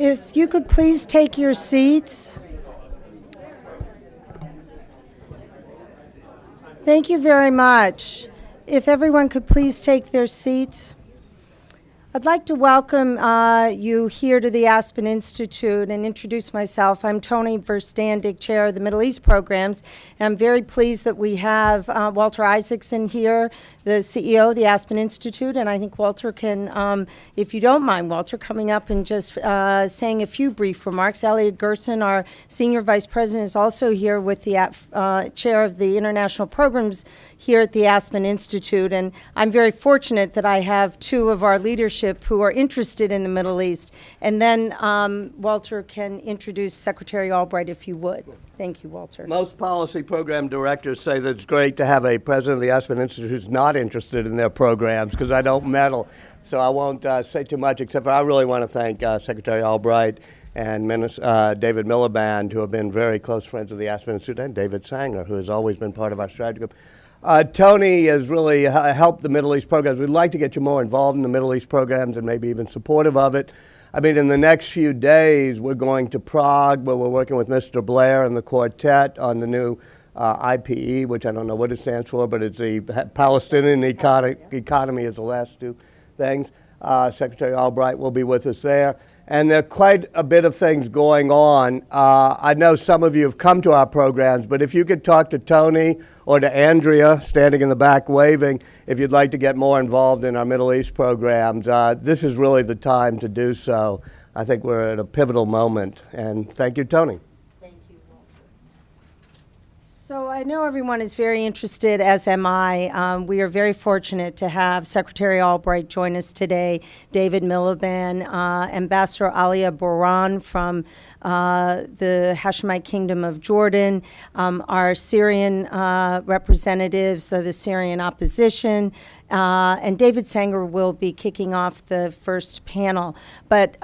If you could please take your seats. Thank you very much. If everyone could please take their seats. I'd like to welcome you here to the Aspen Institute and introduce myself. I'm Toni Verstandig, Chair of the Middle East Programs, and I'm very pleased that we have Walter Isaacson here, the CEO of the Aspen Institute, and I think Walter can, if you don't mind, Walter, coming up and just saying a few brief remarks. Elliot Gerson, our Senior Vice President, is also here with the Chair of the International Programs here at the Aspen Institute, and I'm very fortunate that I have two of our leadership who are interested in the Middle East. And then Walter can introduce Secretary Albright, if you would. Thank you, Walter. Most policy program directors say that it's great to have a president of the Aspen Institute who's not interested in their programs, because I don't meddle. So I won't say too much, except for I really want to thank Secretary Albright and David Miliband, who have been very close friends of the Aspen Institute, and David Sanger, who has always been part of our strategy group. Toni has really helped the Middle East programs. We'd like to get you more involved in the Middle East programs and maybe even supportive of it. I mean, in the next few days, we're going to Prague, where we're working with Mr. Blair and the quartet on the new IPE, which I don't know what it stands for, but it's the Palestinian economy is the last two things. Secretary Albright will be with us there. And there are quite a bit of things going on. I know some of you have come to our programs, but if you could talk to Toni or to Andrea, standing in the back waving, if you'd like to get more involved in our Middle East programs, this is really the time to do so. I think we're at a pivotal moment. And thank you, Toni. So I know everyone is very interested, as am I. We are very fortunate to have Secretary Albright join us today, David Miliband, Ambassador Alia Boran from the Hashemite Kingdom of Jordan, our Syrian representatives, the Syrian opposition, and David Sanger will be kicking off the first panel. But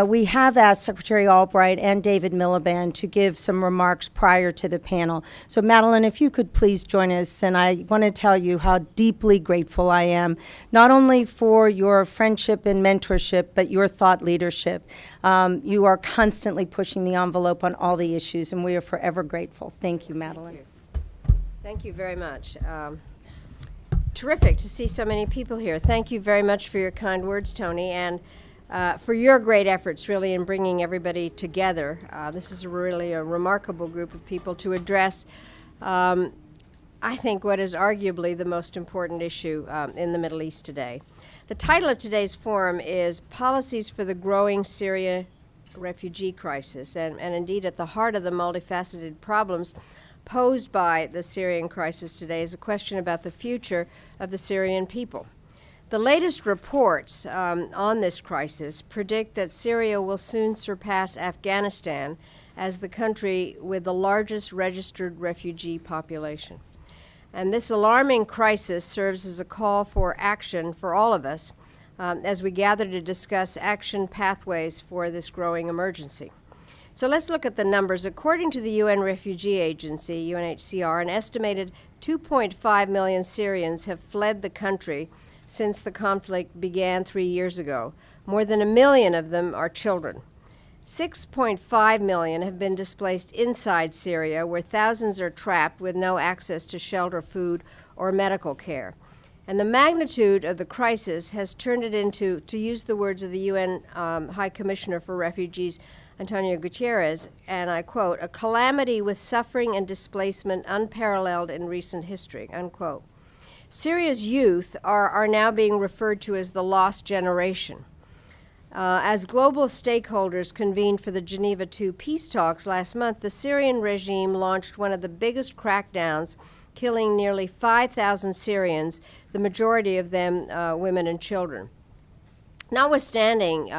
we have asked Secretary Albright and David Miliband to give some remarks prior to the panel. So Madeline, if you could please join us, and I want to tell you how deeply grateful I am, not only for your friendship and mentorship, but your thought leadership. You are constantly pushing the envelope on all the issues, and we are forever grateful. Thank you, Madeline. Thank you very much. Terrific to see so many people here. Thank you very much for your kind words, Toni, and for your great efforts really in bringing everybody together. This is really a remarkable group of people to address, I think, what is arguably the most important issue in the Middle East today. The title of today's forum is Policies for the Growing Syria Refugee Crisis, and indeed at the heart of the multifaceted problems posed by the Syrian crisis today is a question about the future of the Syrian people. The latest reports on this crisis predict that Syria will soon surpass Afghanistan as the country with the largest registered refugee population. And this alarming crisis serves as a call for action for all of us as we gather to discuss action pathways for this growing emergency. So let's look at the numbers. According to the UN Refugee Agency, UNHCR, an estimated 2.5 million Syrians have fled the country since the conflict began 3 years ago. More than 1 million of them are children. 6.5 million have been displaced inside Syria, where thousands are trapped with no access to shelter, food, or medical care. And the magnitude of the crisis has turned it into, to use the words of the UN High Commissioner for Refugees, Antonio Guterres, and I quote, "a calamity with suffering and displacement unparalleled in recent history," unquote. Syria's youth are now being referred to as the lost generation. As global stakeholders convened for the Geneva II peace talks last month, the Syrian regime launched one of the biggest crackdowns, killing nearly 5,000 Syrians, the majority of them women and children. Notwithstanding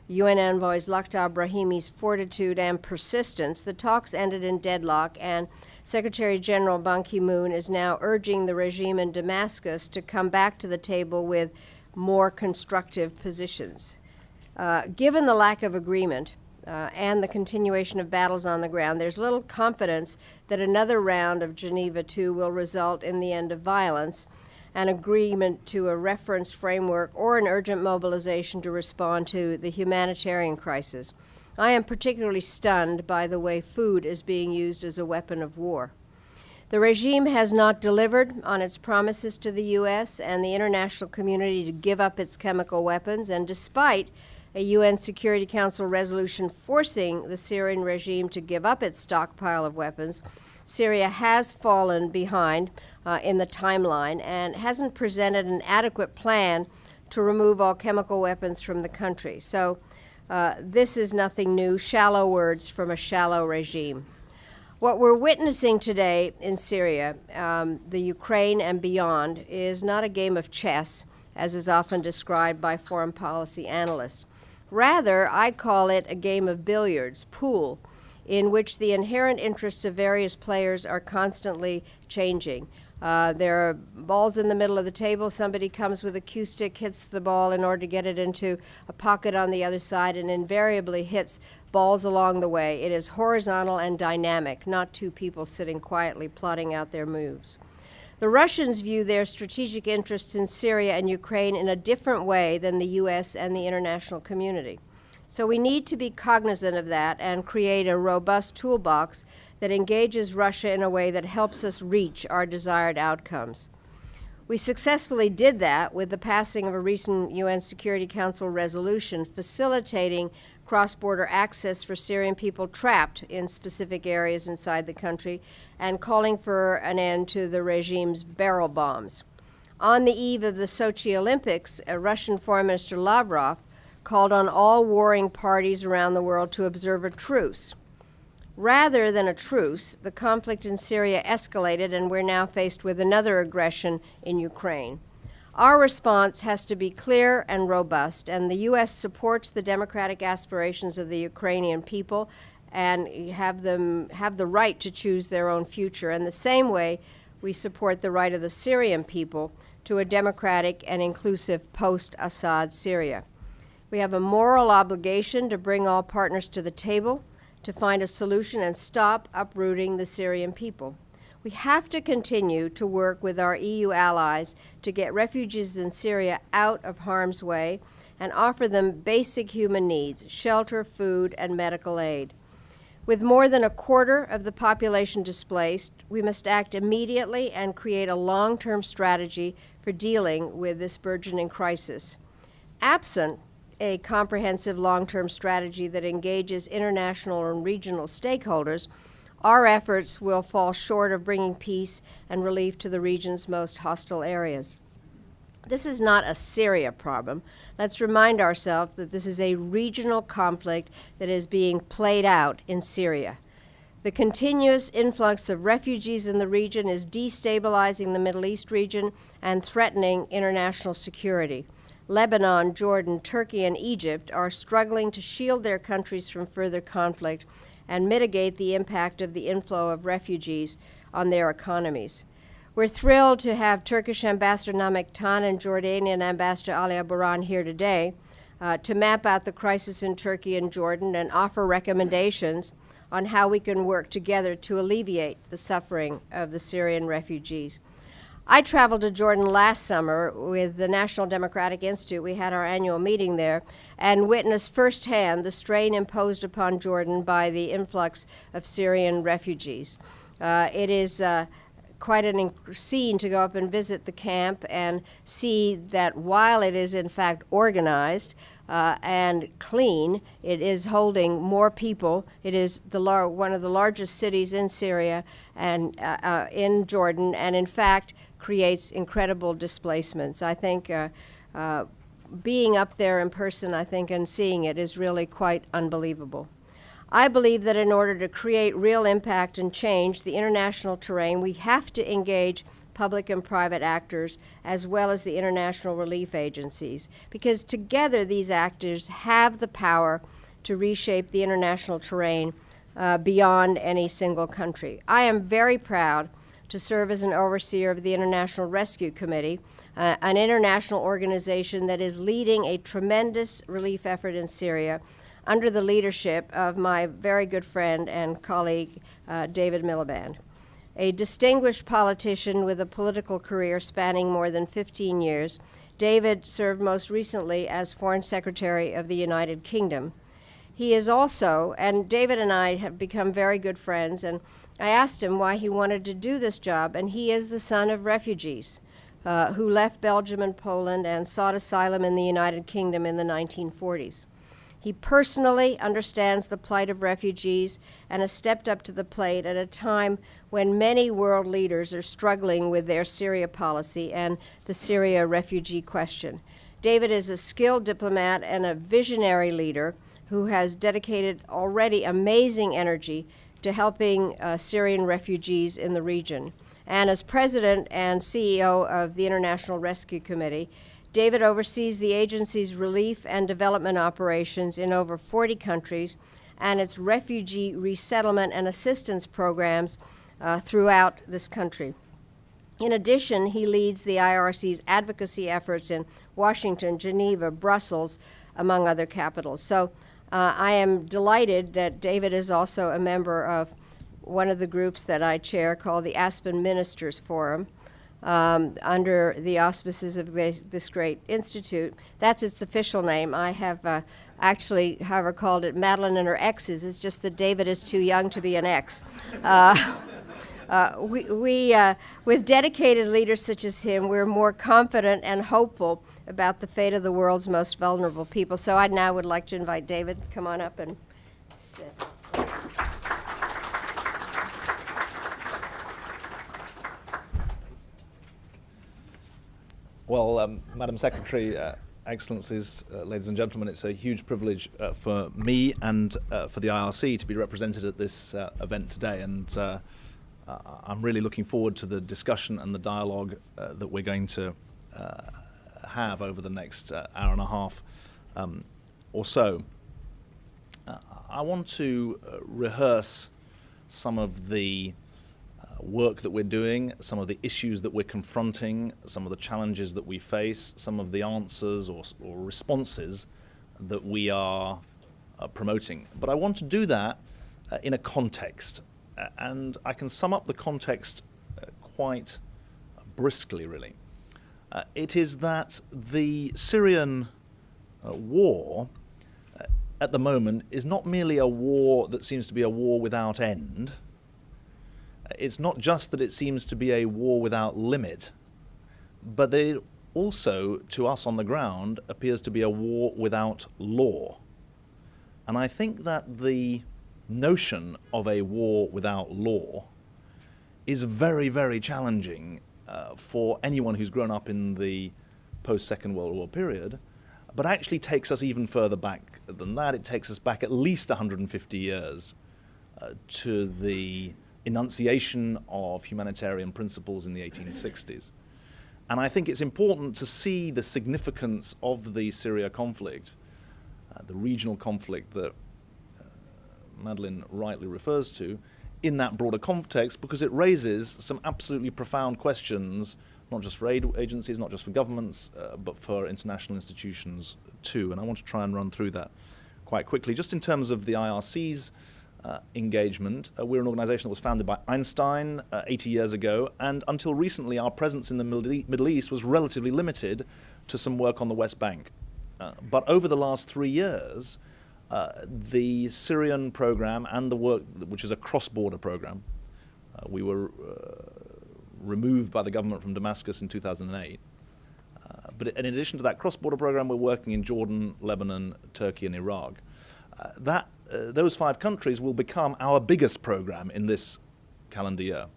UN envoys Lakhdar Brahimi's fortitude and persistence, the talks ended in deadlock, and Secretary General Ban Ki-moon is now urging the regime in Damascus to come back to the table with more constructive positions. Given the lack of agreement and the continuation of battles on the ground, there's little confidence that another round of Geneva II will result in the end of violence. an agreement to a reference framework, or an urgent mobilization to respond to the humanitarian crisis. I am particularly stunned by the way food is being used as a weapon of war. The regime has not delivered on its promises to the U.S. and the international community to give up its chemical weapons, and despite a UN Security Council resolution forcing the Syrian regime to give up its stockpile of weapons, Syria has fallen behind in the timeline and hasn't presented an adequate plan to remove all chemical weapons from the country. So this is nothing new, shallow words from a shallow regime. What we're witnessing today in Syria, the Ukraine and beyond, is not a game of chess, as is often described by foreign policy analysts. Rather, I call it a game of billiards, pool, in which the inherent interests of various players are constantly changing. There are balls in the middle of the table. Somebody comes with a cue stick, hits the ball in order to get it into a pocket on the other side, and invariably hits balls along the way. It is horizontal and dynamic, not two people sitting quietly plotting out their moves. The Russians view their strategic interests in Syria and Ukraine in a different way than the U.S. and the international community. So we need to be cognizant of that and create a robust toolbox that engages Russia in a way that helps us reach our desired outcomes. We successfully did that with the passing of a recent UN Security Council resolution facilitating cross-border access for Syrian people trapped in specific areas inside the country and calling for an end to the regime's barrel bombs. On the eve of the Sochi Olympics, Russian Foreign Minister Lavrov called on all warring parties around the world to observe a truce. Rather than a truce, the conflict in Syria escalated, and we're now faced with another aggression in Ukraine. Our response has to be clear and robust, and the U.S. supports the democratic aspirations of the Ukrainian people and have the right to choose their own future. In the same way, we support the right of the Syrian people to a democratic and inclusive post-Assad Syria. We have a moral obligation to bring all partners to the table to find a solution and stop uprooting the Syrian people. We have to continue to work with our EU allies to get refugees in Syria out of harm's way and offer them basic human needs, shelter, food, and medical aid. With more than a quarter of the population displaced, we must act immediately and create a long-term strategy for dealing with this burgeoning crisis. Absent a comprehensive long-term strategy that engages international and regional stakeholders, our efforts will fall short of bringing peace and relief to the region's most hostile areas. This is not a Syria problem. Let's remind ourselves that this is a regional conflict that is being played out in Syria. The continuous influx of refugees in the region is destabilizing the Middle East region and threatening international security. Lebanon, Jordan, Turkey, and Egypt are struggling to shield their countries from further conflict and mitigate the impact of the inflow of refugees on their economies. We're thrilled to have Turkish Ambassador Namek Tan and Jordanian Ambassador Alia Baran here today to map out the crisis in Turkey and Jordan and offer recommendations on how we can work together to alleviate the suffering of the Syrian refugees. I traveled to Jordan last summer with the National Democratic Institute. We had our annual meeting there and witnessed firsthand the strain imposed upon Jordan by the influx of Syrian refugees. It is quite a scene to go up and visit the camp and see that while it is in fact organized and clean, it is holding more people. It is one of the largest cities in Syria and in Jordan, and in fact creates incredible displacements. I think being up there in person, and seeing it is really quite unbelievable. I believe that in order to create real impact and change the international terrain, we have to engage public and private actors as well as the international relief agencies, because together these actors have the power to reshape the international terrain beyond any single country. I am very proud to serve as an overseer of the International Rescue Committee, an international organization that is leading a tremendous relief effort in Syria under the leadership of my very good friend and colleague, David Miliband. A distinguished politician with a political career spanning more than 15 years, David served most recently as Foreign Secretary of the United Kingdom. He is also, and David and I have become very good friends, and I asked him why he wanted to do this job, and he is the son of refugees who left Belgium and Poland and sought asylum in the United Kingdom in the 1940s. He personally understands the plight of refugees and has stepped up to the plate at a time when many world leaders are struggling with their Syria policy and the Syria refugee question. David is a skilled diplomat and a visionary leader who has dedicated already amazing energy to helping Syrian refugees in the region. And as president and CEO of the International Rescue Committee, David oversees the agency's relief and development operations in over 40 countries and its refugee resettlement and assistance programs throughout this country. In addition, he leads the IRC's advocacy efforts in Washington, Geneva, Brussels, among other capitals. So I am delighted that David is also a member of one of the groups that I chair called the Aspen Ministers Forum, under the auspices of this great institute. That's its official name. I have actually, however, called it Madeline and her exes. It's just that David is too young to be an ex. With dedicated leaders such as him, we're more confident and hopeful about the fate of the world's most vulnerable people. So I now would like to invite David to come on up and sit. Well, Madam Secretary, Excellencies, ladies and gentlemen, it's a huge privilege for me and for the IRC to be represented at this event today, and I'm really looking forward to the discussion and the dialogue that we're going to have over the next hour and a half or so. I want to rehearse some of the work that we're doing, some of the issues that we're confronting, some of the challenges that we face, some of the answers or responses that we are promoting. But I want to do that in a context, and I can sum up the context quite briskly, really. It is that the Syrian war at the moment is not merely a war that seems to be a war without end. It's not just that it seems to be a war without limit, but that it also, to us on the ground, appears to be a war without law. And I think that the notion of a war without law is very, very challenging for anyone who's grown up in the post-Second World War period, but actually takes us even further back than that. It takes us back at least 150 years to the enunciation of humanitarian principles in the 1860s. And I think it's important to see the significance of the Syria conflict, the regional conflict that Madeline rightly refers to, in that broader context, because it raises some absolutely profound questions, not just for aid agencies, not just for governments, but for international institutions too. And I want to try and run through that quite quickly. Just in terms of the IRC's engagement, we're an organization that was founded by Einstein 80 years ago, and until recently our presence in the Middle East was relatively limited to some work on the West Bank. But over the last 3 years, the Syrian program and the work, which is a cross-border program, we were removed by the government from Damascus in 2008. But in addition to that cross-border program, we're working in Jordan, Lebanon, Turkey, and Iraq. Those 5 countries will become our biggest program in this calendar year.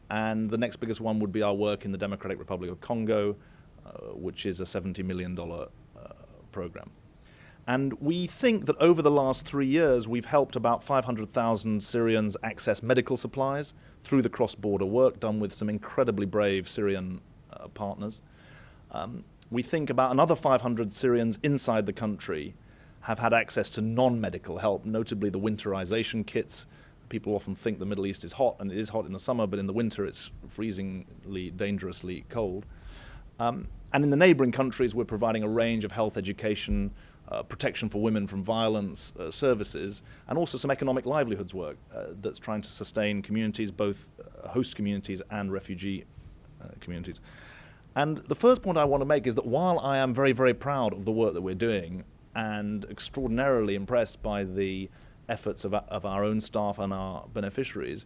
And the next biggest one would be our work in the Democratic Republic of Congo, which is a $70 million program. And we think that over the last 3 years, we've helped about 500,000 Syrians access medical supplies through the cross-border work done with some incredibly brave Syrian partners. We think about another 500 Syrians inside the country have had access to non-medical help, notably the winterization kits. People often think the Middle East is hot, and it is hot in the summer, but in the winter it's freezingly, dangerously cold. And in the neighboring countries, we're providing a range of health education, protection for women from violence services, and also some economic livelihoods work that's trying to sustain communities, both host communities and refugee communities. And the first point I want to make is that while I am very, very proud of the work that we're doing and extraordinarily impressed by the efforts of our own staff and our beneficiaries,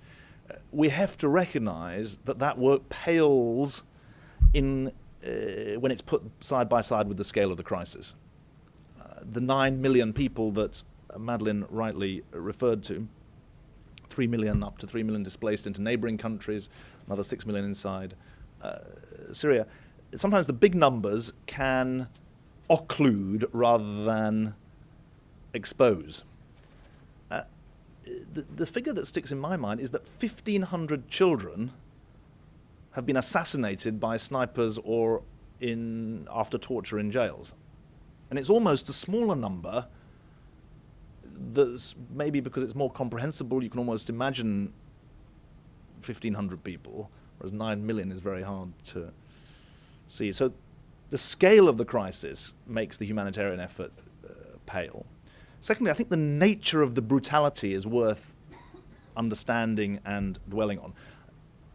we have to recognize that that work pales in when it's put side by side with the scale of the crisis. The 9 million people that Madeleine rightly referred to, 3 million, up to 3 million displaced into neighboring countries, another 6 million inside Syria. Sometimes the big numbers can occlude rather than expose. The figure that sticks in my mind is that 1,500 children have been assassinated by snipers or after torture in jails. And it's almost a smaller number. That's maybe because it's more comprehensible, you can almost imagine 1,500 people, whereas 9 million is very hard to see. So the scale of the crisis makes the humanitarian effort pale. Secondly, I think the nature of the brutality is worth understanding and dwelling on.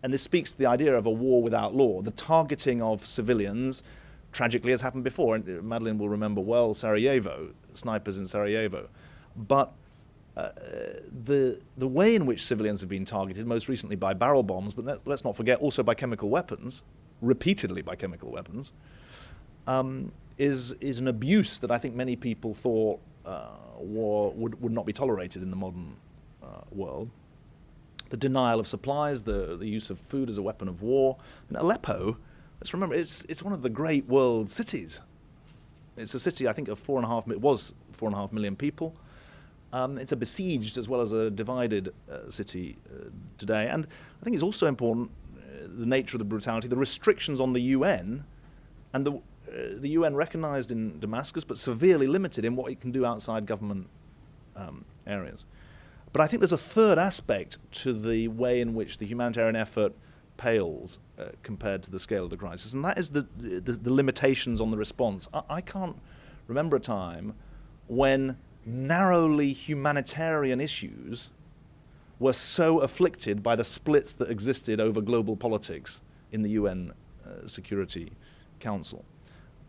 And this speaks to the idea of a war without law. The targeting of civilians, tragically, has happened before. And Madeleine will remember well Sarajevo, snipers in Sarajevo. But the way in which civilians have been targeted, most recently by barrel bombs, but let's not forget also by chemical weapons, repeatedly by chemical weapons, is an abuse that I think many people thought war would not be tolerated in the modern world. The denial of supplies, the use of food as a weapon of war. And Aleppo, let's remember, it's one of the great world cities. It's a city, I think, of 4.5 million people. It's a besieged as well as a divided city today. And I think it's also important, the nature of the brutality, the restrictions on the UN, and the UN recognized in Damascus, but severely limited in what it can do outside government areas. But I think there's a third aspect to the way in which the humanitarian effort pales compared to the scale of the crisis, and that is the limitations on the response. I can't remember a time when narrowly humanitarian issues were so afflicted by the splits that existed over global politics in the UN Security Council.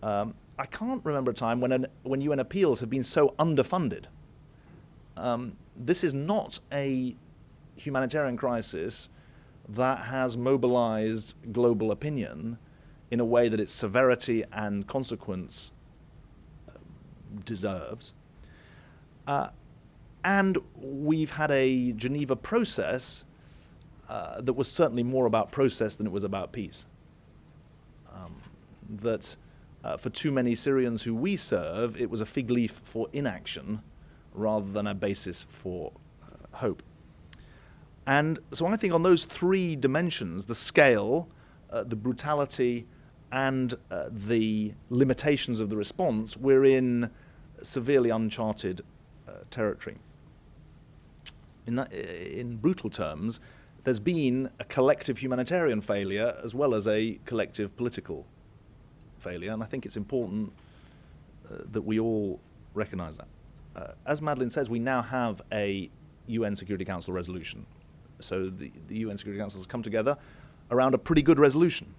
I can't remember a time when UN appeals have been so underfunded. This is not a humanitarian crisis that has mobilized global opinion in a way that its severity and consequence deserves. And we've had a Geneva process that was certainly more about process than it was about peace. For too many Syrians who we serve, it was a fig leaf for inaction rather than a basis for hope. And so I think on those three dimensions, the scale, the brutality, and the limitations of the response, we're in severely uncharted territory. In brutal terms, there's been a collective humanitarian failure as well as a collective political failure, and I think it's important that we all recognize that. As Madeleine says, we now have a UN Security Council resolution. So the UN Security Council has come together around a pretty good resolution.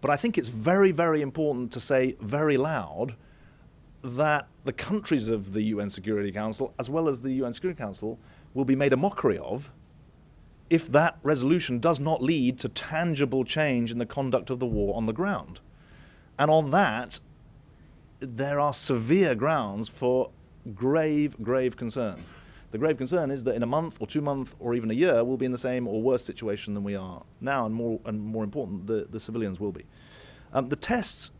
But I think it's very, very important to say very loud that the countries of the UN Security Council, as well as the UN Security Council, will be made a mockery of if that resolution does not lead to tangible change in the conduct of the war on the ground. And on that, there are severe grounds for grave, grave concern. The grave concern is that in a month or 2 months or even a year, we'll be in the same or worse situation than we are now, and more important, the civilians will be. The tests,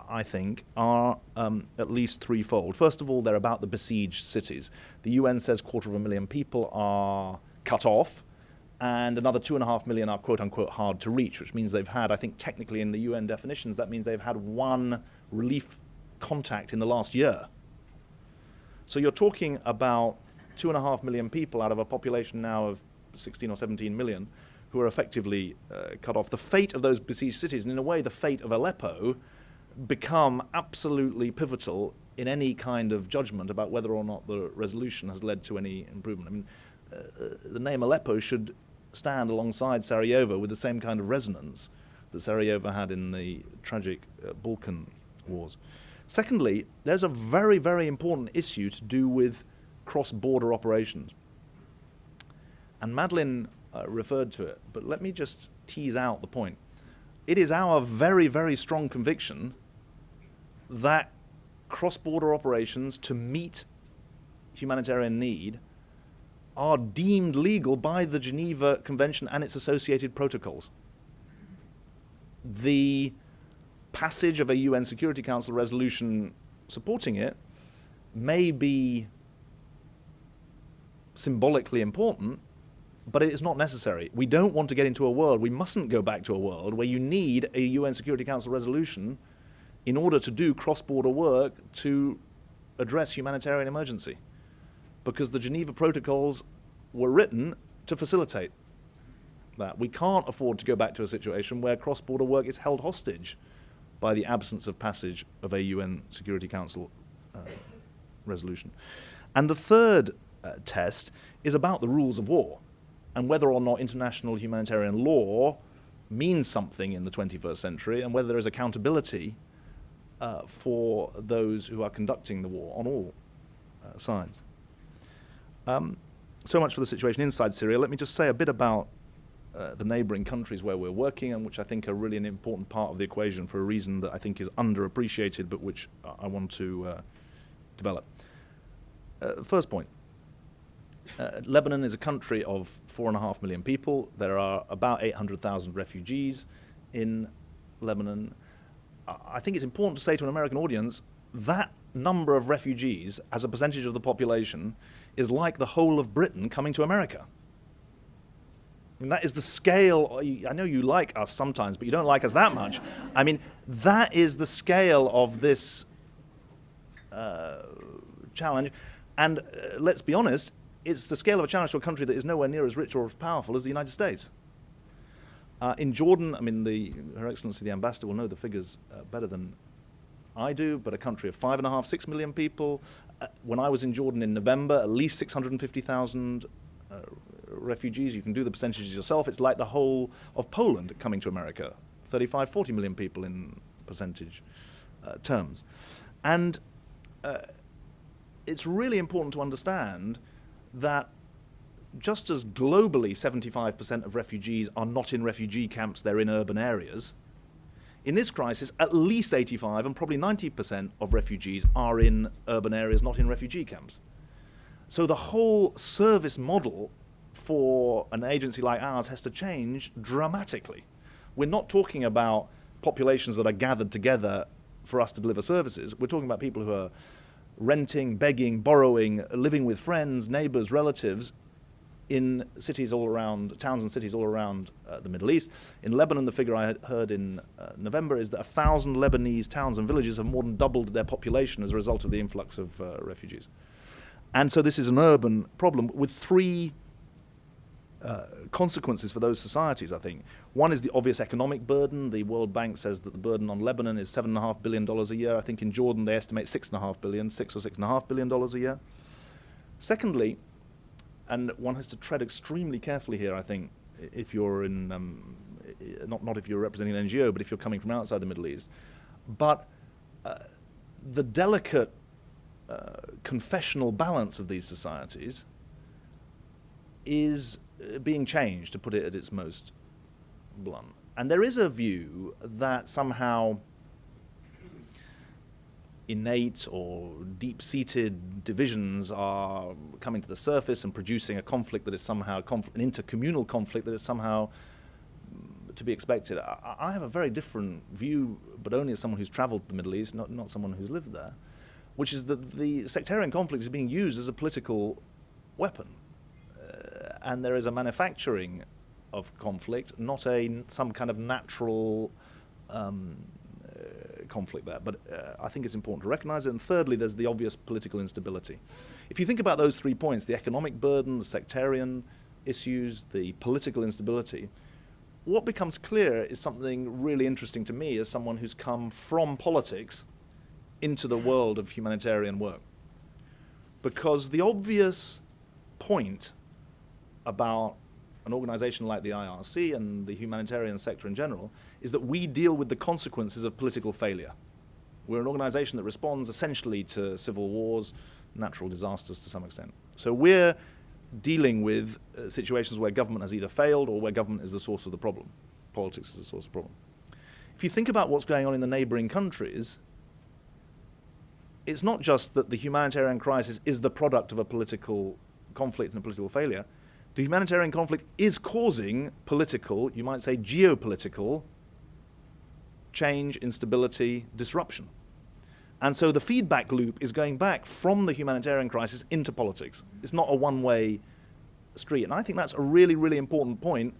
I think, are at least threefold. First of all, they're about the besieged cities. The UN says 250,000 people are cut off, and another 2.5 million are quote-unquote hard to reach, which means they've had, I think technically in the UN definitions, that means they've had one relief contact in the last year. So you're talking about 2.5 million people out of a population now of 16 or 17 million who are effectively cut off. The fate of those besieged cities, and in a way the fate of Aleppo, become absolutely pivotal in any kind of judgment about whether or not the resolution has led to any improvement. I mean, the name Aleppo should stand alongside Sarajevo with the same kind of resonance that Sarajevo had in the tragic Balkan wars. Secondly, there's a very, very important issue to do with cross-border operations. And Madeline referred to it, but let me just tease out the point. It is our very, very strong conviction that cross-border operations to meet humanitarian need are deemed legal by the Geneva Convention and its associated protocols. The passage of a UN Security Council resolution supporting it may be symbolically important, but it is not necessary. We don't want to get into a world, we mustn't go back to a world where you need a UN Security Council resolution in order to do cross-border work to address humanitarian emergency, because the Geneva Protocols were written to facilitate that. We can't afford to go back to a situation where cross-border work is held hostage by the absence of passage of a UN Security Council resolution. And the third test is about the rules of war and whether or not international humanitarian law means something in the 21st century and whether there is accountability for those who are conducting the war on all sides. So much for the situation inside Syria. Let me just say a bit about the neighboring countries where we're working and which I think are really an important part of the equation for a reason that I think is underappreciated but which I want to develop. First point. Lebanon is a country of 4.5 million people. There are about 800,000 refugees in Lebanon. I think it's important to say to an American audience that number of refugees as a percentage of the population is like the whole of Britain coming to America. I mean, that is the scale. I know you like us sometimes, but you don't like us that much. I mean, that is the scale of this challenge. And let's be honest, it's the scale of a challenge to a country that is nowhere near as rich or as powerful as the United States. In Jordan, I mean, Her Excellency the Ambassador will know the figures better than I do, but a country of 5.5, 6 million people. When I was in Jordan in November, at least 650,000 refugees. You can do the percentages yourself. It's like the whole of Poland coming to America, 35, 40 million people in percentage terms. And it's really important to understand that just as globally 75% of refugees are not in refugee camps, they're in urban areas, in this crisis at least 85 and probably 90% of refugees are in urban areas, not in refugee camps. So the whole service model for an agency like ours has to change dramatically. We're not talking about populations that are gathered together for us to deliver services. We're talking about people who are renting, begging, borrowing, living with friends, neighbors, relatives in cities all around, towns and cities all around the Middle East. In Lebanon, the figure I had heard in November is that 1,000 Lebanese towns and villages have more than doubled their population as a result of the influx of refugees. And so this is an urban problem with three consequences for those societies, I think. One is the obvious economic burden. The World Bank says that the burden on Lebanon is $7.5 billion a year. I think in Jordan they estimate $6.5 billion, $6 or $6.5 billion a year. Secondly, and one has to tread extremely carefully here, I think, if you're in, not if you're representing an NGO, but if you're coming from outside the Middle East. But the delicate confessional balance of these societies is being changed, to put it at its most blunt. And there is a view that somehow innate or deep-seated divisions are coming to the surface and producing a conflict that is somehow an intercommunal conflict that is somehow to be expected. I have a very different view, but only as someone who's traveled the Middle East, not someone who's lived there, which is that the sectarian conflict is being used as a political weapon. And there is a manufacturing of conflict, not some kind of natural conflict there. But I think it's important to recognize it. And thirdly, there's the obvious political instability. If you think about those 3 points, the economic burden, the sectarian issues, the political instability, what becomes clear is something really interesting to me as someone who's come from politics into the world of humanitarian work. Because the obvious point about an organization like the IRC and the humanitarian sector in general is that we deal with the consequences of political failure. We're an organization that responds essentially to civil wars, natural disasters to some extent. So we're dealing with situations where government has either failed or where government is the source of the problem. Politics is the source of the problem. If you think about what's going on in the neighboring countries, it's not just that the humanitarian crisis is the product of a political conflict and a political failure. The humanitarian conflict is causing political, you might say geopolitical, change, instability, disruption. And so the feedback loop is going back from the humanitarian crisis into politics. It's not a one-way street. And I think that's a really, really important point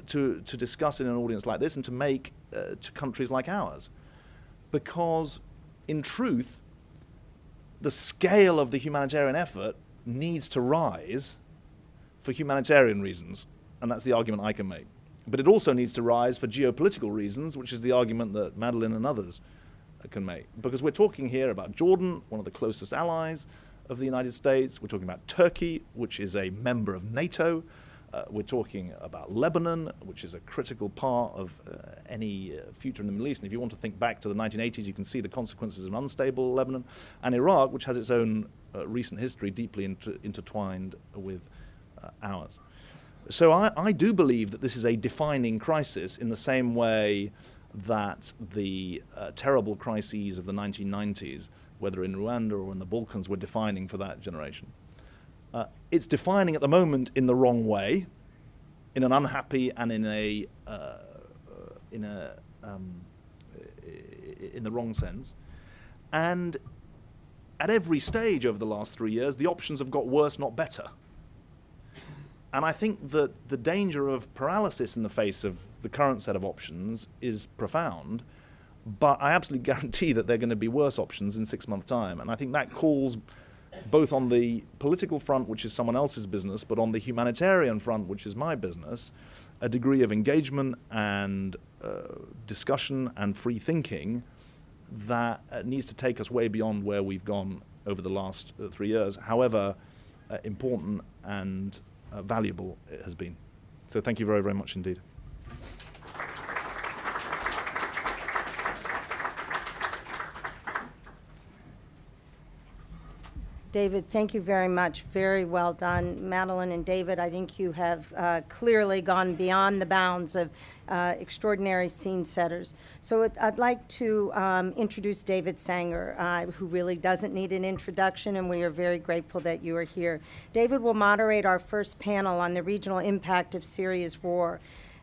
to discuss in an audience like this and to make to countries like ours. Because in truth, the scale of the humanitarian effort needs to rise for humanitarian reasons. And that's the argument I can make. But it also needs to rise for geopolitical reasons, which is the argument that Madeline and others can make. Because we're talking here about Jordan, one of the closest allies of the United States. We're talking about Turkey, which is a member of NATO. We're talking about Lebanon, which is a critical part of any future in the Middle East. And if you want to think back to the 1980s, you can see the consequences of an unstable Lebanon. And Iraq, which has its own recent history deeply intertwined with ours. So I do believe that this is a defining crisis in the same way that the terrible crises of the 1990s, whether in Rwanda or in the Balkans, were defining for that generation. It's defining at the moment in the wrong way, in an unhappy and in the wrong sense. And at every stage over the last 3 years, the options have got worse, not better. And I think that the danger of paralysis in the face of the current set of options is profound, but I absolutely guarantee that there are going to be worse options in 6 months' time. And I think that calls both on the political front, which is someone else's business, but on the humanitarian front, which is my business, a degree of engagement and discussion and free thinking that needs to take us way beyond where we've gone over the last 3 years, however important and valuable it has been. So thank you very, very much indeed. David, thank you very much. Very well done. Madeline and David, I think you have clearly gone beyond the bounds of extraordinary scene setters. So I'd like to introduce David Sanger, who really doesn't need an introduction, and we are very grateful that you are here. David will moderate our first panel on the regional impact of Syria's war.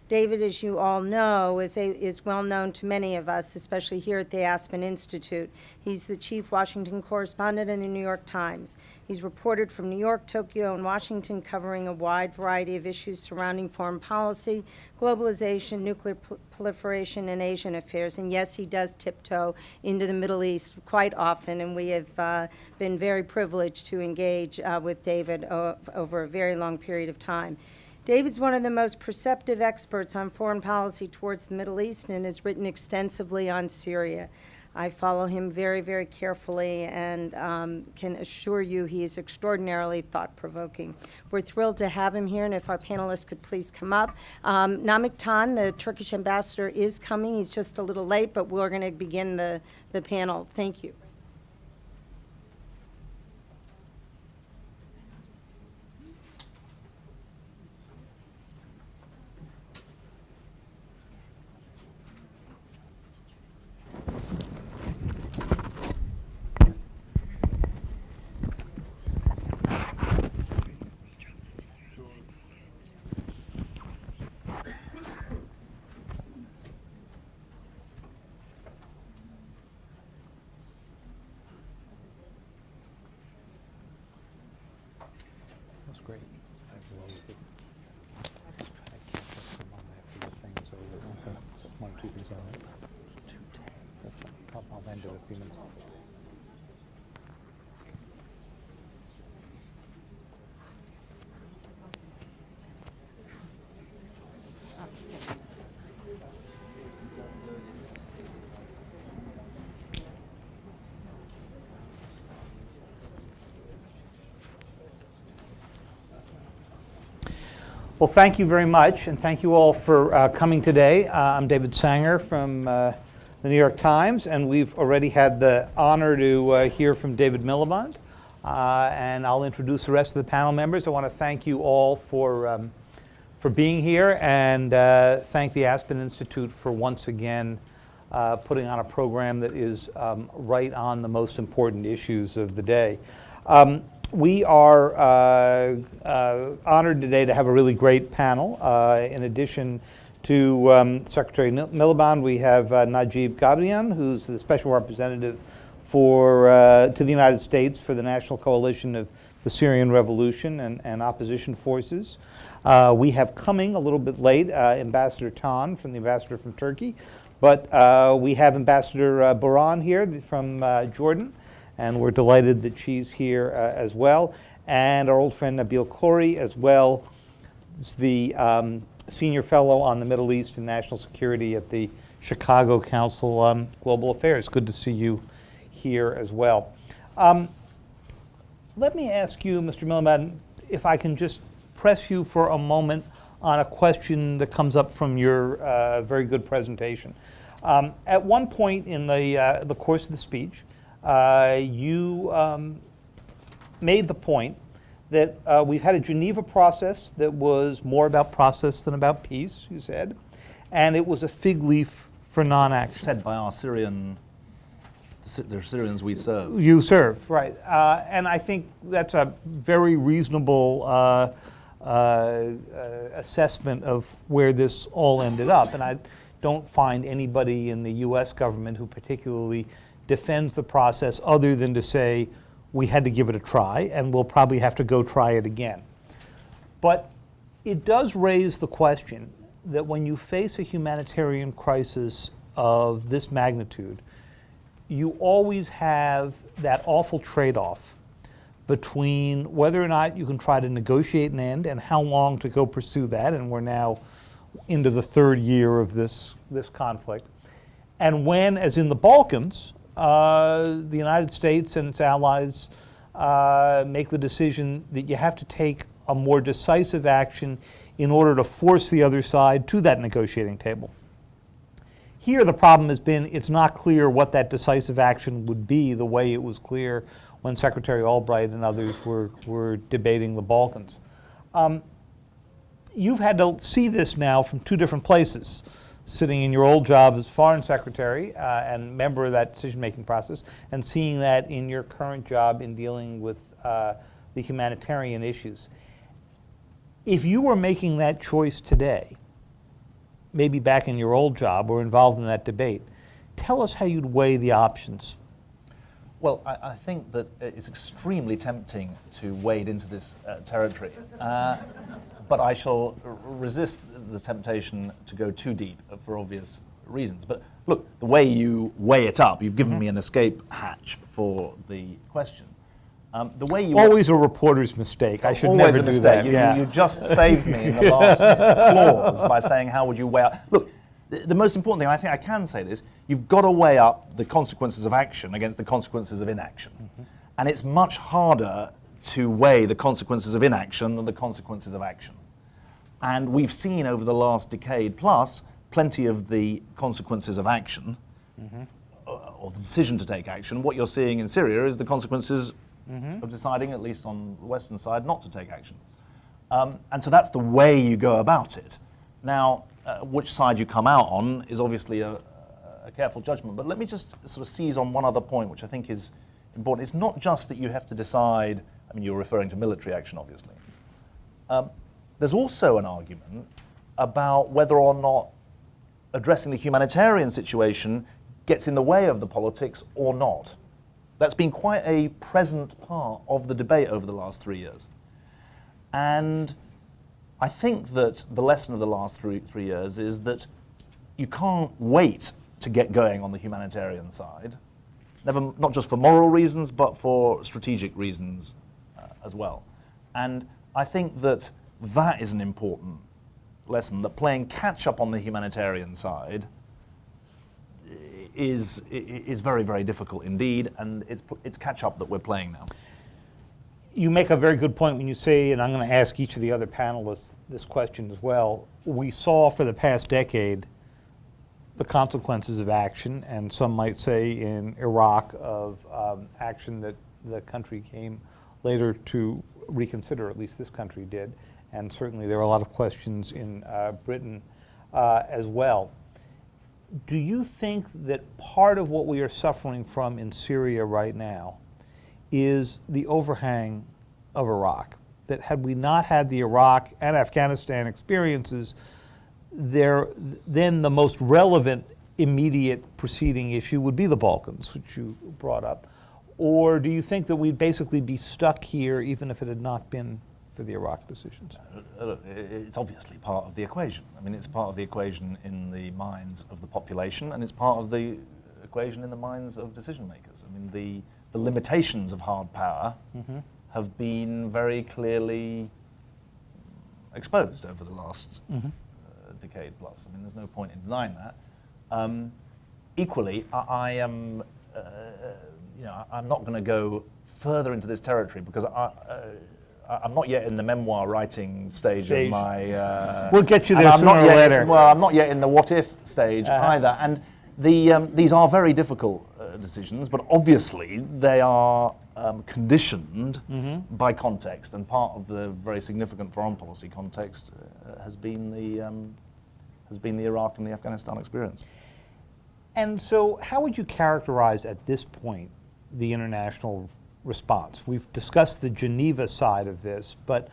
David, as you all know, is well known to many of us, especially here at the Aspen Institute. He's the chief Washington correspondent in the New York Times. He's reported from New York, Tokyo, and Washington, covering a wide variety of issues surrounding foreign policy, globalization, nuclear proliferation, and Asian affairs. And yes, he does tiptoe into the Middle East quite often, and we have been very privileged to engage with David over a very long period of time. David's one of the most perceptive experts on foreign policy towards the Middle East and has written extensively on Syria. I follow him very, very carefully and can assure you he is extraordinarily thought-provoking. We're thrilled to have him here, and if our panelists could please come up. Namık Tan, the Turkish ambassador, is coming. He's just a little late, but we're going to begin the panel. Thank you. That's great. One or two things on it. That's fine. I'll end it in a few minutes. Well, thank you very much, and thank you all for coming today. I'm David Sanger from the New York Times, and we've already had the honor to hear from David Miliband, and I'll introduce the rest of the panel members. I want to thank you all for being here, and thank the Aspen Institute for once again putting on a program that is right on the most important issues of the day. We are honored today to have a really great panel. In addition to Secretary Miliband, we have Najib Ghabrian, who's the special representative to the United States for the National Coalition of the Syrian Revolution and opposition forces. We have coming a little bit late Ambassador Tan, from the ambassador from Turkey, but we have Ambassador Boran here from Jordan, and we're delighted that she's here as well. And our old friend Nabil Khoury as well, is the Senior Fellow on the Middle East and National Security at the Chicago Council on Global Affairs. Good to see you here as well. Let me ask you, Mr. Miliband, if I can just press you for a moment on a question that comes up from your very good presentation. At one point in the course of the speech, you made the point that we've had a Geneva process that was more about process than about peace, you said, and it was a fig leaf for non-action. Said by our Syrians we serve. You serve, right. And I think that's a very reasonable assessment of where this all ended up. And I don't find anybody in the U.S. government who particularly defends the process other than to say we had to give it a try and we'll probably have to go try it again. But it does raise the question that when you face a humanitarian crisis of this magnitude, you always have that awful trade-off between whether or not you can try to negotiate an end and how long to go pursue that, and we're now into the third year of this conflict, and when, as in the Balkans, the United States and its allies make the decision that you have to take a more decisive action in order to force the other side to that negotiating table. Here the problem has been it's not clear what that decisive action would be the way it was clear when Secretary Albright and others were debating the Balkans. You've had to see this now from two different places, sitting in your old job as Foreign Secretary and member of that decision-making process, and seeing that in your current job in dealing with the humanitarian issues. If you were making that choice today, maybe back in your old job or involved in that debate, tell us how you'd weigh the options. Well, I think that it's extremely tempting to wade into this territory, but I shall resist the temptation to go too deep for obvious reasons. But look, the way you weigh it up, you've given me an escape hatch for the question. The way you always a reporter's mistake. I should always never a do mistake. that. You just saved me in the last clause by saying how would you weigh up. Look, the most important thing, I think I can say this, you've got to weigh up the consequences of action against the consequences of inaction. And it's much harder to weigh the consequences of inaction than the consequences of action. And we've seen over the last decade plus plenty of the consequences of action, or the decision to take action. What you're seeing in Syria is the consequences of deciding, at least on the Western side, not to take action. And so that's the way you go about it. Now, which side you come out on is obviously a careful judgment. But let me just sort of seize on one other point, which I think is important. It's not just that you have to decide, I mean, you're referring to military action, obviously. There's also an argument about whether or not addressing the humanitarian situation gets in the way of the politics or not. That's been quite a present part of the debate over the last 3 years. And I think that the lesson of the last three years is that you can't wait to get going on the humanitarian side, not just for moral reasons, but for strategic reasons as well. And I think that that is an important lesson, that playing catch up on the humanitarian side is very, very difficult indeed, and it's catch up that we're playing now. You make a very good point when you say, and I'm going to ask each of the other panelists this question as well. We saw for the past decade the consequences of action, and some might say in Iraq of action that the country came later to reconsider, at least this country did, and certainly there are a lot of questions in Britain as well. Do you think that part of what we are suffering from in Syria right now is the overhang of Iraq? That had we not had the Iraq and Afghanistan experiences, then the most relevant immediate preceding issue would be the Balkans, which you brought up. Or do you think that we'd basically be stuck here even if it had not been for the Iraq decisions? Look, it's obviously part of the equation. I mean, it's part of the equation in the minds of the population, and it's part of the equation in the minds of decision makers. I mean, the limitations of hard power have been very clearly exposed over the last decade plus. I mean, there's no point in denying that. Equally, I am, I'm not going to go further into this territory because I'm not yet in the memoir writing stage of my. We'll get you and there I'm sooner not or yet, later. Well, I'm not yet in the what if stage either. And these are very difficult decisions, but obviously they are conditioned by context, and part of the very significant foreign policy context has been the Iraq and the Afghanistan experience. And so how would you characterize at this point the international response? We've discussed the Geneva side of this, but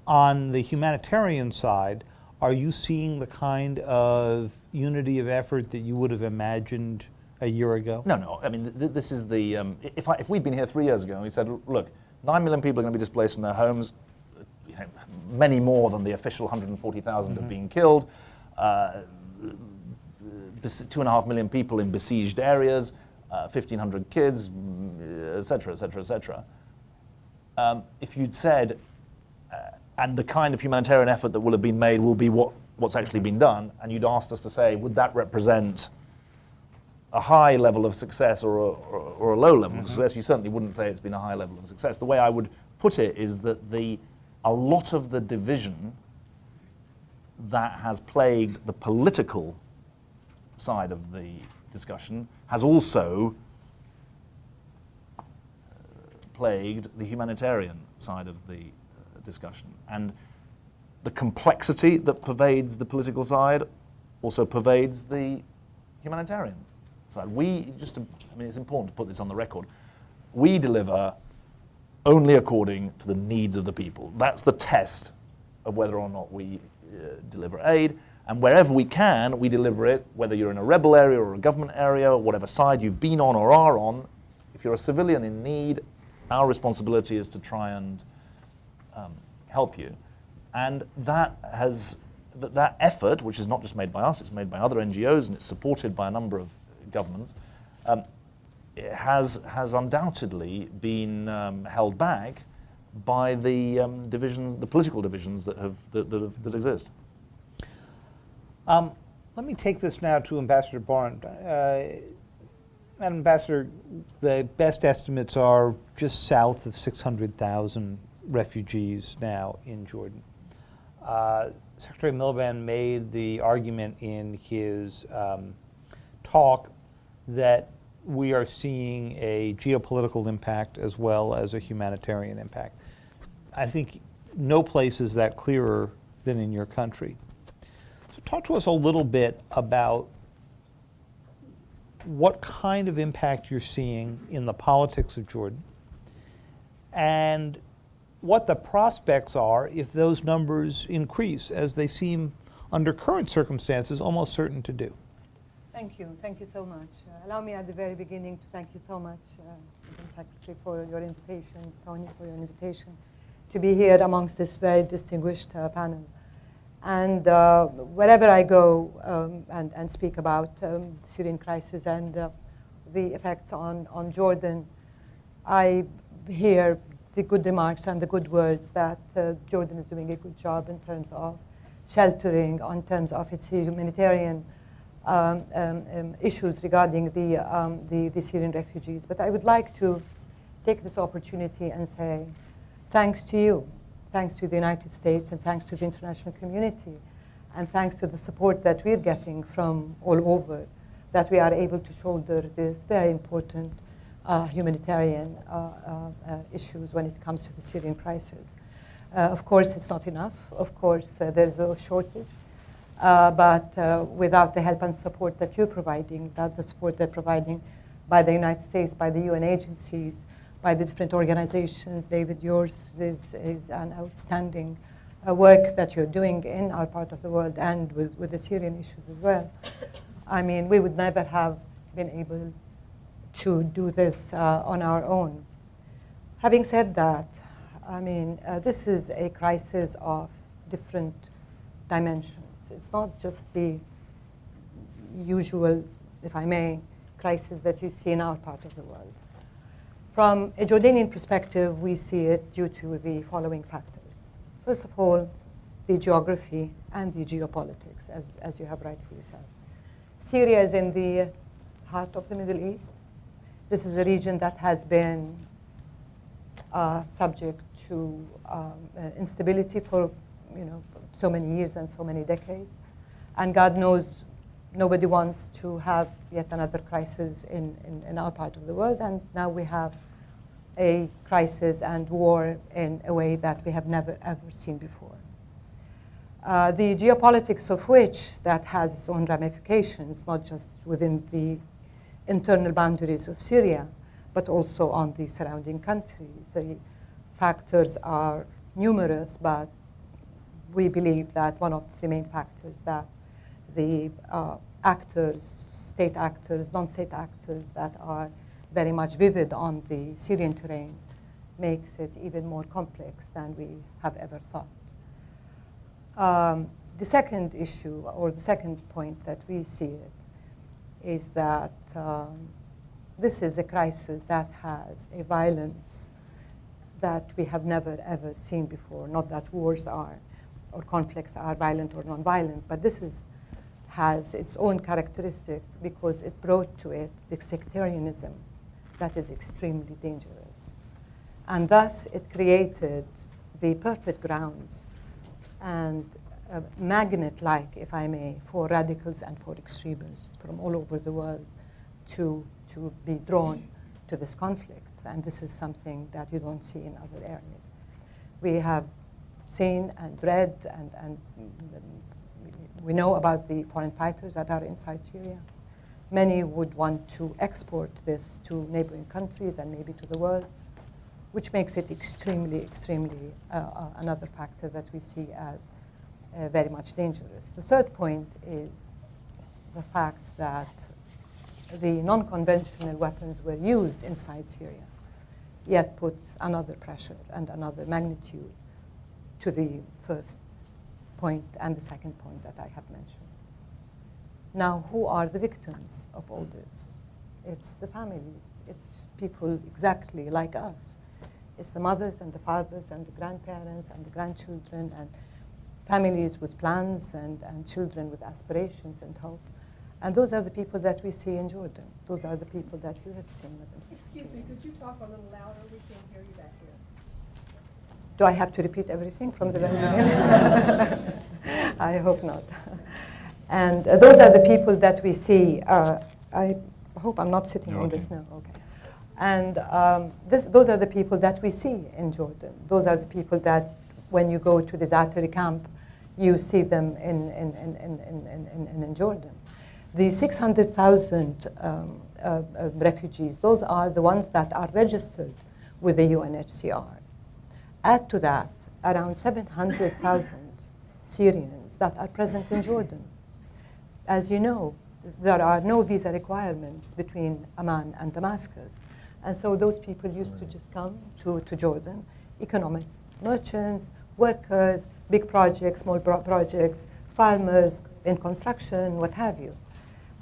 on the humanitarian side, are you seeing the kind of unity of effort that you would have imagined a year ago? No. I mean, this is the, if we'd been here 3 years ago and we said, look, 9 million people are going to be displaced from their homes, many more than the official 140,000 have been killed, 2.5 million people in besieged areas, 1,500 kids, et cetera, et cetera, et cetera. If you'd said, and the kind of humanitarian effort that will have been made will be what's actually been done, and you'd asked us to say, would that represent a high level of success or a low level of success, you certainly wouldn't say it's been a high level of success. The way I would put it is that a lot of the division that has plagued the political side of the discussion has also plagued the humanitarian side of the discussion. And the complexity that pervades the political side also pervades the humanitarian side. It's important to put this on the record. We deliver only according to the needs of the people. That's the test of whether or not we deliver aid. And wherever we can, we deliver it, whether you're in a rebel area or a government area, or whatever side you've been on or are on. If you're a civilian in need, our responsibility is to try and help you. And that effort, which is not just made by us, it's made by other NGOs and it's supported by a number of governments, it has undoubtedly been held back by the divisions, the political divisions that exist. Let me take this now to Ambassador Barnes. Madam Ambassador, the best estimates are just south of 600,000 refugees now in Jordan. Secretary Miliband made the argument in his talk that we are seeing a geopolitical impact as well as a humanitarian impact. I think no place is that clearer than in your country. So talk to us a little bit about what kind of impact you're seeing in the politics of Jordan and what the prospects are if those numbers increase, as they seem under current circumstances almost certain to do. Thank you so much. Allow me at the very beginning to thank you so much, Madam Secretary, for your invitation, Tony, for your invitation to be here amongst this very distinguished panel. And wherever I go and speak about the Syrian crisis and the effects on Jordan, I hear the good remarks and the good words that Jordan is doing a good job in terms of sheltering, in terms of its humanitarian issues regarding the Syrian refugees. But I would like to take this opportunity and say thanks to you, thanks to the United States, and thanks to the international community, and thanks to the support that we're getting from all over, that we are able to shoulder this very important humanitarian issues when it comes to the Syrian crisis. Of course, it's not enough. Of course, there's a shortage. But without the help and support that you're providing, without the support they're providing by the United States, by the UN agencies, by the different organizations, David, yours is an outstanding work that you're doing in our part of the world and with the Syrian issues as well. I mean, we would never have been able to do this on our own. Having said that, I mean, this is a crisis of different dimensions. It's not just the usual, if I may, crisis that you see in our part of the world. From a Jordanian perspective, we see it due to the following factors. First of all, the geography and the geopolitics, as you have rightfully said. Syria is in the heart of the Middle East. This is a region that has been subject to instability for so many years and so many decades. And God knows nobody wants to have yet another crisis in our part of the world. And now we have a crisis and war in a way that we have never, ever seen before. The geopolitics of which that has its own ramifications, not just within the internal boundaries of Syria, but also on the surrounding countries. The factors are numerous, but we believe that one of the main factors that the actors, state actors, non-state actors that are very much vivid on the Syrian terrain makes it even more complex than we have ever thought. The second issue, or the second point that we see it, is that this is a crisis that has a violence that we have never, ever seen before. Not that wars are, or conflicts are violent or non-violent, but this has its own characteristic because it brought to it the sectarianism that is extremely dangerous. And thus, it created the perfect grounds and magnet-like, if I may, for radicals and for extremists from all over the world to be drawn to this conflict. And this is something that you don't see in other areas. We have seen and read and we know about the foreign fighters that are inside Syria. Many would want to export this to neighboring countries and maybe to the world, which makes it extremely, extremely another factor that we see as very much dangerous. The third point is the fact that the non-conventional weapons were used inside Syria, yet puts another pressure and another magnitude to the first point and the second point that I have mentioned. Now, who are the victims of all this? It's the families. It's people exactly like us. It's the mothers and the fathers and the grandparents and the grandchildren and families with plans and children with aspirations and hope. And those are the people that we see in Jordan. Those are the people that you have seen. Excuse me, could you talk a little louder? We can't hear you back here. Do I have to repeat everything from the very beginning? I hope not. And those are the people that we see. I hope I'm not sitting on this now. Okay. And those are the people that we see in Jordan. Those are the people that, when you go to the Zaatari camp, you see them in Jordan. The 600,000 refugees, those are the ones that are registered with the UNHCR. Add to that around 700,000 Syrians that are present in Jordan. As you know, there are no visa requirements between Amman and Damascus. And so those people used to just come to Jordan, economic merchants, workers, big projects, small projects, farmers in construction, what have you.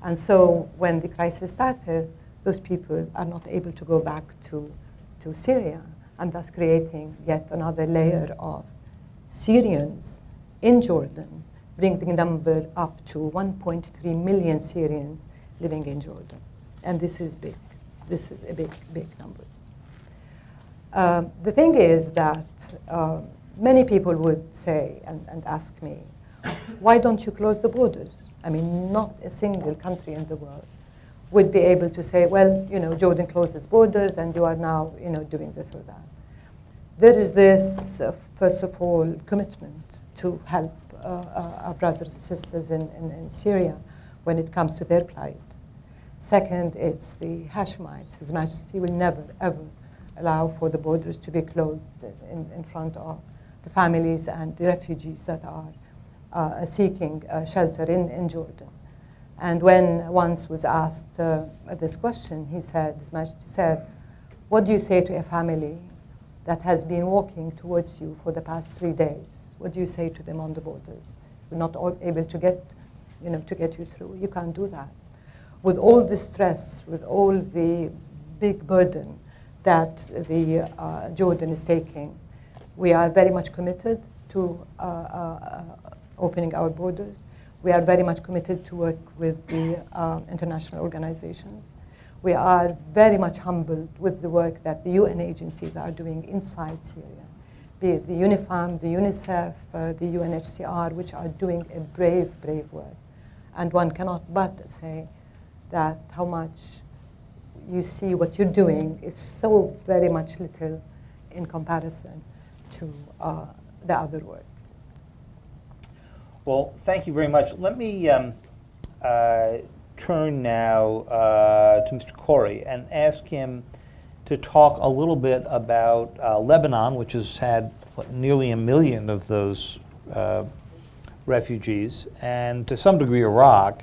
And so when the crisis started, those people are not able to go back to Syria, and thus creating yet another layer of Syrians in Jordan, bringing the number up to 1.3 million Syrians living in Jordan. And this is big. This is a big, big number. The thing is that many people would say and ask me, why don't you close the borders? I mean, not a single country in the world would be able to say, well, Jordan closed its borders and you are now, doing this or that. There is this, first of all, commitment to help our brothers and sisters in Syria when it comes to their plight. Second, it's the Hashemites. His Majesty will never, ever allow for the borders to be closed in front of the families and the refugees that are seeking shelter in Jordan. And when once was asked this question, His Majesty said, what do you say to a family that has been walking towards you for the past 3 days? What do you say to them on the borders? You're not able to get you through. You can't do that. With all the stress, with all the big burden that the Jordan is taking, we are very much committed to opening our borders. We are very much committed to work with the international organizations. We are very much humbled with the work that the UN agencies are doing inside Syria, be it the UNIFAM, the UNICEF, the UNHCR, which are doing a brave, brave work. And one cannot but say that how much you see what you're doing is so very much little in comparison to the other work. Well, thank you very much. Let me turn now to Mr. Corey and ask him to talk a little bit about Lebanon, which has had nearly 1 million of those refugees, and to some degree Iraq.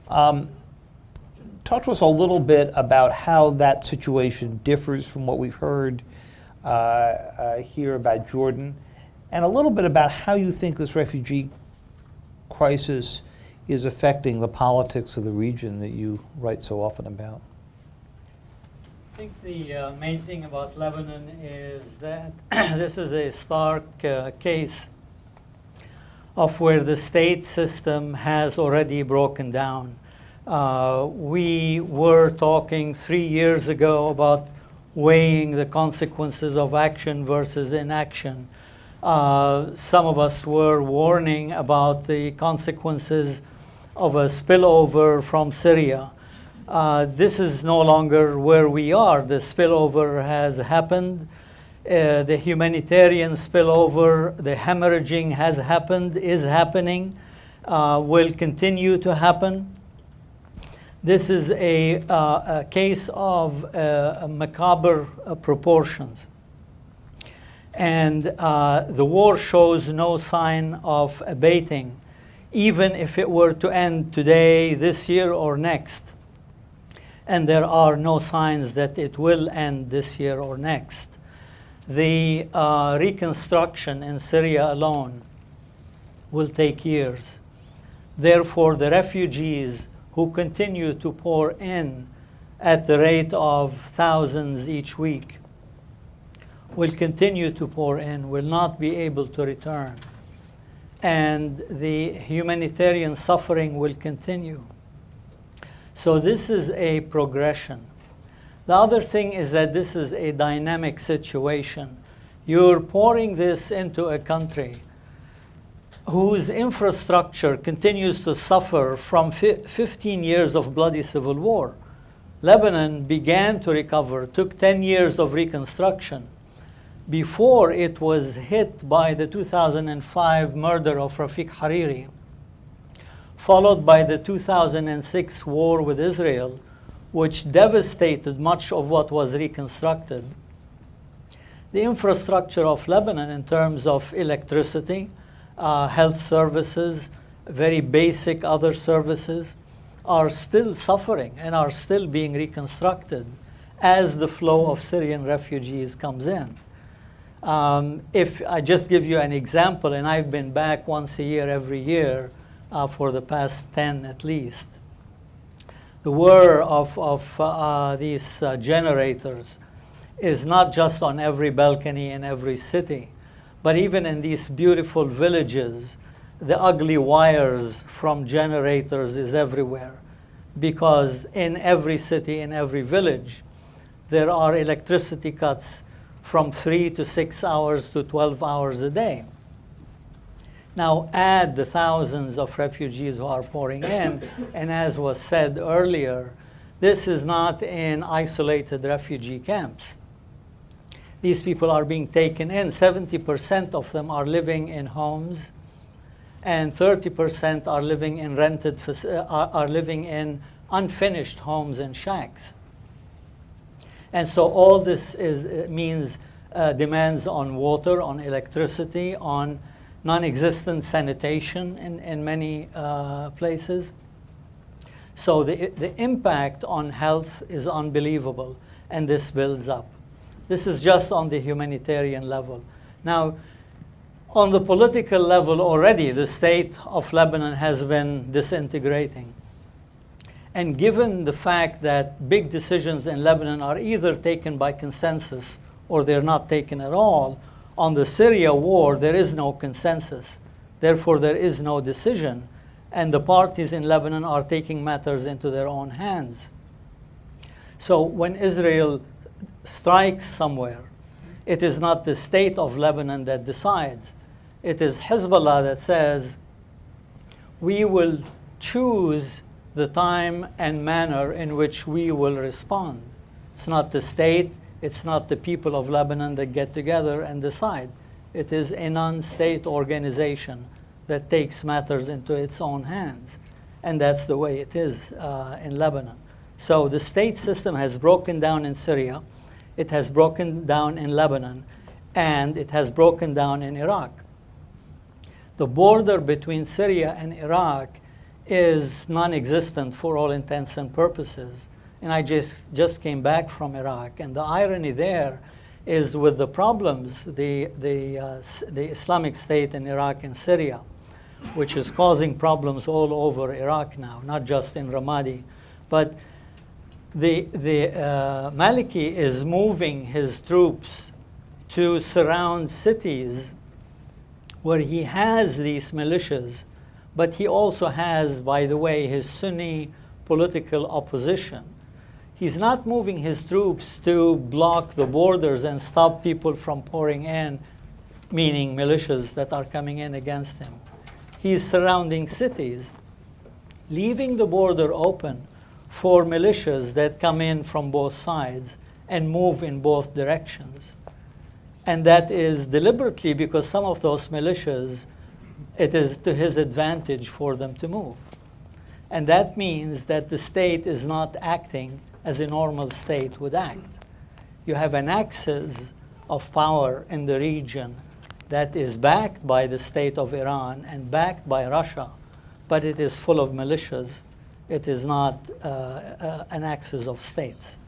Talk to us a little bit about how that situation differs from what we've heard here about Jordan, and a little bit about how you think this refugee crisis is affecting the politics of the region that you write so often about. I think the main thing about Lebanon is that this is a stark case of where the state system has already broken down. We were talking 3 years ago about weighing the consequences of action versus inaction. Some of us were warning about the consequences of a spillover from Syria. This is no longer where we are. The spillover has happened. The humanitarian spillover, the hemorrhaging has happened, is happening, will continue to happen. This is a case of macabre proportions. And the war shows no sign of abating, even if it were to end today, this year, or next. And there are no signs that it will end this year or next. The reconstruction in Syria alone will take years. Therefore, the refugees who continue to pour in at the rate of thousands each week will continue to pour in, will not be able to return. And the humanitarian suffering will continue. So this is a progression. The other thing is that this is a dynamic situation. You're pouring this into a country whose infrastructure continues to suffer from 15 years of bloody civil war. Lebanon began to recover, took 10 years of reconstruction before it was hit by the 2005 murder of Rafiq Hariri, followed by the 2006 war with Israel, which devastated much of what was reconstructed. The infrastructure of Lebanon in terms of electricity, health services, very basic other services, are still suffering and are still being reconstructed as the flow of Syrian refugees comes in. If I just give you an example, and I've been back once a year every year for the past 10 at least, the whir of these generators is not just on every balcony in every city, but even in these beautiful villages, the ugly wires from generators is everywhere. Because in every city, in every village, there are electricity cuts from 3 to 6 hours to 12 hours a day. Now add the thousands of refugees who are pouring in, and as was said earlier, this is not in isolated refugee camps. These people are being taken in. 70% of them are living in homes, and 30% are living in are living in unfinished homes and shacks. And so all this means demands on water, on electricity, on non-existent sanitation in many places. So the impact on health is unbelievable, and this builds up. This is just on the humanitarian level. Now, on the political level already, the state of Lebanon has been disintegrating. And given the fact that big decisions in Lebanon are either taken by consensus or they're not taken at all, on the Syria war, there is no consensus. Therefore, there is no decision. And the parties in Lebanon are taking matters into their own hands. So when Israel strikes somewhere, it is not the state of Lebanon that decides. It is Hezbollah that says, we will choose the time and manner in which we will respond. It's not the state, it's not the people of Lebanon that get together and decide. It is a non-state organization that takes matters into its own hands. And that's the way it is in Lebanon. So the state system has broken down in Syria, it has broken down in Lebanon, and it has broken down in Iraq. The border between Syria and Iraq is non-existent for all intents and purposes. And I just came back from Iraq, and the irony there is with the problems, the Islamic State in Iraq and Syria, which is causing problems all over Iraq now, not just in Ramadi, but the Maliki is moving his troops to surround cities where he has these militias, but he also has, by the way, his Sunni political opposition. He's not moving his troops to block the borders and stop people from pouring in, meaning militias that are coming in against him. He's surrounding cities, leaving the border open for militias that come in from both sides and move in both directions. And that is deliberately because some of those militias, it is to his advantage for them to move. And that means that the state is not acting as a normal state would act. You have an axis of power in the region that is backed by the state of Iran and backed by Russia, but it is full of militias. It is not an axis of states.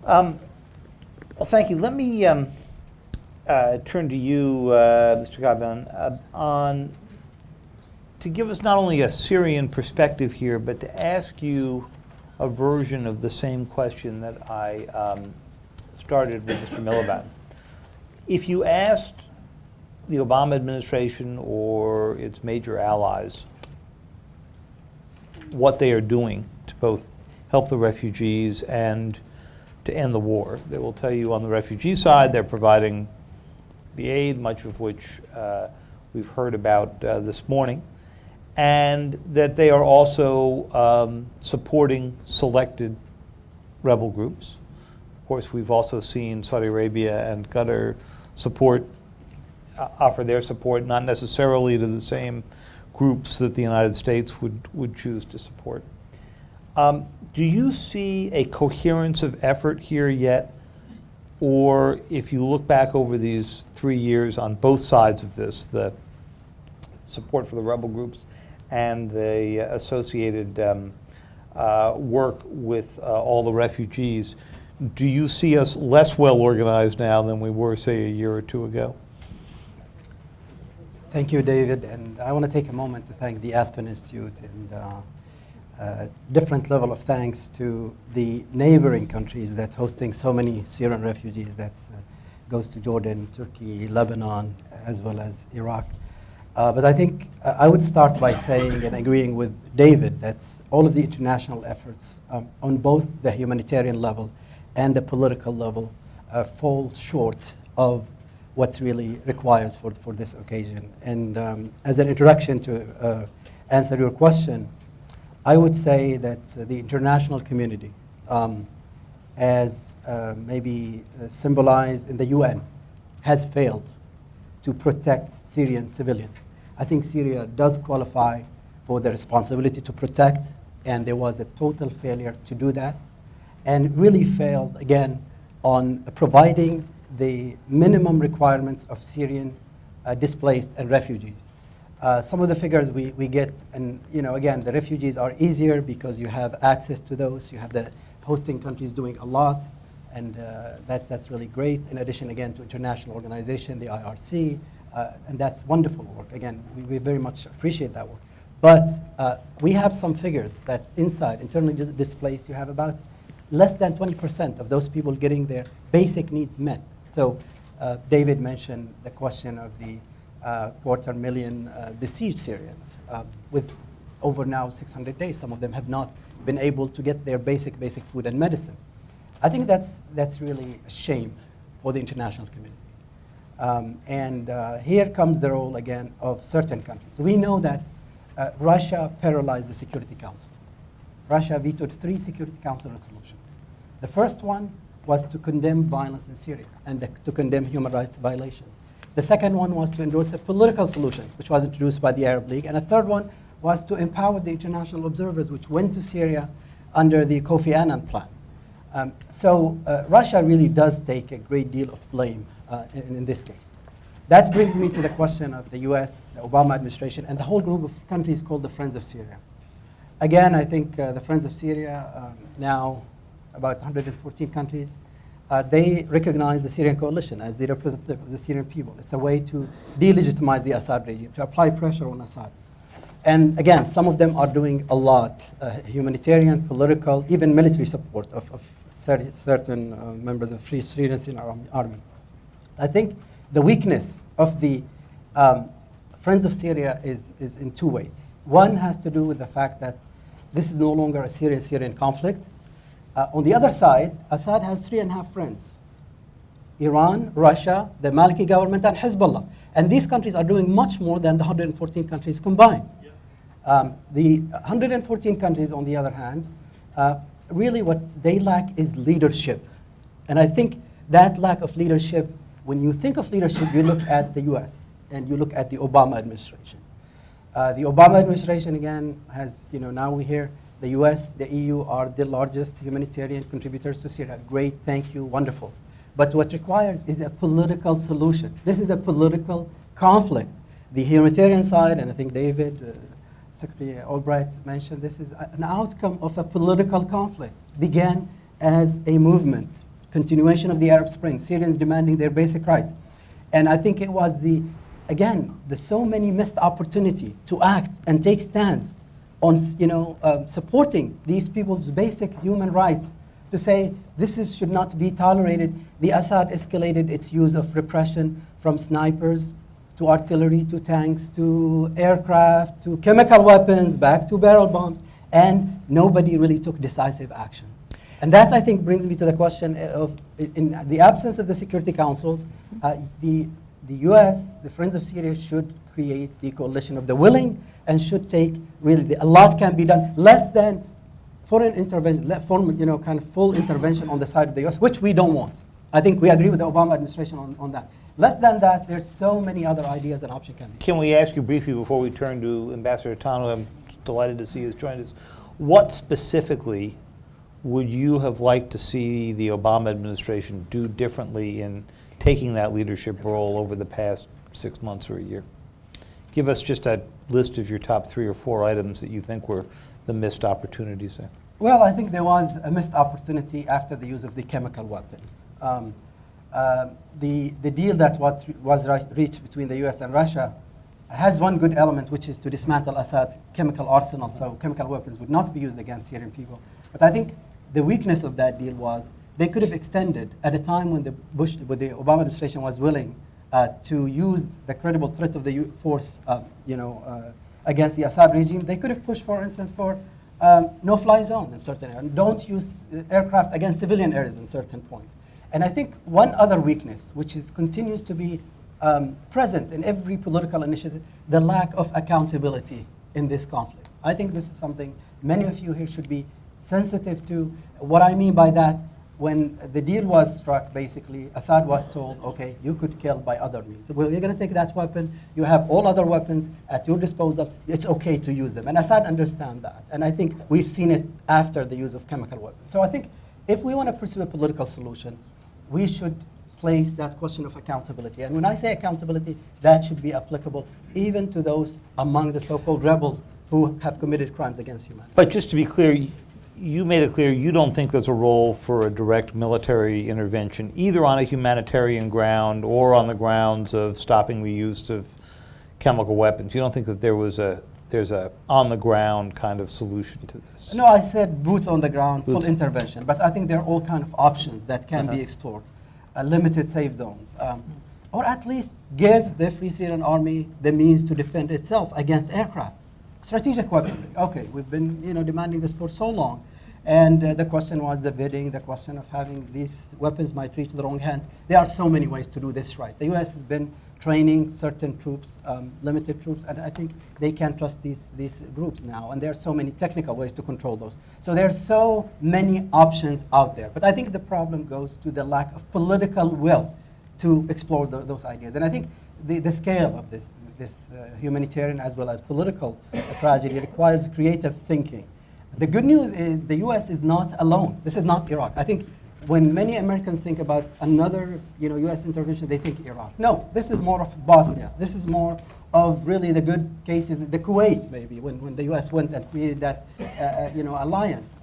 Well, thank you. Let me turn to you, Mr. Gabon, to give us not only a Syrian perspective here, but to ask you a version of the same question that I started with Mr. Miliband. If you asked the Obama administration or its major allies what they are doing to both help the refugees and to end the war, they will tell you on the refugee side they're providing the aid, much of which we've heard about this morning, and that they are also supporting selected rebel groups. Of course, we've also seen Saudi Arabia and Qatar offer their support, not necessarily to the same groups that the United States would choose to support. Do you see a coherence of effort here yet? Or if you look back over these 3 years on both sides of this, the support for the rebel groups and the associated work with all the refugees, do you see us less well organized now than we were, say, a year or two ago? Thank you, David. And I want to take a moment to thank the Aspen Institute and different level of thanks to the neighboring countries that hosting so many Syrian refugees. That goes to Jordan, Turkey, Lebanon, as well as Iraq. But I think I would start by saying and agreeing with David that all of the international efforts on both the humanitarian level and the political level fall short of what's really required for this occasion. And as an introduction to answer your question, I would say that the international community, as maybe symbolized in the UN, has failed to protect Syrian civilians. I think Syria does qualify for the responsibility to protect, and there was a total failure to do that, and really failed, again, on providing the minimum requirements of Syrian displaced and refugees. Some of the figures we get, and again, the refugees are easier because you have access to those. You have the hosting countries doing a lot, and that's really great. In addition, again, to international organization, the IRC, and that's wonderful work. Again, we very much appreciate that work. But we have some figures that inside, internally displaced, you have about less than 20% of those people getting their basic needs met. So David mentioned the question of the 250,000 besieged Syrians with over now 600 days. Some of them have not been able to get their basic food and medicine. I think that's really a shame for the international community. And here comes the role again of certain countries. We know that Russia paralyzed the Security Council. Russia vetoed 3 Security Council resolutions. The first one was to condemn violence in Syria and to condemn human rights violations. The second one was to endorse a political solution, which was introduced by the Arab League. And a third one was to empower the international observers, which went to Syria under the Kofi Annan plan. So Russia really does take a great deal of blame in this case. That brings me to the question of the US, the Obama administration, and the whole group of countries called the Friends of Syria. Again, I think the Friends of Syria, now about 114 countries, they recognize the Syrian coalition as the representative of the Syrian people. It's a way to delegitimize the Assad regime, to apply pressure on Assad. And again, some of them are doing a lot, humanitarian, political, even military support of certain members of Free Syrian Army. I think the weakness of the Friends of Syria is in 2 ways. One has to do with the fact that this is no longer a Syrian conflict. On the other side, Assad has 3.5 friends: Iran, Russia, the Maliki government, and Hezbollah. And these countries are doing much more than the 114 countries combined. Yes. The 114 countries, on the other hand, really what they lack is leadership. And I think that lack of leadership, when you think of leadership, you look at the US and you look at the Obama administration. The Obama administration, again, has, now we hear the US, the EU are the largest humanitarian contributors to Syria. Great, thank you, wonderful. But what requires is a political solution. This is a political conflict. The humanitarian side, and I think David, Secretary Albright mentioned, this is an outcome of a political conflict. Began as a movement, continuation of the Arab Spring, Syrians demanding their basic rights. And I think it was the so many missed opportunity to act and take stands on supporting these people's basic human rights, to say this should not be tolerated. The Assad escalated its use of repression from snipers to artillery to tanks to aircraft to chemical weapons back to barrel bombs, and nobody really took decisive action. And that, I think, brings me to the question of, in the absence of the Security Councils, the US, the Friends of Syria, should create the coalition of the willing and should take, really, a lot can be done, less than foreign intervention, kind of full intervention on the side of the US, which we don't want. I think we agree with the Obama administration on that. Less than that, there's so many other ideas and options can be. Can we ask you briefly before we turn to Ambassador Tano? I'm delighted to see you join us. What specifically would you have liked to see the Obama administration do differently in taking that leadership role over the past 6 months or a year? Give us just a list of your top 3 or 4 items that you think were the missed opportunities there. Well, I think there was a missed opportunity after the use of the chemical weapon. The deal that was reached between the US and Russia has one good element, which is to dismantle Assad's chemical arsenal, so chemical weapons would not be used against Syrian people. But I think the weakness of that deal was they could have extended at a time when the Obama administration was willing to use the credible threat of the force, against the Assad regime. They could have pushed, for instance, for no-fly zone in certain areas. Don't use aircraft against civilian areas in certain points. And I think one other weakness, which continues to be present in every political initiative, the lack of accountability in this conflict. I think this is something many of you here should be sensitive to. What I mean by that, when the deal was struck, basically, Assad was told, okay, you could kill by other means. Well, you're going to take that weapon. You have all other weapons at your disposal. It's okay to use them. And Assad understands that. And I think we've seen it after the use of chemical weapons. So I think if we want to pursue a political solution, we should place that question of accountability. And when I say accountability, that should be applicable even to those among the so-called rebels who have committed crimes against humanity. But just to be clear, you made it clear you don't think there's a role for a direct military intervention, either on a humanitarian ground or on the grounds of stopping the use of chemical weapons. You don't think that there's a on-the-ground kind of solution to this? No, I said boots on the ground, full intervention. But I think there are all kinds of options that can be explored. Limited safe zones. Or at least give the Free Syrian Army the means to defend itself against aircraft. Strategic weaponry. Okay, we've been demanding this for so long. And the question was the bidding, the question of having these weapons might reach the wrong hands. There are so many ways to do this right. The U.S. has been training certain troops, limited troops, and I think they can trust these groups now. And there are so many technical ways to control those. So there are so many options out there. But I think the problem goes to the lack of political will to explore those ideas. And I think the scale of this humanitarian as well as political tragedy requires creative thinking. The good news is the U.S. is not alone. This is not Iraq. I think when many Americans think about another U.S. intervention, they think Iraq. No, this is more of Bosnia. This is more of really the good cases, the Kuwait maybe, when the U.S. went and created that alliance.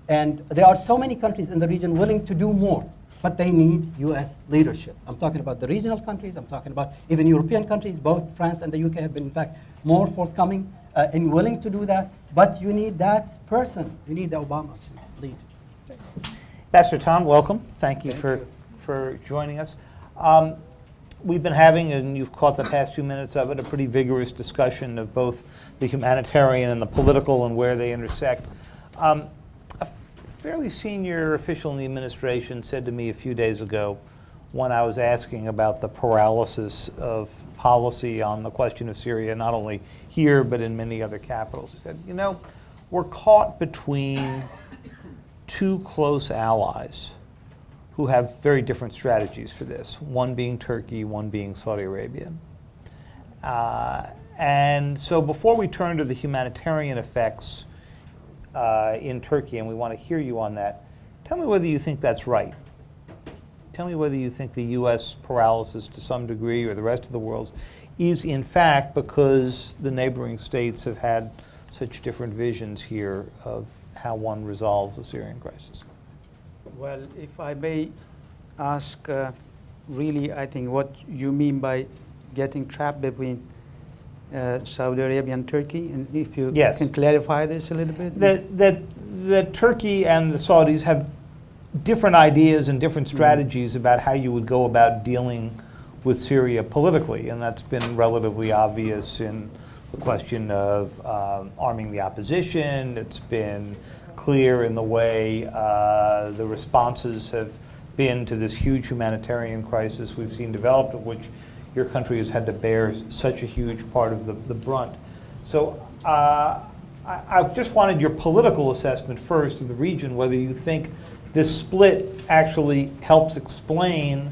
And there are so many countries in the region willing to do more, but they need U.S. leadership. I'm talking about the regional countries. I'm talking about even European countries. Both France and the UK have been, in fact, more forthcoming and willing to do that. But you need that person. You need the Obama to lead. Pastor Tom, welcome. Thank you for joining us. We've been having, and you've caught the past few minutes of it, a pretty vigorous discussion of both the humanitarian and the political and where they intersect. A fairly senior official in the administration said to me a few days ago, when I was asking about the paralysis of policy on the question of Syria, not only here but in many other capitals, he said, we're caught between two close allies who have very different strategies for this, one being Turkey, one being Saudi Arabia. And so before we turn to the humanitarian effects in Turkey, and we want to hear you on that, tell me whether you think that's right. Tell me whether you think the U.S. paralysis to some degree, or the rest of the world's, is in fact because the neighboring states have had such different visions here of how one resolves the Syrian crisis. Well, if I may ask, really, I think what you mean by getting trapped between Saudi Arabia and Turkey, and if you can clarify this a little bit? That Turkey and the Saudis have different ideas and different strategies about how you would go about dealing with Syria politically, and that's been relatively obvious in the question of arming the opposition. It's been clear in the way the responses have been to this huge humanitarian crisis we've seen developed, of which your country has had to bear such a huge part of the brunt. So I just wanted your political assessment first of the region, whether you think this split actually helps explain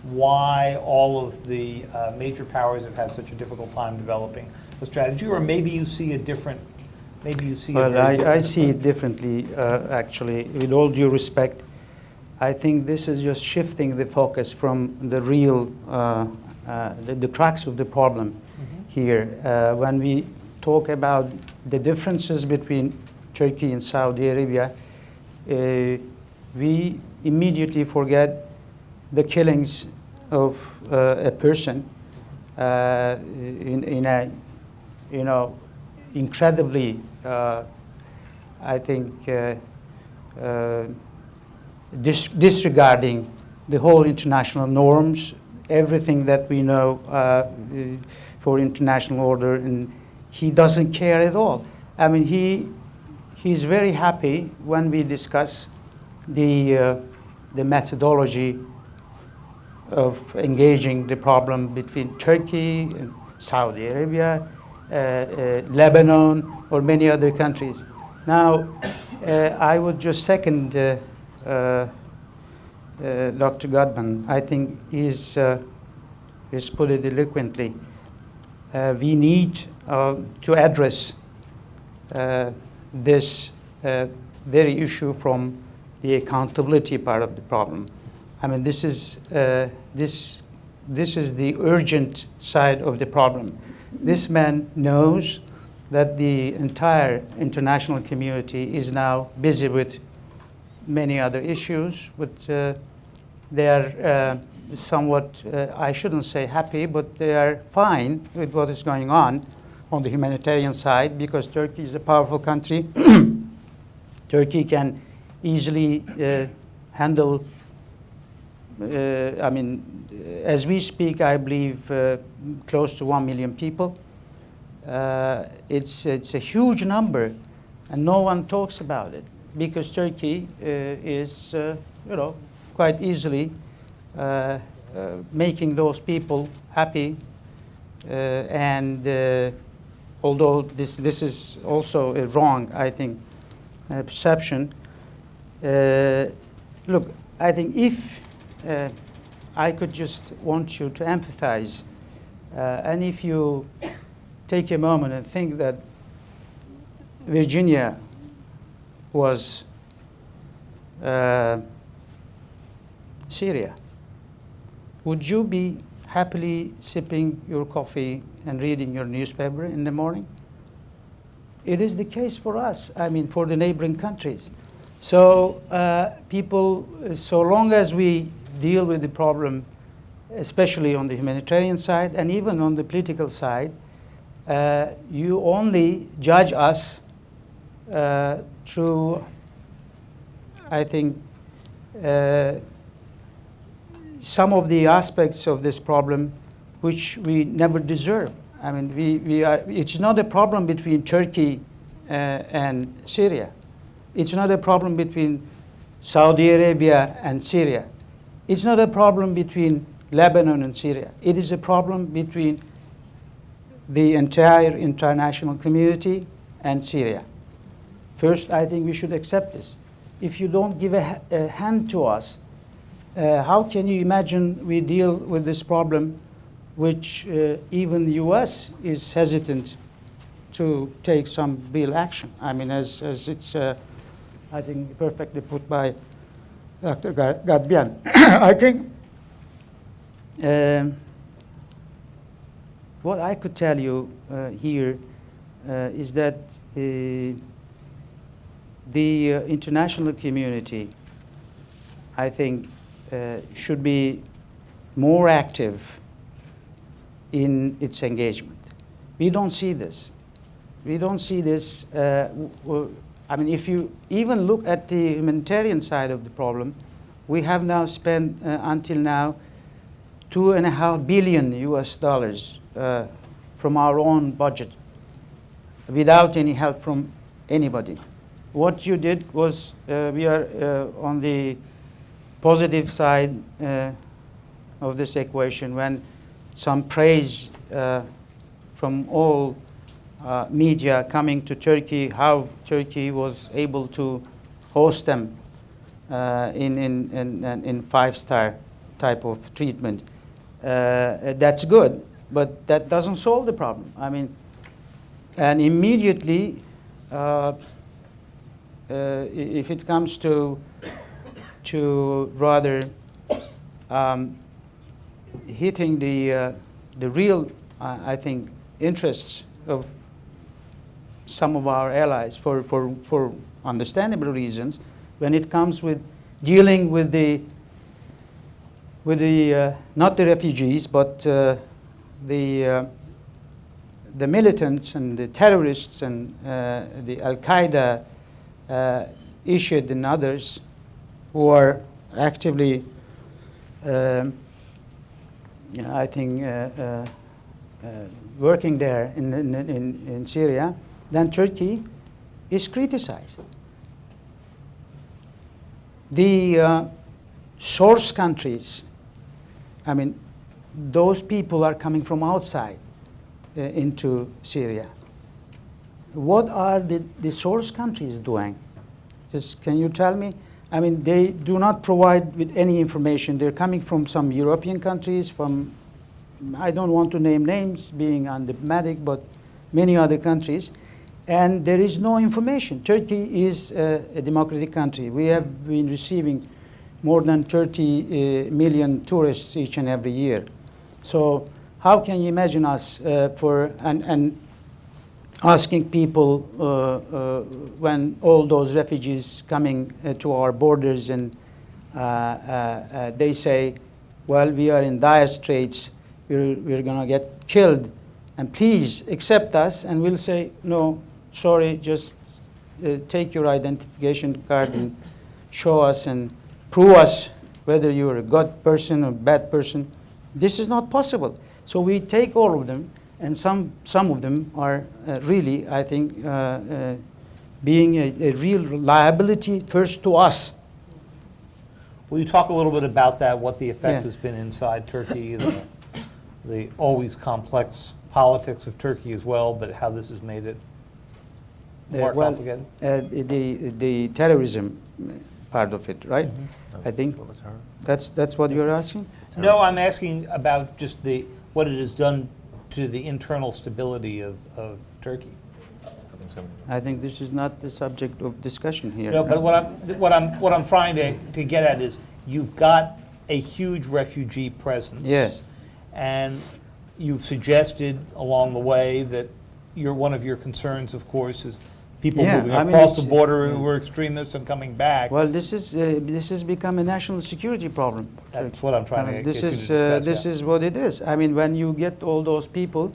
why all of the major powers have had such a difficult time developing a strategy, or maybe you see a different, Well, I see it differently, actually. With all due respect, I think this is just shifting the focus from the real, the crux of the problem here. When we talk about the differences between Turkey and Saudi Arabia, we immediately forget the killings of a person in a, incredibly, I think, disregarding the whole international norms, everything that we know for international order, and he doesn't care at all. I mean, he he's very happy when we discuss the methodology of engaging the problem between Turkey and Saudi Arabia, Lebanon, or many other countries. Now, I would just second Dr. Godman. I think he's put it eloquently. We need to address this very issue from the accountability part of the problem. I mean, this is the urgent side of the problem. This man knows that the entire international community is now busy with many other issues, but they are somewhat, I shouldn't say happy, but they are fine with what is going on the humanitarian side, because Turkey is a powerful country. Turkey can easily handle, I mean, as we speak, I believe close to 1 million people. It's a huge number, and no one talks about it, because Turkey is, quite easily making those people happy, and although this is also a wrong, I think, perception. Look, I think if I could just want you to empathize, and if you take a moment and think that Virginia was Syria, would you be happily sipping your coffee and reading your newspaper in the morning? It is the case for us, I mean, for the neighboring countries. So people, so long as we deal with the problem, especially on the humanitarian side and even on the political side, you only judge us through, I think, some of the aspects of this problem which we never deserve. I mean, it's not a problem between Turkey and Syria. It's not a problem between Saudi Arabia and Syria. It's not a problem between Lebanon and Syria. It is a problem between the entire international community and Syria. First, I think we should accept this. If you don't give a hand to us, how can you imagine we deal with this problem, which even the US is hesitant to take some real action? I mean, as it's, I think, perfectly put by Dr. Gadbian. I think what I could tell you here is that the international community, I think, should be more active in its engagement. We don't see this. We don't see this. I mean, if you even look at the humanitarian side of the problem, we have now spent until now $2.5 billion US from our own budget without any help from anybody. What you did was we are on the positive side of this equation when some praise from all media coming to Turkey, how Turkey was able to host them in five-star type of treatment. That's good, but that doesn't solve the problem. I mean, and immediately, if it comes to rather hitting the real, I think, interests of some of our allies for understandable reasons, when it comes with dealing with the not the refugees, but the militants and the terrorists and the Al-Qaeda ISID and others who are actively, I think, working there in Syria, then Turkey is criticized. The source countries, I mean, those people are coming from outside into Syria. What are the source countries doing? Just can you tell me? I mean, they do not provide with any information. They're coming from some European countries, from, I don't want to name names, being undiplomatic, but many other countries. And there is no information. Turkey is a democratic country. We have been receiving more than 30 million tourists each and every year. So how can you imagine us and asking people when all those refugees coming to our borders and they say, well, we are in dire straits, we're going to get killed, and please accept us, and we'll say, no, sorry, just take your identification card and show us and prove us whether you're a good person or bad person. This is not possible. So we take all of them, and some of them are really, I think, being a real liability first to us. Will you talk a little bit about that, what the effect Yeah. has been inside Turkey, the always complex politics of Turkey as well, but how this has made it more Well, complicated? the terrorism part of it, right? I think that's what you're asking? No, I'm asking about just what it has done to the internal stability of Turkey. I think this is not the subject of discussion here. No, but what I'm trying to get at is you've got a huge refugee presence. Yes. And you've suggested along the way that one of your concerns, of course, is people Yeah, moving I mean, across the it's- border who are extremists and coming back. Well, this has become a national security problem. That's what I'm trying to get This you to is discuss. this yeah. is what it is. I mean, when you get all those people,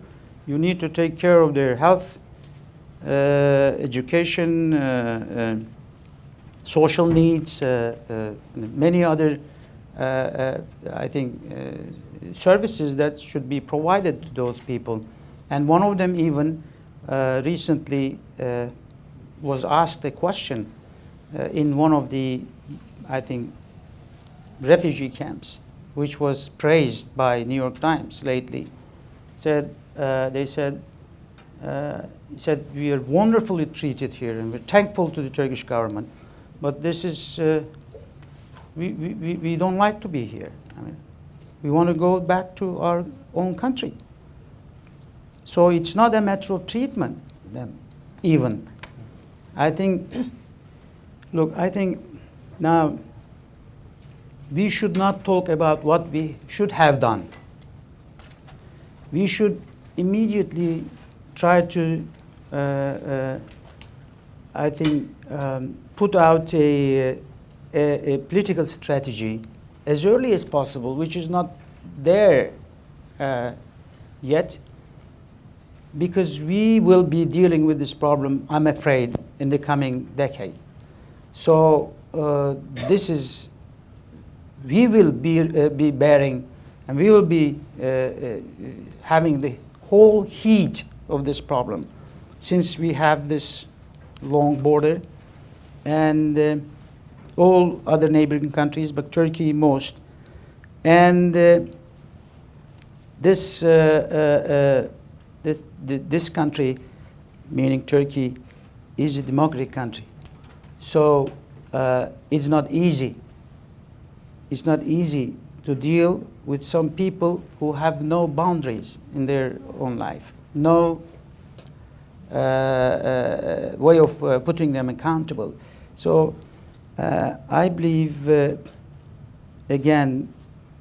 you need to take care of their health, education, social needs, many other, I think, services that should be provided to those people. And one of them even recently was asked a question in one of the, I think, refugee camps, which was praised by New York Times lately. They said, we are wonderfully treated here, and we're thankful to the Turkish government, but this is, we don't like to be here. I mean, we want to go back to our own country. So it's not a matter of treatment, them, even. I think, look, I think now we should not talk about what we should have done. We should immediately try to, I think, put out a political strategy as early as possible, which is not there yet, because we will be dealing with this problem, I'm afraid, in the coming decade. So we will be bearing, and we will be having the whole heat of this problem, since we have this long border, and all other neighboring countries, but Turkey most. And this country, meaning Turkey, is a democratic country. So it's not easy. It's not easy to deal with some people who have no boundaries in their own life, no way of putting them accountable. So I believe, again,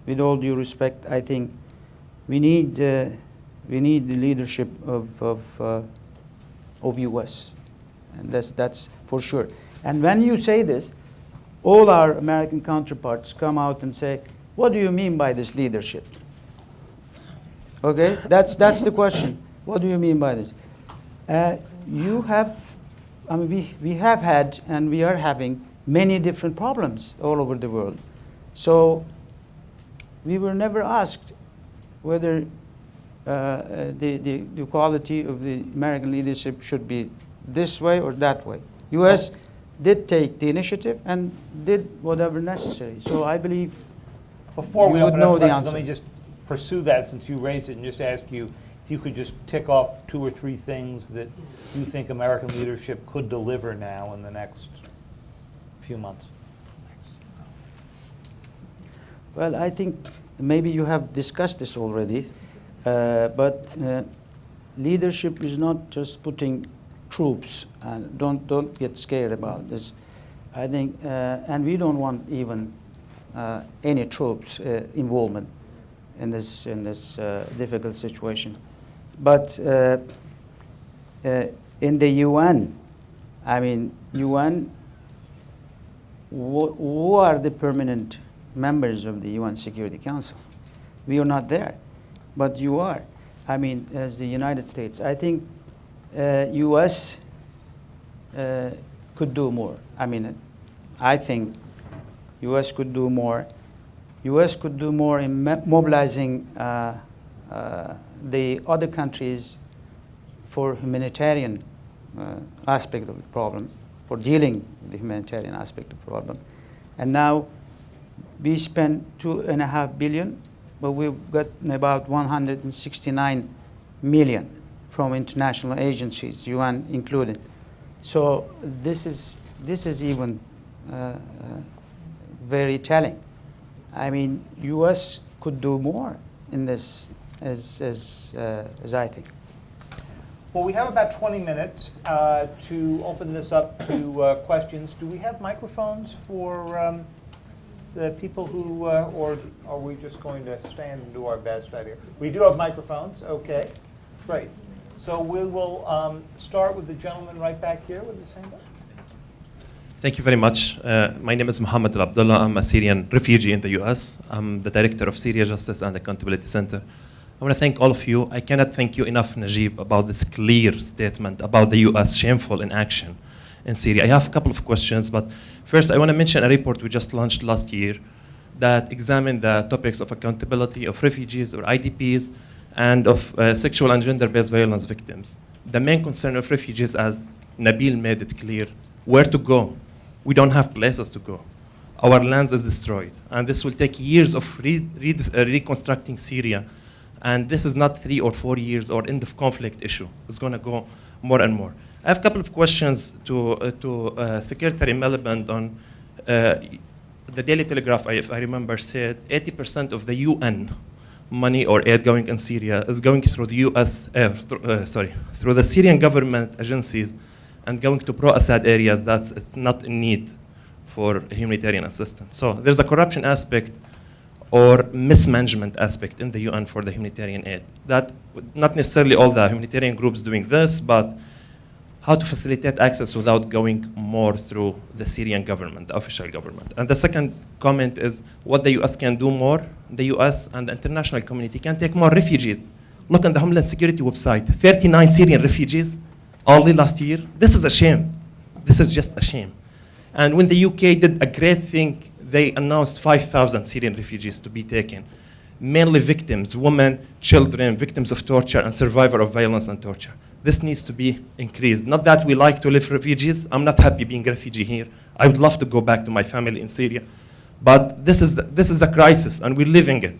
with all due respect, I think we need the leadership of U.S., and that's for sure. And when you say this, all our American counterparts come out and say, "What do you mean by this leadership?" Okay, that's the question. What do you mean by this? We have had and we are having many different problems all over the world. So we were never asked whether the quality of the American leadership should be this way or that way. U.S. did take the initiative and did whatever necessary. So I believe Before we you would open up know the questions, answer. let me just pursue that since you raised it and just ask you if you could just tick off 2 or 3 things that you think American leadership could deliver now in the next few months. Well, I think maybe you have discussed this already, but leadership is not just putting troops, and don't get scared about this. I think, and we don't want even any troops involvement in this difficult situation. But in the UN, I mean, UN, who are the permanent members of the UN Security Council? We are not there, but you are. I mean, as the United States, I think U.S. Could do more. I mean, I think U.S. could do more. U.S. could do more in mobilizing the other countries for humanitarian aspect of the problem, for dealing with the humanitarian aspect of the problem. And now we spend $2.5 billion, but we've got about 169 million from international agencies, UN included. So this is even very telling. I mean, U.S. could do more in this, as I think. Well, we have about 20 minutes to open this up to questions. Do we have microphones for the people who, or are we just going to stand and do our best right here? We do have microphones. Okay, great. So we will start with the gentleman right back here with his hand up. Thank you very much. My name is Mohammed Al Abdullah. I'm a Syrian refugee in the US. I'm the director of Syria Justice and Accountability Center. I want to thank all of you. I cannot thank you enough, Najib, about this clear statement about the US shameful inaction in Syria. I have a couple of questions, but first I want to mention a report we just launched last year that examined the topics of accountability of refugees or IDPs and of sexual and gender-based violence victims. The main concern of refugees, as Nabil made it clear, where to go. We don't have places to go. Our lands is destroyed, and this will take years of reconstructing Syria. And this is not 3 or 4 years or end of conflict issue. It's going to go more and more. I have a couple of questions to Secretary Miliband on the Daily Telegraph, if I remember, said 80% of the UN money or aid going in Syria is going through the through the Syrian government agencies and going to pro-Assad areas it's not in need for humanitarian assistance. So there's a corruption aspect or mismanagement aspect in the UN for the humanitarian aid. That not necessarily all the humanitarian groups doing this, but how to facilitate access without going more through the Syrian government, the official government. And the second comment is what the US can do more. The US and the international community can take more refugees. Look on the Homeland Security website, 39 Syrian refugees only last year. This is a shame. This is just a shame. And when the UK did a great thing, they announced 5,000 Syrian refugees to be taken, mainly victims, women, children, victims of torture, and survivors of violence and torture. This needs to be increased. Not that we like to live refugees. I'm not happy being a refugee here. I would love to go back to my family in Syria. But this is a crisis, and we're living it.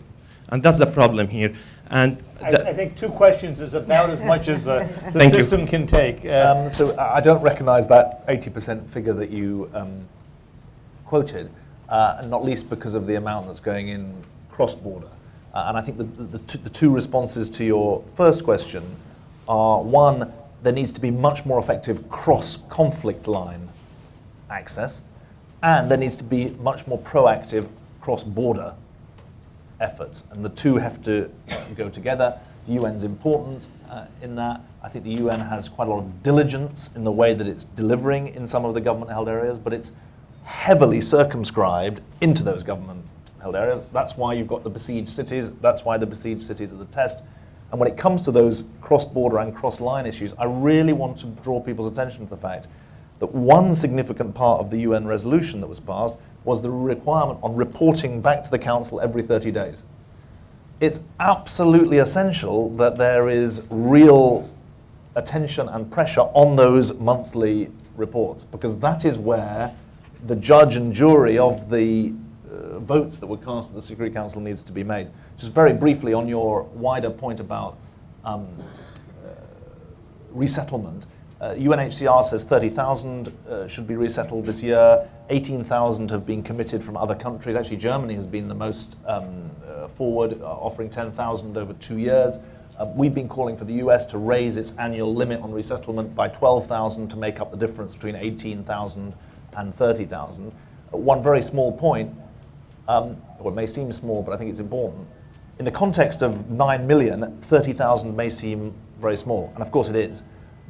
And that's the problem here. And I think 2 questions is about as much as the Thank you. system can take. So I don't recognize that 80% figure that you quoted, and not least because of the amount that's going in cross-border. And I think the two responses to your first question are, one, there needs to be much more effective cross-conflict line access, and there needs to be much more proactive cross-border efforts. And the two have to go together. The UN's important in that. I think the UN has quite a lot of diligence in the way that it's delivering in some of the government-held areas, but it's heavily circumscribed into those government-held areas. That's why you've got the besieged cities. That's why the besieged cities are the test. And when it comes to those cross-border and cross-line issues, I really want to draw people's attention to the fact that one significant part of the UN resolution that was passed was the requirement on reporting back to the Council every 30 days. It's absolutely essential that there is real attention and pressure on those monthly reports, because that is where the judge and jury of the votes that were cast at the Security Council needs to be made. Just very briefly on your wider point about resettlement, UNHCR says 30,000 should be resettled this year. 18,000 have been committed from other countries. Actually, Germany has been the most forward, offering 10,000 over 2 years. We've been calling for the US to raise its annual limit on resettlement by 12,000 to make up the difference between 18,000 and 30,000. One very small point, or it may seem small, but I think it's important. In the context of 9 million, 30,000 may seem very small, and of course it is.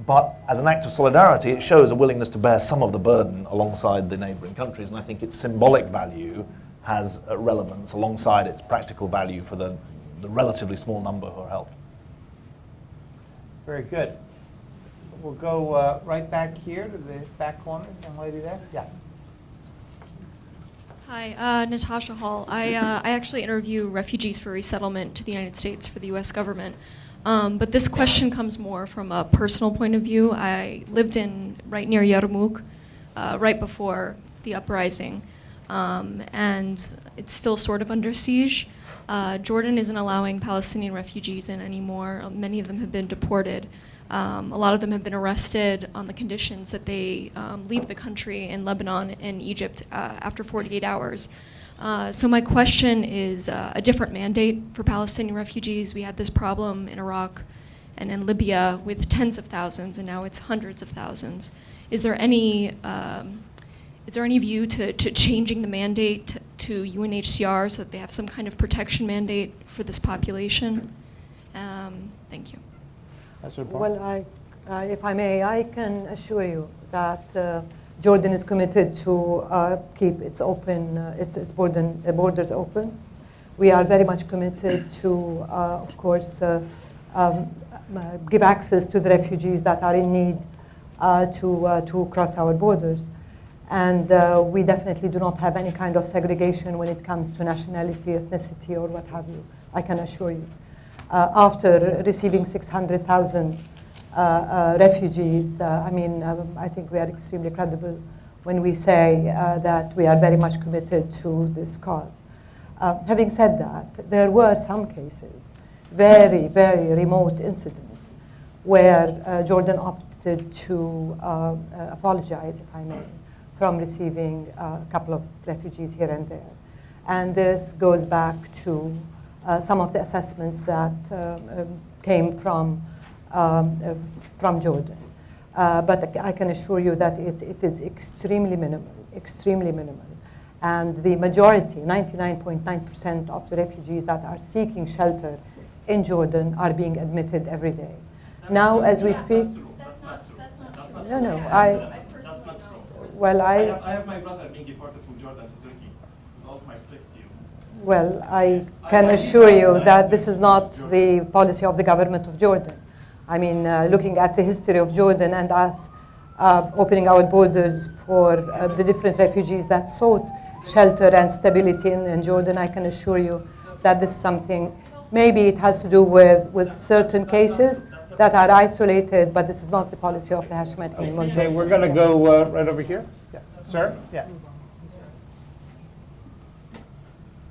But as an act of solidarity, it shows a willingness to bear some of the burden alongside the neighbouring countries, and I think its symbolic value has relevance alongside its practical value for the relatively small number who are helped. Very good. We'll go right back here to the back corner, young lady there. Yeah. Hi, Natasha Hall. I actually interview refugees for resettlement to the United States for the U.S. government. But this question comes more from a personal point of view. I lived right near Yarmouk, right before the uprising, and it's still sort of under siege. Jordan isn't allowing Palestinian refugees in anymore. Many of them have been deported. A lot of them have been arrested on the conditions that they leave the country in Lebanon and Egypt after 48 hours. So my question is a different mandate for Palestinian refugees. We had this problem in Iraq and in Libya with tens of thousands, and now it's hundreds of thousands. Is there any view to changing the mandate to UNHCR so that they have some kind of protection mandate for this population? Thank you. Well, if I may, I can assure you that Jordan is committed to keep its borders open. We are very much committed to, of course, give access to the refugees that are in need to cross our borders. And we definitely do not have any kind of segregation when it comes to nationality, ethnicity, or what have you, I can assure you. After receiving 600,000 refugees, I think we are extremely credible when we say that we are very much committed to this cause. Having said that, there were some cases, very, very remote incidents, where Jordan opted to apologize, if I may, from receiving a couple of refugees here and there. And this goes back to some of the assessments that came from Jordan. But I can assure you that it is extremely minimal. And the majority, 99.9% of the refugees that are seeking shelter in Jordan are being admitted every day. Now, as we speak... That's not true. No, That's not true. Well, I have my brother being deported from Jordan to Turkey. With all of my respect to you. Well, I can assure you that this is not the policy of the government of Jordan. I mean, looking at the history of Jordan and us opening our borders for the different refugees that sought shelter and stability in Jordan, I can assure you that this is something, maybe it has to do with certain cases that are isolated, but this is not the policy of the Hashemite. Okay, we're going to go right over here. Yeah. Sir? Yeah.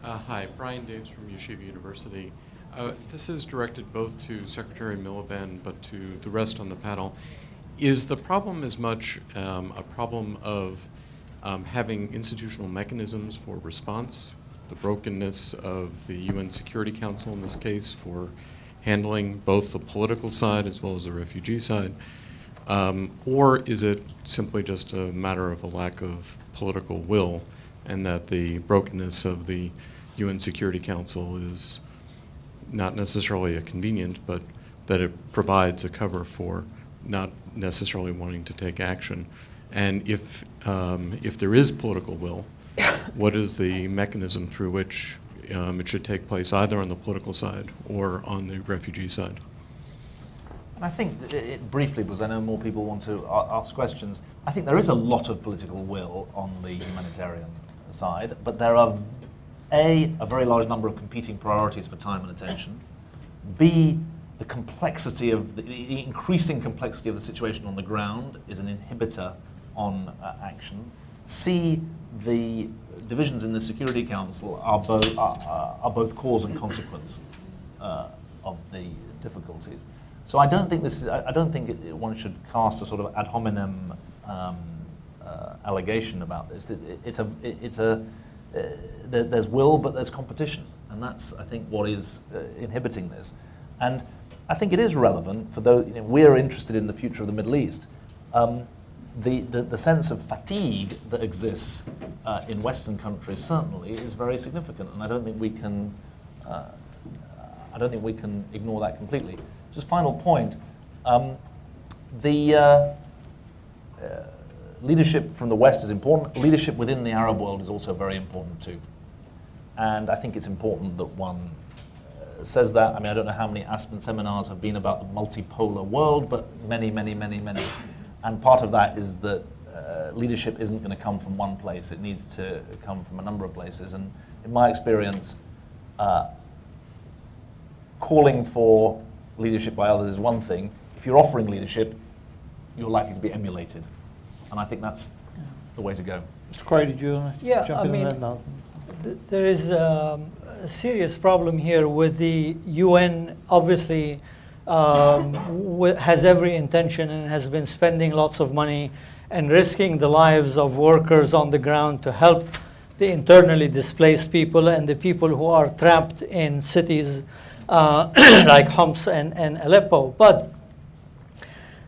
Hi, Brian Daves from Yeshiva University. This is directed both to Secretary Miliband but to the rest on the panel. Is the problem as much a problem of having institutional mechanisms for response, the brokenness of the UN Security Council in this case for handling both the political side as well as the refugee side, or is it simply just a matter of a lack of political will and that the brokenness of the UN Security Council is not necessarily a convenient, but that it provides a cover for not necessarily wanting to take action? And if there is political will, what is the mechanism through which it should take place, either on the political side or on the refugee side? And I think, briefly, because I know more people want to ask questions, I think there is a lot of political will on the humanitarian side, but there are A, a very large number of competing priorities for time and attention, B, the complexity of the increasing complexity of the situation on the ground is an inhibitor on action. C, the divisions in the Security Council are both cause and consequence of the difficulties. So I don't think this is. I don't think one should cast a sort of ad hominem allegation about this. There's will, but there's competition, and that's, I think, what is inhibiting this. And I think it is relevant for those. We're interested in the future of the Middle East. The sense of fatigue that exists in Western countries certainly is very significant, and I don't think we can. I don't think we can ignore that completely. Just final point. Leadership from the West is important. Leadership within the Arab world is also very important too. And I think it's important that one says that. I mean, I don't know how many Aspen seminars have been about the multipolar world, but many, many, many, many. And part of that is that leadership isn't going to come from one place. It needs to come from a number of places. And in my experience, calling for leadership by others is one thing. If you're offering leadership, you're likely to be emulated. And I think that's the way to go. Mr. Corey, did you want to jump in on that now? There is a serious problem here with the UN, obviously, has every intention and has been spending lots of money and risking the lives of workers on the ground to help the internally displaced people and the people who are trapped in cities like Homs and Aleppo. But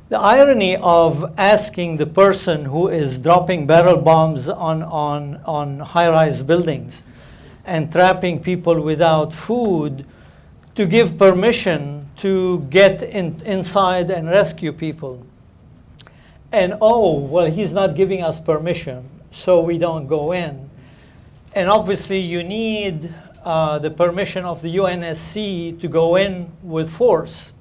the irony of asking the person who is dropping barrel bombs on high-rise buildings and trapping people without food to give permission to get inside and rescue people. And oh, well, he's not giving us permission, so we don't go in. And obviously you need the permission of the UNSC to go in with force.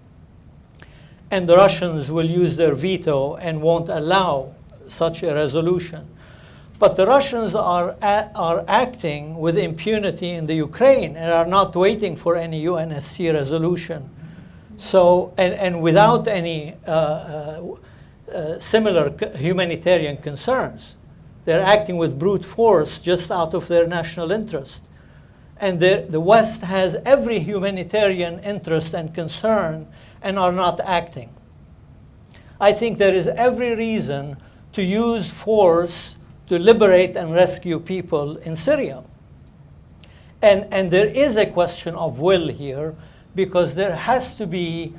And the Russians will use their veto and won't allow such a resolution. But the Russians are acting with impunity in the Ukraine and are not waiting for any UNSC resolution. So, and without any similar humanitarian concerns. They're acting with brute force just out of their national interest. And the West has every humanitarian interest and concern and are not acting. I think there is every reason to use force to liberate and rescue people in Syria. And there is a question of will here, because there has to be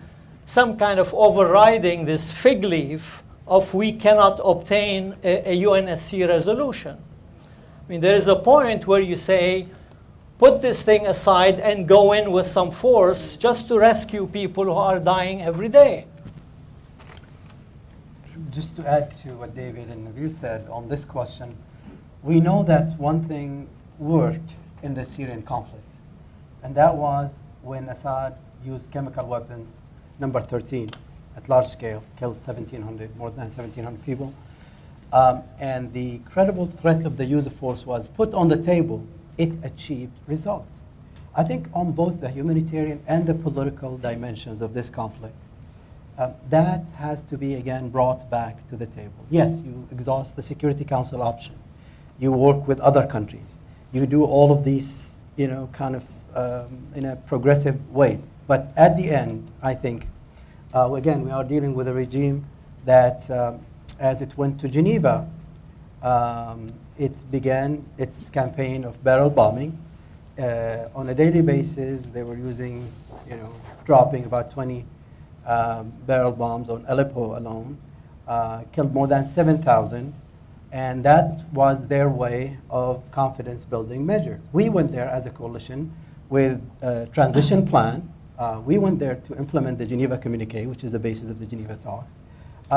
some kind of overriding this fig leaf of we cannot obtain a UNSC resolution. I mean, there is a point where you say, put this thing aside and go in with some force just to rescue people who are dying every day. Just to add to what David and Nabil said on this question, we know that one thing worked in the Syrian conflict, and that was when Assad used chemical weapons, number 13, at large scale, killed 1,700, more than 1,700 people. And the credible threat of the use of force was put on the table. It achieved results. I think on both the humanitarian and the political dimensions of this conflict, that has to be, again, brought back to the table. Yes, you exhaust the Security Council option. You work with other countries. You do all of these, kind of in a progressive ways. But at the end, I think, again, we are dealing with a regime that, as it went to Geneva, it began its campaign of barrel bombing. On a daily basis, they were using, dropping about 20 barrel bombs on Aleppo alone, killed more than 7,000, and that was their way of confidence-building measures. We went there as a coalition with a transition plan. We went there to implement the Geneva Communique, which is the basis of the Geneva talks.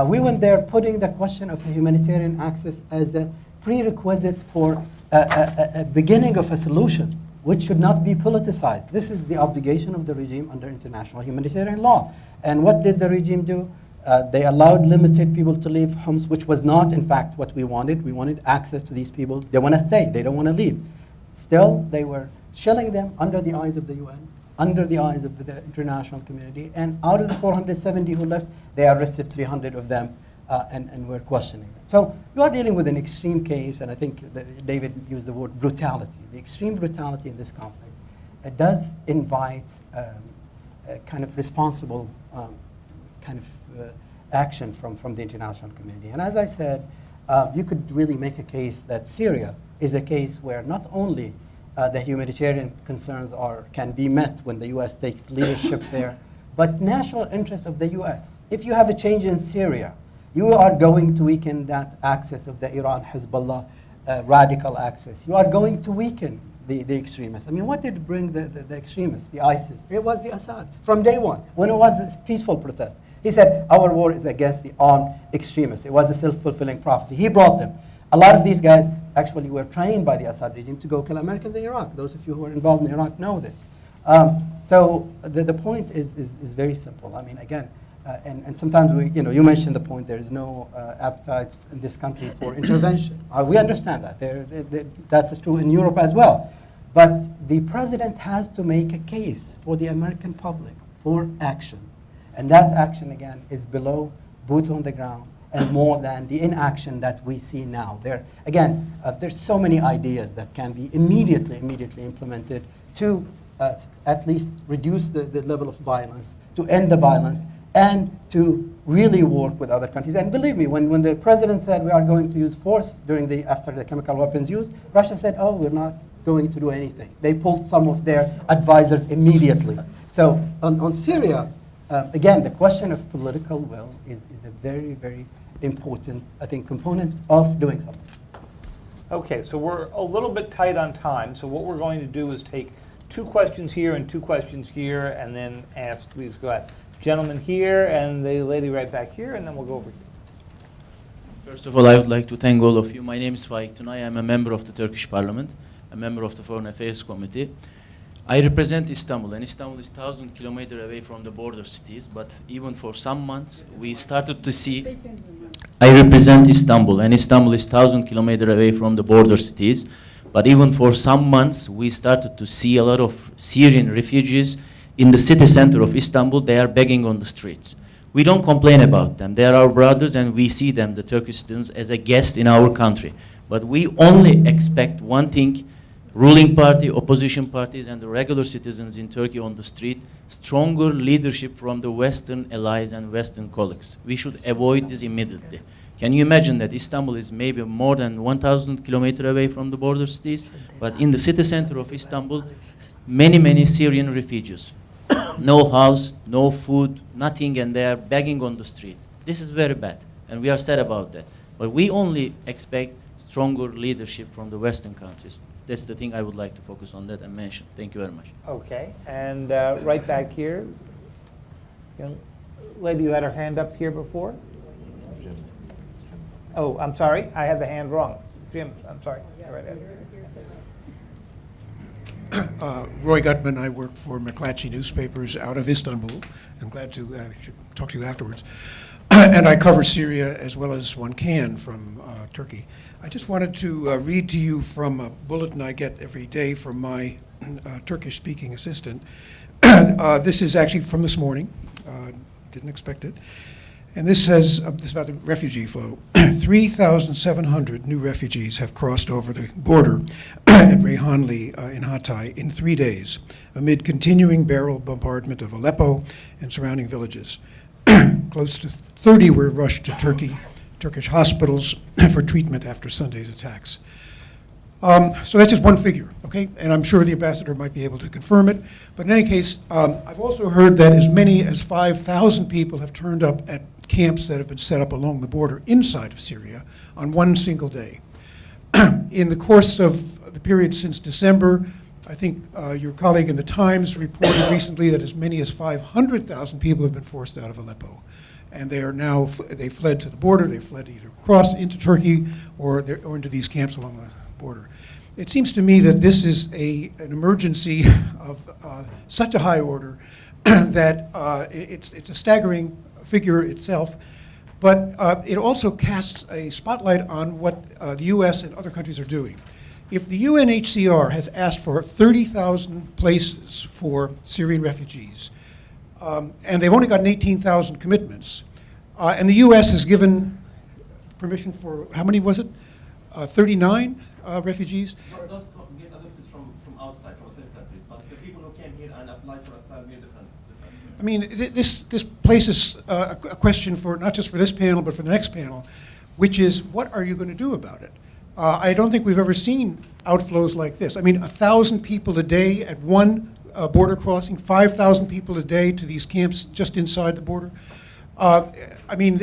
We went there putting the question of humanitarian access as a prerequisite for a beginning of a solution, which should not be politicized. This is the obligation of the regime under international humanitarian law. And what did the regime do? They allowed limited people to leave Homs, which was not, in fact, what we wanted. We wanted access to these people. They want to stay. They don't want to leave. Still, they were shelling them under the eyes of the UN. under the eyes of the international community. And out of the 470 who left, they arrested 300 of them and were questioning them. So you are dealing with an extreme case, and I think David used the word brutality. The extreme brutality in this conflict does invite a kind of responsible action from the international community. And as I said, you could really make a case that Syria is a case where not only the humanitarian concerns can be met when the U.S. takes leadership there, but national interest of the U.S. If you have a change in Syria, you are going to weaken that access of the Iran Hezbollah radical access. You are going to weaken the extremists. I mean, what did bring the extremists, the ISIS? It was the Assad from day one, when it was a peaceful protest. He said, our war is against the armed extremists. It was a self-fulfilling prophecy. He brought them. A lot of these guys actually were trained by the Assad regime to go kill Americans in Iraq. Those of you who are involved in Iraq know this. So the point is very simple. I mean, again, and sometimes you mentioned the point, there is no appetite in this country for intervention. We understand that. That's true in Europe as well. But the president has to make a case for the American public for action. And that action, again, is below boots on the ground and more than the inaction that we see now. There's so many ideas that can be immediately implemented to at least reduce the level of violence, to end the violence, and to really work with other countries. And believe me, when the president said we are going to use force after the chemical weapons use, Russia said, oh, we're not going to do anything. They pulled some of their advisors immediately. So on Syria, again, the question of political will is a very, very important, I think, component of doing something. Okay, so we're a little bit tight on time, so what we're going to do is take 2 questions here and 2 questions here, and then ask, please go ahead. Gentleman here, and the lady right back here, and then we'll go over here. First of all, I would like to thank all of you. My name is Faik Tunay. I'm a member of the Turkish Parliament, a member of the Foreign Affairs Committee. I represent Istanbul, and Istanbul is 1,000 kilometers away from the border cities, but even for some months, we started to see. I represent Istanbul, and Istanbul is 1,000 kilometers away from the border cities, but even for some months, we started to see a lot of Syrian refugees in the city center of Istanbul. They are begging on the streets. We don't complain about them. They are our brothers, and we see them, the Turkish citizens, as a guest in our country. But we only expect one thing: ruling party, opposition parties, and the regular citizens in Turkey on the street, stronger leadership from the Western allies and Western colleagues. We should avoid this immediately. Can you imagine that Istanbul is maybe more than 1,000 kilometers away from the border cities, but in the city center of Istanbul, many Syrian refugees. No house, no food, nothing, and they are begging on the street. This is very bad, and we are sad about that. But we only expect stronger leadership from the Western countries. That's the thing I would like to focus on that and mention. Thank you very much. Okay, and right back here. Young lady who had her hand up here before. Oh, I'm sorry, I had the hand wrong. Jim, I'm sorry. Right ahead. Roy Gutman, I work for McClatchy Newspapers out of Istanbul. I'm glad to talk to you afterwards. And I cover Syria as well as one can from Turkey. I just wanted to read to you from a bulletin I get every day from my Turkish-speaking assistant. This is actually from this morning. Didn't expect it. And this says, this is about the refugee flow. 3,700 new refugees have crossed over the border at Reyhanli in Hatay in 3 days, amid continuing barrel bombardment of Aleppo and surrounding villages. Close to 30 were rushed to Turkish hospitals for treatment after Sunday's attacks. So that's just one figure, okay? And I'm sure the ambassador might be able to confirm it. But in any case, I've also heard that as many as 5,000 people have turned up at camps that have been set up along the border inside of Syria on one single day. In the course of the period since December, I think your colleague in the Times reported recently that as many as 500,000 people have been forced out of Aleppo. And they are now, they fled to the border, they fled either across into Turkey or into these camps along the border. It seems to me that this is an emergency of such a high order that it's a staggering figure itself, but it also casts a spotlight on what the U.S. and other countries are doing. If the UNHCR has asked for 30,000 places for Syrian refugees, and they've only gotten 18,000 commitments, and the U.S. has given permission for, how many was it? 39 refugees? Those get adopted from outside, from third countries, but the people who came here and applied for asylum here different. I mean, this places a question for, not just for this panel, but for the next panel, which is, what are you going to do about it? I don't think we've ever seen outflows like this. I mean, 1,000 people a day at one border crossing, 5,000 people a day to these camps just inside the border. I mean,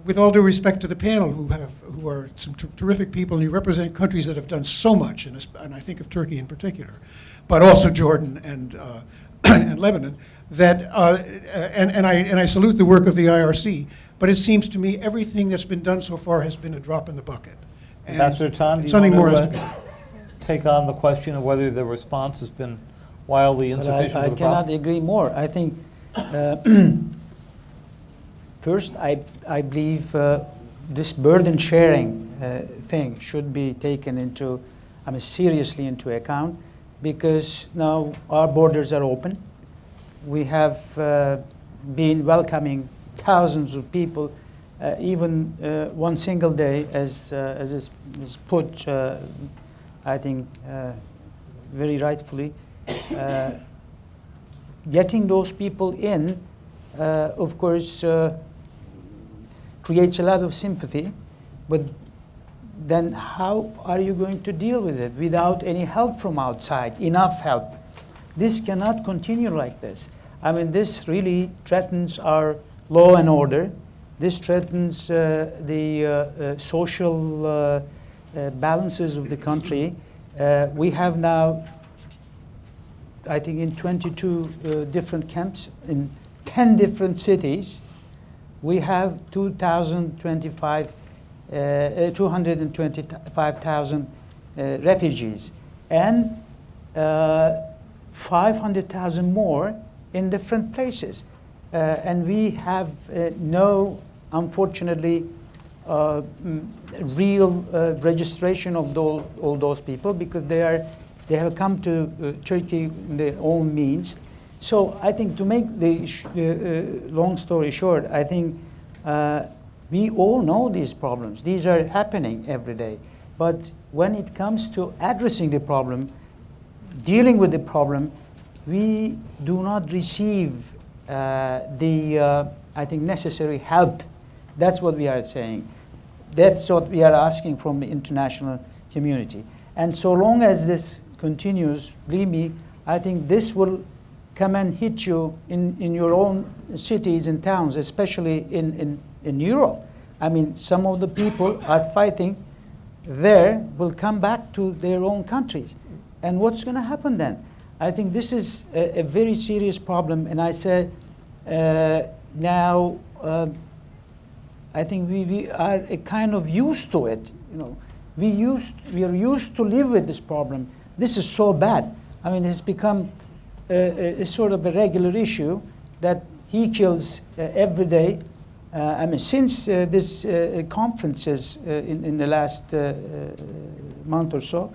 with all due respect to the panel, who are some terrific people, and you represent countries that have done so much, and I think of Turkey in particular, but also Jordan and and Lebanon. That and I salute the work of the IRC, but it seems to me everything that's been done so far has been a drop in the bucket. And Ambassador Tan, do you something more has want to to be. take on the question of whether the response has been wildly insufficient? I to the cannot problem? agree more. I think first, I believe this burden sharing thing should be taken into, seriously into account, because now our borders are open. We have been welcoming thousands of people, even one single day, as is put, I think, very rightfully. Getting those people in, of course, creates a lot of sympathy, but then how are you going to deal with it without any help from outside, enough help? This cannot continue like this. This really threatens our law and order. This threatens the social balances of the country. We have now, I think, in 22 different camps in 10 different cities, we have 225,000 refugees, and 500,000 more in different places. And we have unfortunately, real registration of all those people, because they have come to Turkey in their own means. So I think, to make the long story short, I think we all know these problems. These are happening every day. But when it comes to addressing the problem, dealing with the problem, we do not receive I think, necessary help. That's what we are saying. That's what we are asking from the international community. And so long as this continues, believe me, I think this will come and hit you in your own cities and towns, especially in Europe. Some of the people are fighting there will come back to their own countries. And what's going to happen then? I think this is a very serious problem. And I said, now, I think we are kind of used to it. We are used to live with this problem. This is so bad. It's become a sort of a regular issue that he kills every day. Since this conferences in the last month or so,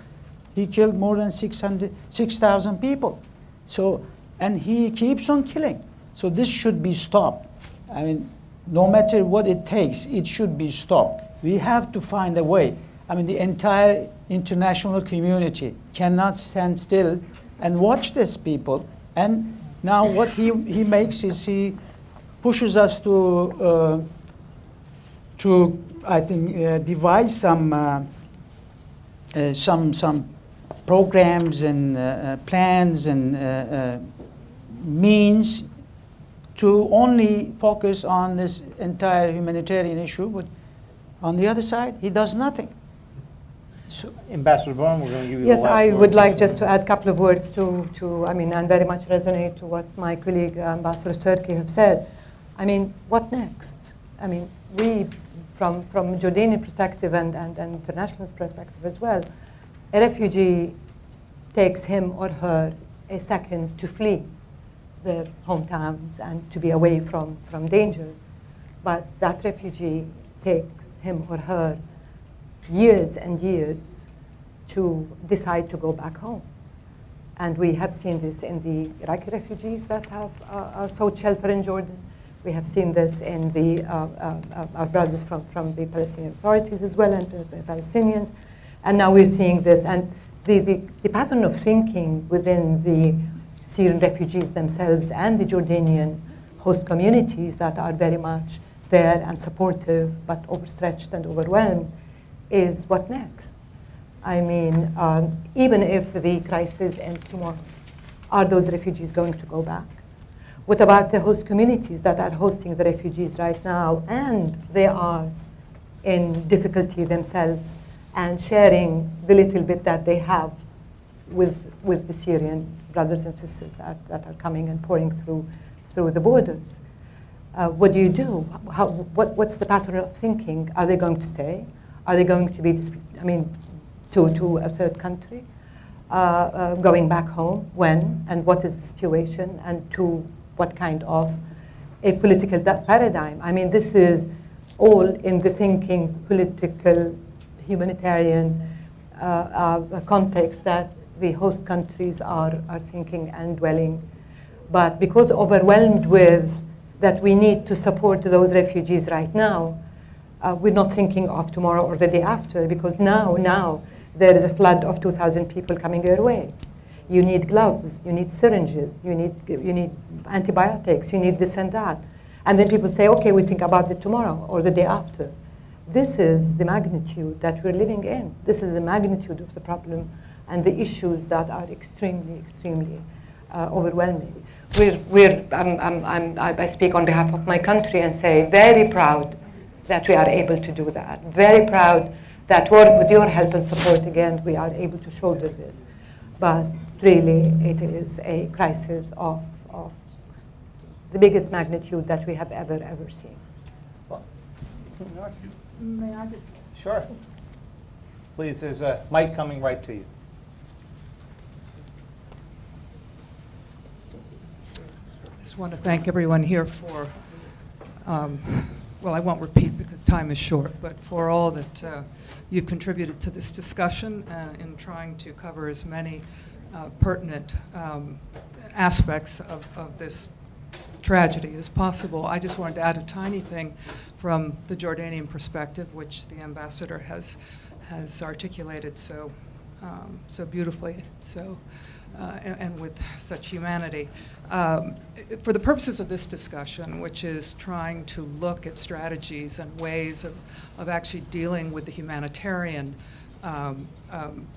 he killed more than 6,000 people. And he keeps on killing. So this should be stopped. No matter what it takes, it should be stopped. We have to find a way. The entire international community cannot stand still and watch these people. And now what he makes is he pushes us to I think, devise some programs and plans and means to only focus on this entire humanitarian issue, but on the other side, he does nothing. So, Ambassador Brown, we're going to give you Yes, the last I word. would like just to add a couple of words to and very much resonate to what my colleague, Ambassador Turkey, have said. What next? We, from Jordanian perspective and internationalist perspective as well, a refugee takes him or her a second to flee their hometowns and to be away from danger. But that refugee takes him or her years and years to decide to go back home. And we have seen this in the Iraqi refugees that have sought shelter in Jordan. We have seen this in our brothers from the Palestinian authorities as well, and the Palestinians. And now we're seeing this. And the pattern of thinking within the Syrian refugees themselves and the Jordanian host communities that are very much there and supportive, but overstretched and overwhelmed, is what next? I mean, even if the crisis ends tomorrow, are those refugees going to go back? What about the host communities that are hosting the refugees right now, and they are in difficulty themselves and sharing the little bit that they have with the Syrian brothers and sisters that are coming and pouring through the borders? What do you do? What's the pattern of thinking? Are they going to stay? Are they going to be, to a third country? Going back home? When? And what is the situation? And to what kind of a political paradigm? I mean, this is all in the thinking, political, humanitarian context that the host countries are thinking and dwelling. But because overwhelmed with that we need to support those refugees right now, we're not thinking of tomorrow or the day after, because now there is a flood of 2,000 people coming your way. You need gloves, you need syringes, you need antibiotics, you need this and that. And then people say, okay, we think about it tomorrow or the day after. This is the magnitude that we're living in. This is the magnitude of the problem and the issues that are extremely, extremely overwhelming. I speak on behalf of my country and say, very proud that we are able to do that. Very proud that with your help and support, again, we are able to shoulder this. But really, it is a crisis of the biggest magnitude that we have ever seen. May I just? Sure. Please, there's a mic coming right to you. Just want to thank everyone here for, well, I won't repeat because time is short, but for all that you've contributed to this discussion in trying to cover as many pertinent aspects of this tragedy as possible. I just wanted to add a tiny thing from the Jordanian perspective, which the ambassador has articulated so beautifully, and with such humanity. For the purposes of this discussion, which is trying to look at strategies and ways of actually dealing with the humanitarian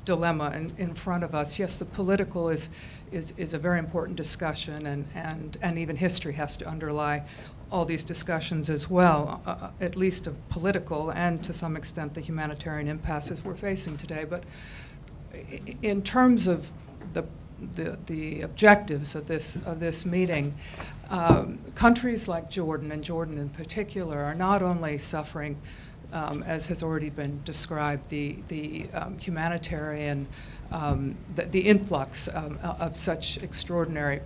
dilemma in front of us, yes, the political is a very important discussion, and even history has to underlie all these discussions as well, at least of political and to some extent the humanitarian impasses we're facing today. But in terms of the objectives of this meeting, countries like Jordan, and Jordan in particular, are not only suffering, as has already been described, the humanitarian, the influx of such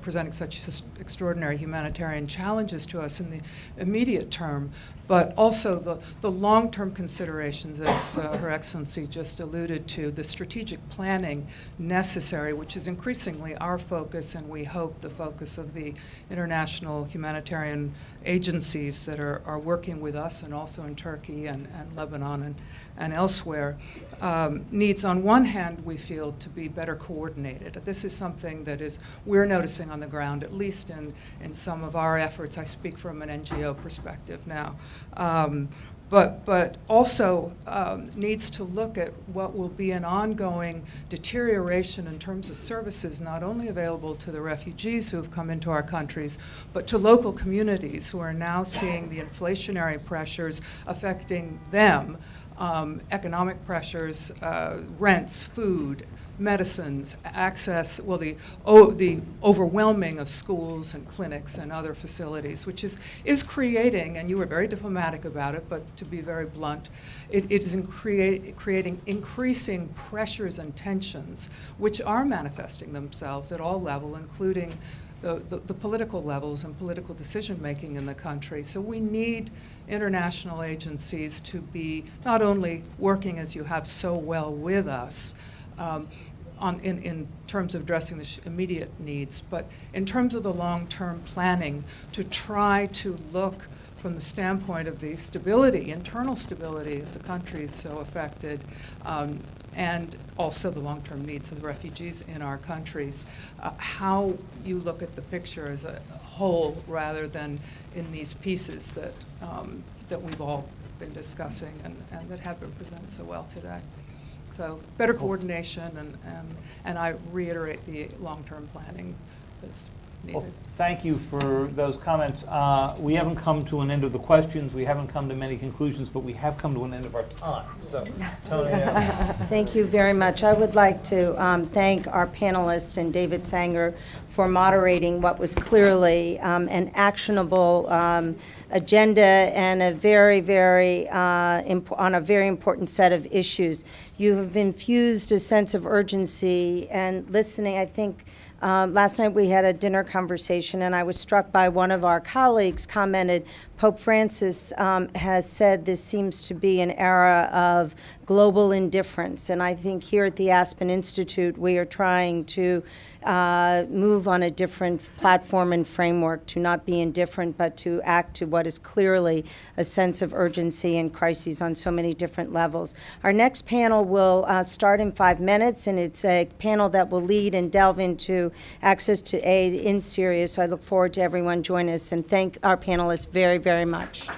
presenting such extraordinary humanitarian challenges to us in the immediate term, but also the long-term considerations, as Her Excellency just alluded to, the strategic planning necessary, which is increasingly our focus, and we hope the focus of the international humanitarian agencies that are working with us, and also in Turkey and Lebanon and elsewhere, needs, on one hand, we feel, to be better coordinated. This is something that we're noticing on the ground, at least in some of our efforts. I speak from an NGO perspective now. But also needs to look at what will be an ongoing deterioration in terms of services not only available to the refugees who have come into our countries, but to local communities who are now seeing the inflationary pressures affecting them, economic pressures, rents, food, medicines, access, well, the overwhelming of schools and clinics and other facilities, which is creating, and you were very diplomatic about it, but to be very blunt, it is creating increasing pressures and tensions, which are manifesting themselves at all levels, including the political levels and political decision-making in the country. So we need international agencies to be not only working, as you have so well, with us, in terms of addressing the immediate needs, but in terms of the long-term planning, to try to look from the standpoint of the stability, internal stability of the countries so affected, and also the long-term needs of the refugees in our countries, how you look at the picture as a whole rather than in these pieces that, that we've all been discussing and that have been presented so well today. So better coordination, and I reiterate the long-term planning that's needed. Well, thank you for those comments. We haven't come to an end of the questions. We haven't come to many conclusions, but we have come to an end of our time. So, Tony. Thank you very much. I would like to thank our panelists and David Sanger for moderating what was clearly an actionable agenda and a very, very on a very important set of issues. You have infused a sense of urgency and listening. I think last night we had a dinner conversation, and I was struck by one of our colleagues commented, Pope Francis has said this seems to be an era of global indifference. And I think here at the Aspen Institute, we are trying to move on a different platform and framework, to not be indifferent, but to act to what is clearly a sense of urgency and crises on so many different levels. Our next panel will start in 5 minutes, and it's a panel that will lead and delve into access to aid in Syria. So I look forward to everyone joining us, and thank our panelists very, very much.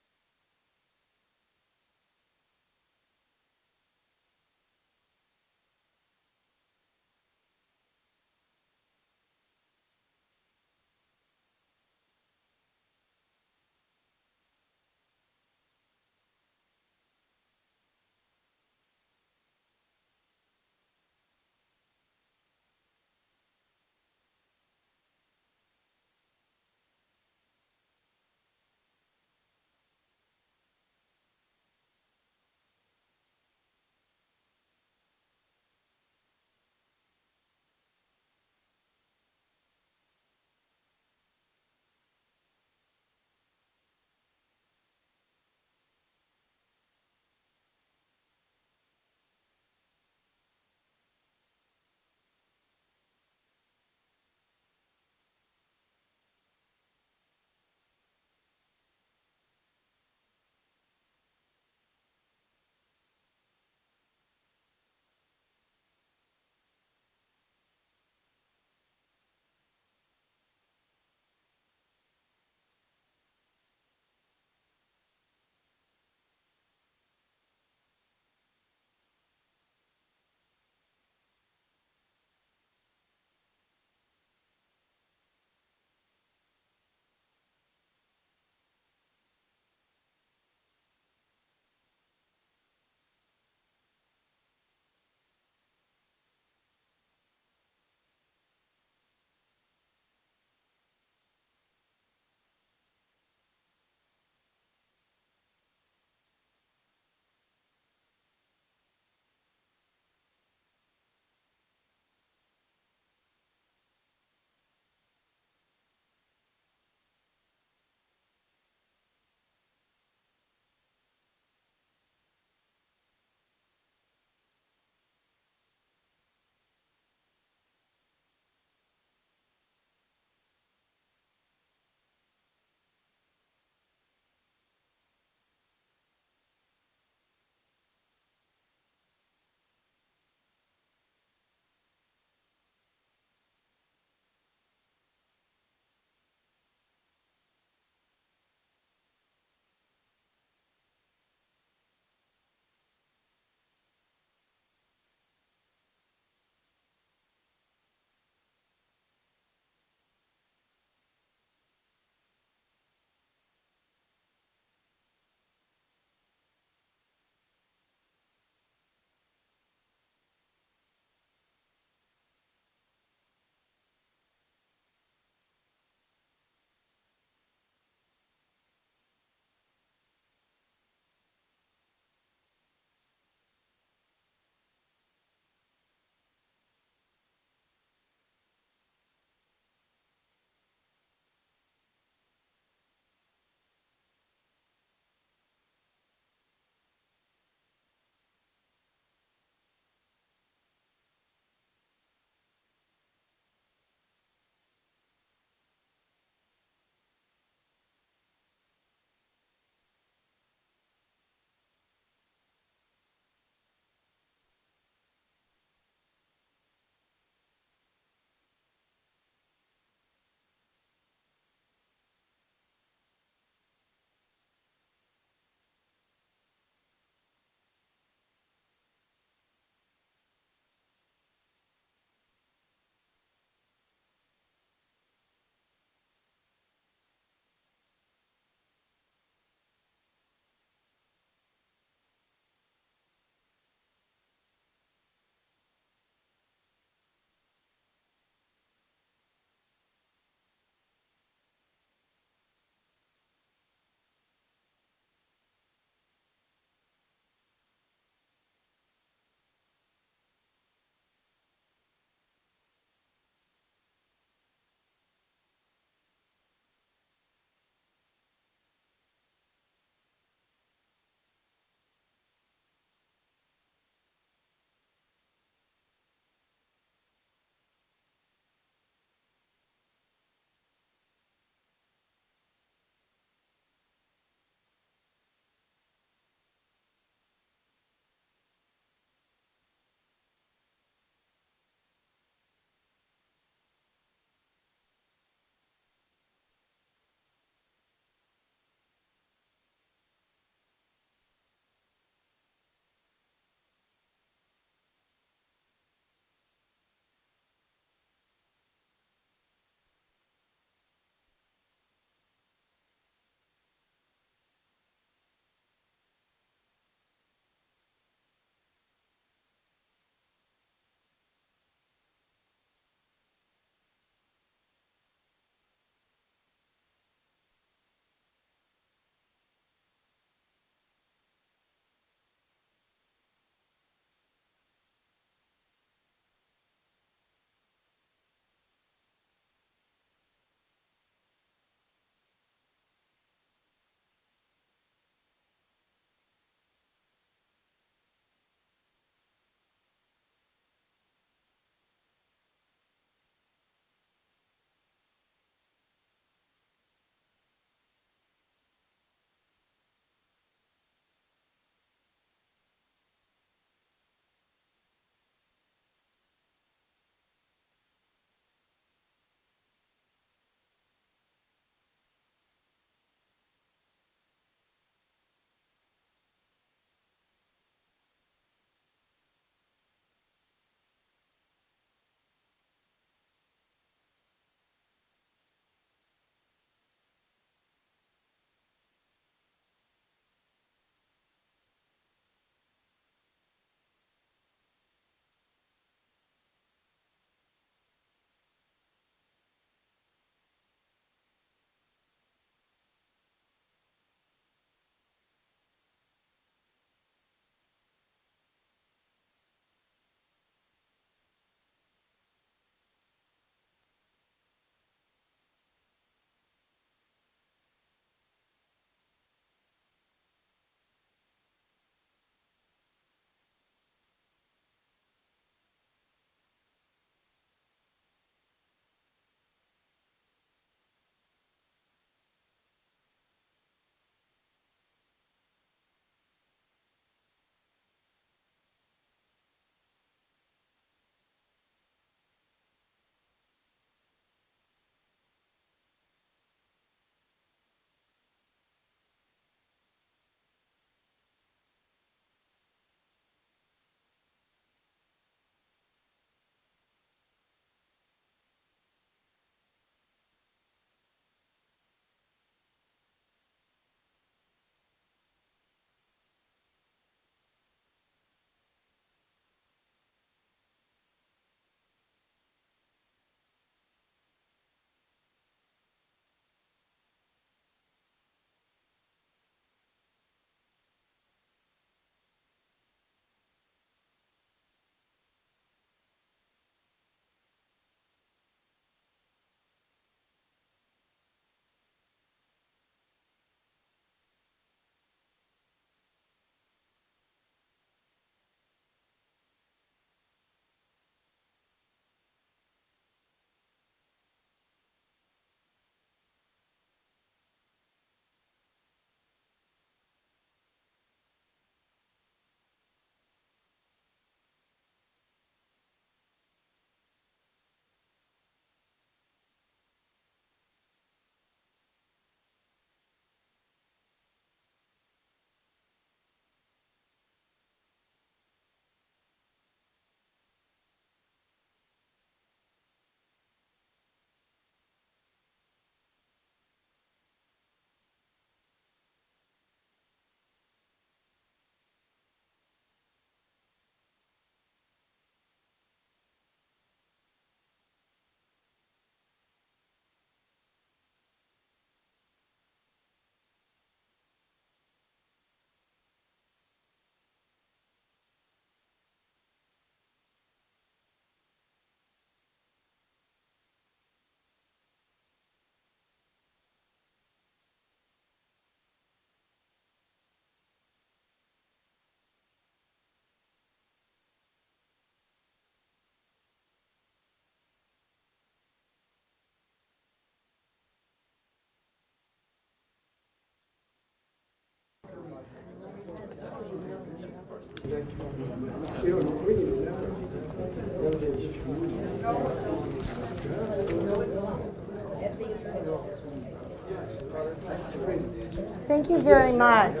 Thank you very much.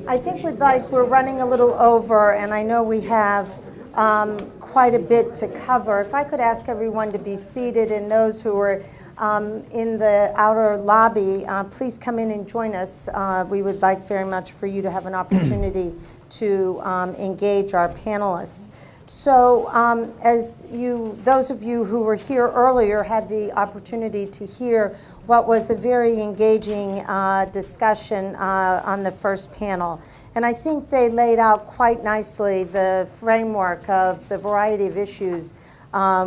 I think we're running a little over, and I know we have quite a bit to cover. If I could ask everyone to be seated, and those who are in the outer lobby, please come in and join us. We would like very much for you to have an opportunity to engage our panelists. So those of you who were here earlier had the opportunity to hear what was a very engaging discussion on the first panel. And I think they laid out quite nicely the framework of the variety of issues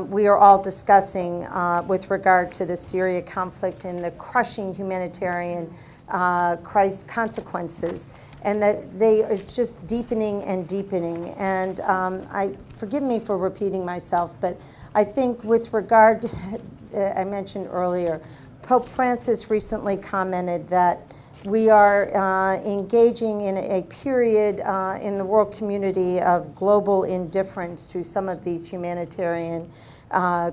we are all discussing with regard to the Syria conflict and the crushing humanitarian consequences. And that it's just deepening and deepening. And forgive me for repeating myself, but I think with regard to, I mentioned earlier, Pope Francis recently commented that we are engaging in a period in the world community of global indifference to some of these humanitarian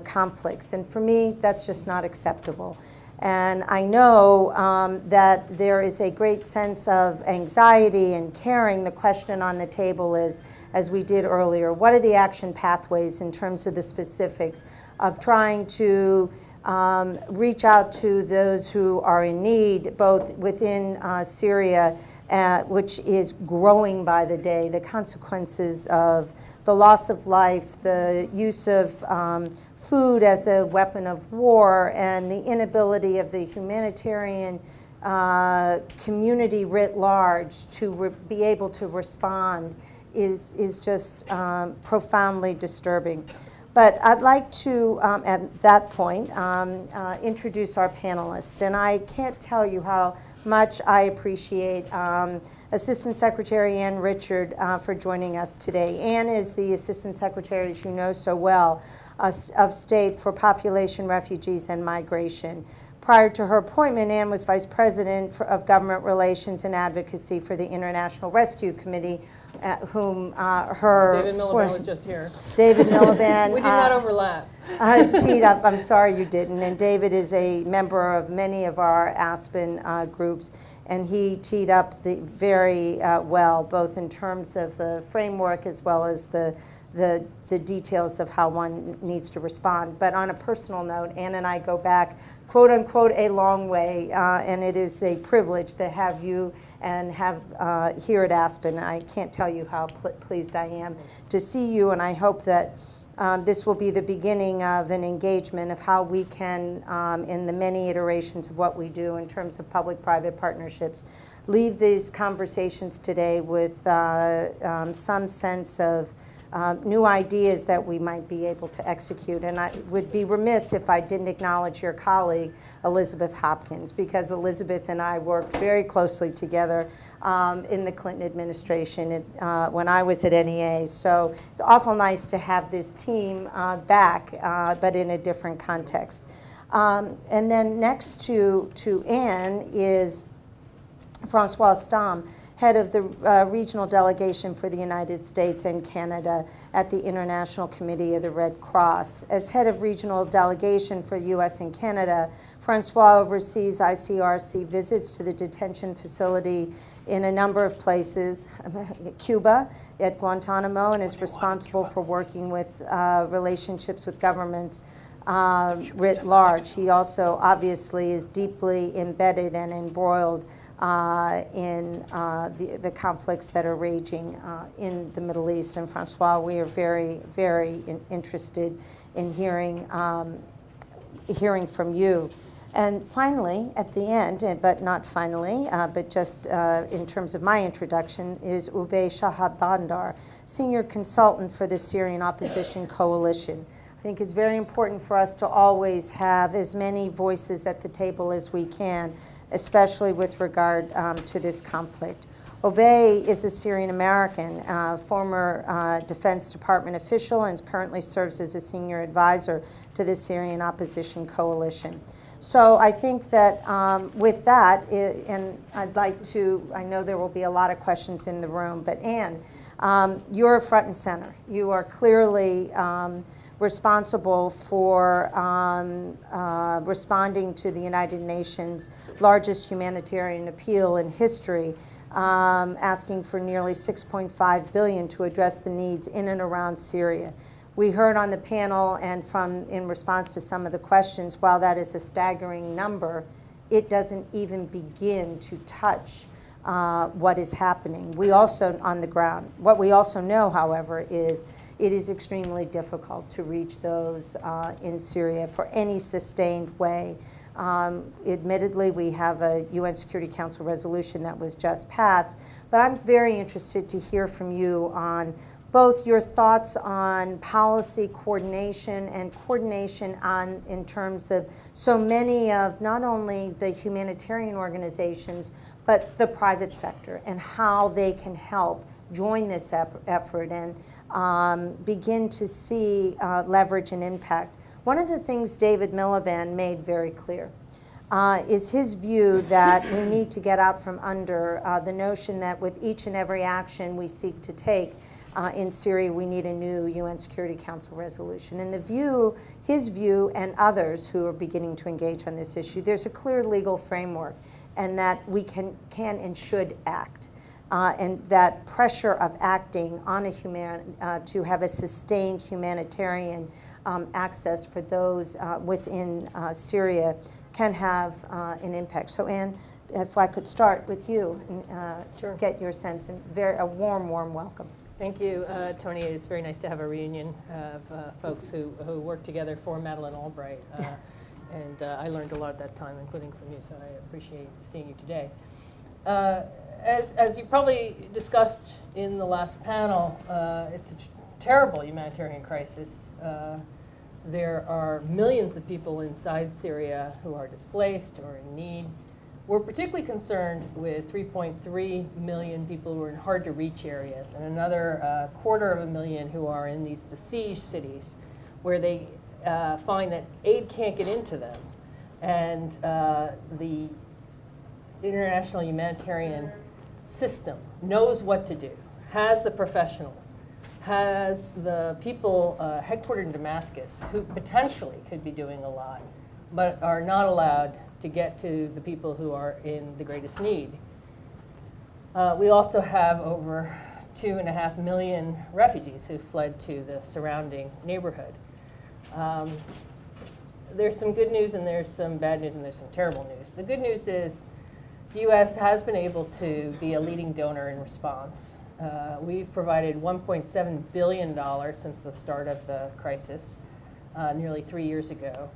conflicts. And for me, that's just not acceptable. And I know that there is a great sense of anxiety and caring. The question on the table is, as we did earlier, what are the action pathways in terms of the specifics of trying to reach out to those who are in need, both within Syria, which is growing by the day, the consequences of the loss of life, the use of food as a weapon of war, and the inability of the humanitarian community writ large to be able to respond is just profoundly disturbing. But I'd like to, at that point, introduce our panelists. And I can't tell you how much I appreciate Assistant Secretary Ann Richard for joining us today. Ann is the Assistant Secretary, as you know so well, of State for Population, Refugees, and Migration. Prior to her appointment, Ann was Vice President of Government Relations and Advocacy for the International Rescue Committee, whom David Miliband was just here. David Miliband. We did not overlap. Teed up. I'm sorry you didn't. And David is a member of many of our Aspen groups, and he teed up very well, both in terms of the framework as well as the details of how one needs to respond. But on a personal note, Ann and I go back, quote unquote, a long way, and it is a privilege to have you and have here at Aspen. I can't tell you how pleased I am to see you, and I hope that this will be the beginning of an engagement of how we can, in the many iterations of what we do in terms of public-private partnerships, leave these conversations today with some sense of new ideas that we might be able to execute. And I would be remiss if I didn't acknowledge your colleague, Elizabeth Hopkins, because Elizabeth and I worked very closely together in the Clinton administration when I was at NEA. So it's awful nice to have this team back, but in a different context. And then next to Anne is Francois Stam, head of the regional delegation for the United States and Canada at the International Committee of the Red Cross. As head of regional delegation for U.S. and Canada, Francois oversees ICRC visits to the detention facility in a number of places, Cuba, at Guantanamo, and is responsible for working with relationships with governments writ large. He also obviously is deeply embedded and embroiled in the conflicts that are raging in the Middle East. And Francois, we are very, very interested in hearing from you. And finally, at the end, but not finally, but just in terms of my introduction, is Ubay Shahab Bandar, Senior Consultant for the Syrian Opposition Coalition. I think it's very important for us to always have as many voices at the table as we can, especially with regard to this conflict. Ubay is a Syrian American, former Defense Department official, and currently serves as a senior advisor to the Syrian Opposition Coalition. So I think that with that, and I'd like to, I know there will be a lot of questions in the room, but Anne, You're front and center. You are clearly responsible for responding to the United Nations' largest humanitarian appeal in history, asking for nearly $6.5 billion to address the needs in and around Syria. We heard on the panel and in response to some of the questions, while that is a staggering number, it doesn't even begin to touch what is happening. We also, on the ground, what we also know, however, is it is extremely difficult to reach those in Syria for any sustained way. Admittedly, we have a UN Security Council resolution that was just passed, but I'm very interested to hear from you on both your thoughts on policy coordination and coordination in terms of so many of not only the humanitarian organizations, but the private sector and how they can help join this effort and begin to see leverage and impact. One of the things David Miliband made very clear is his view that we need to get out from under the notion that with each and every action we seek to take in Syria, we need a new UN Security Council resolution. And his view, and others who are beginning to engage on this issue, there's a clear legal framework, and that we can and should act. And that pressure of acting on to have a sustained humanitarian access for those within Syria can have an impact. So, Anne, if I could start with you and Sure. get your sense, and a warm, warm welcome. Thank you, Tony. It's very nice to have a reunion of folks who worked together for Madeleine Albright. And I learned a lot at that time, including from you, so I appreciate seeing you today. As you probably discussed in the last panel, it's a terrible humanitarian crisis. There are millions of people inside Syria who are displaced or in need. We're particularly concerned with 3.3 million people who are in hard-to-reach areas, and another 250,000 who are in these besieged cities, where they find that aid can't get into them. And the international humanitarian system knows what to do, has the professionals, has the people headquartered in Damascus who potentially could be doing a lot, but are not allowed to get to the people who are in the greatest need. We also have over 2.5 million refugees who fled to the surrounding neighborhood. There's some good news and there's some bad news and there's some terrible news. The good news is the U.S. has been able to be a leading donor in response. We've provided $1.7 billion since the start of the crisis, nearly 3 years ago.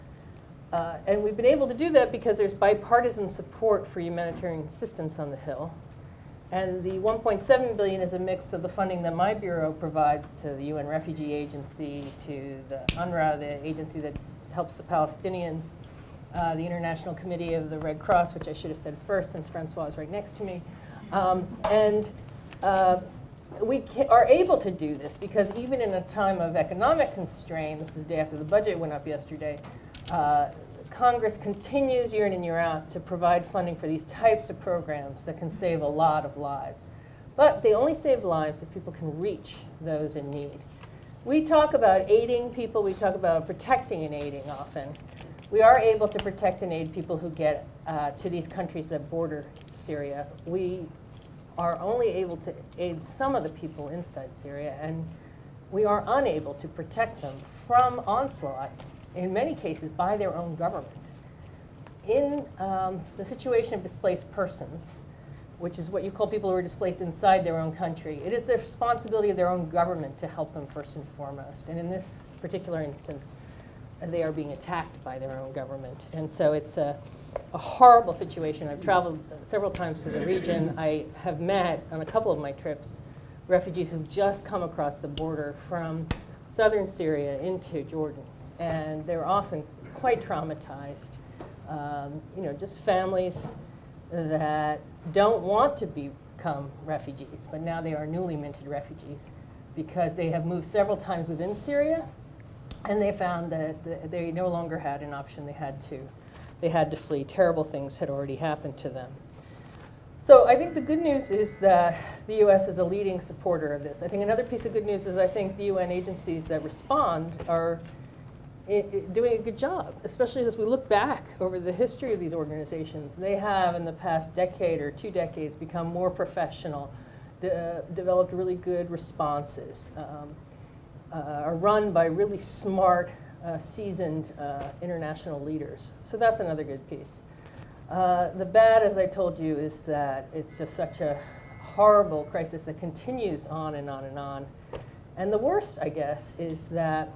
And we've been able to do that because there's bipartisan support for humanitarian assistance on the Hill. And the $1.7 billion is a mix of the funding that my bureau provides to the UN Refugee Agency, to the UNRWA, the agency that helps the Palestinians, the International Committee of the Red Cross, which I should have said first since Francois is right next to me. We are able to do this because even in a time of economic constraint, this is the day after the budget went up yesterday, Congress continues year in and year out to provide funding for these types of programs that can save a lot of lives. But they only save lives if people can reach those in need. We talk about aiding people, we talk about protecting and aiding often. We are able to protect and aid people who get to these countries that border Syria. We are only able to aid some of the people inside Syria, and we are unable to protect them from onslaught, in many cases by their own government. In the situation of displaced persons, which is what you call people who are displaced inside their own country, it is the responsibility of their own government to help them first and foremost. And in this particular instance, they are being attacked by their own government. And so it's a horrible situation. I've traveled several times to the region. I have met, on a couple of my trips, refugees who've just come across the border from southern Syria into Jordan. And they're often quite traumatized. Just families that don't want to become refugees, but now they are newly minted refugees because they have moved several times within Syria, and they found that they no longer had an option. They had to flee. Terrible things had already happened to them. So I think the good news is that the U.S. is a leading supporter of this. I think another piece of good news is I think the UN agencies that respond are doing a good job, especially as we look back over the history of these organizations. They have, in the past decade or 2 decades, become more professional, developed really good responses, are run by really smart, seasoned international leaders. So that's another good piece. The bad, as I told you, is that it's just such a horrible crisis that continues on and on and on. And the worst, I guess, is that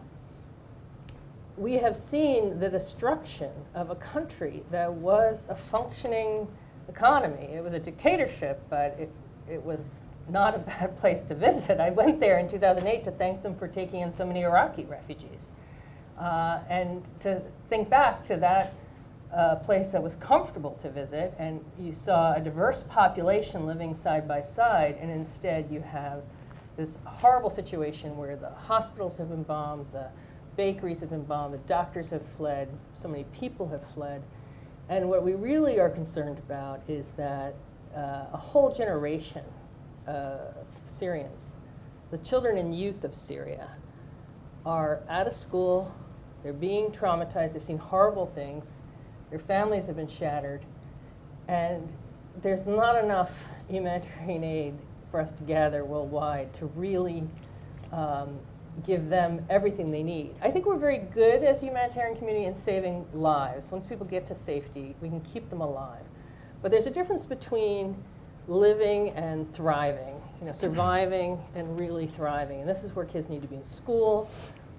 we have seen the destruction of a country that was a functioning economy. It was a dictatorship, but it was not a bad place to visit. I went there in 2008 to thank them for taking in so many Iraqi refugees. And to think back to that place that was comfortable to visit, and you saw a diverse population living side by side, and instead you have this horrible situation where the hospitals have been bombed, the bakeries have been bombed, the doctors have fled, so many people have fled. And what we really are concerned about is that a whole generation of Syrians, the children and youth of Syria, are out of school, they're being traumatized, they've seen horrible things, their families have been shattered, and there's not enough humanitarian aid for us to gather worldwide to really give them everything they need. I think we're very good as a humanitarian community in saving lives. Once people get to safety, we can keep them alive. But there's a difference between living and thriving, surviving and really thriving. And this is where kids need to be in school.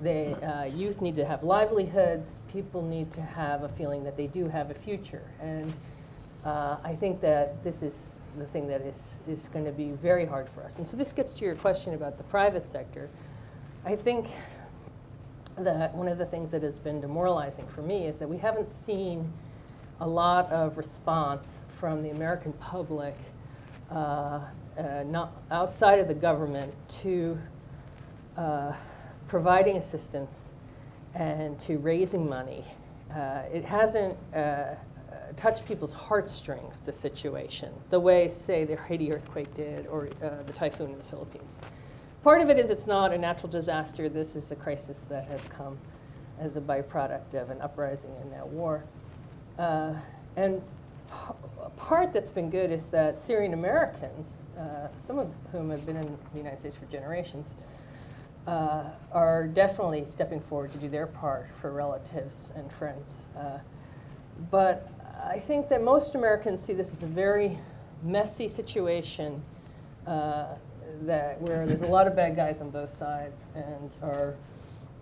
Youth need to have livelihoods. People need to have a feeling that they do have a future. And I think that this is the thing that is going to be very hard for us. And so this gets to your question about the private sector. I think that one of the things that has been demoralizing for me is that we haven't seen a lot of response from the American public, not outside of the government, to providing assistance and to raising money. It hasn't touched people's heartstrings, the situation, the way, say, the Haiti earthquake did or the typhoon in the Philippines. Part of it is it's not a natural disaster. This is a crisis that has come as a byproduct of an uprising and now war. And a part that's been good is that Syrian Americans, some of whom have been in the United States for generations, are definitely stepping forward to do their part for relatives and friends. But I think that most Americans see this as a very messy situation where there's a lot of bad guys on both sides and are,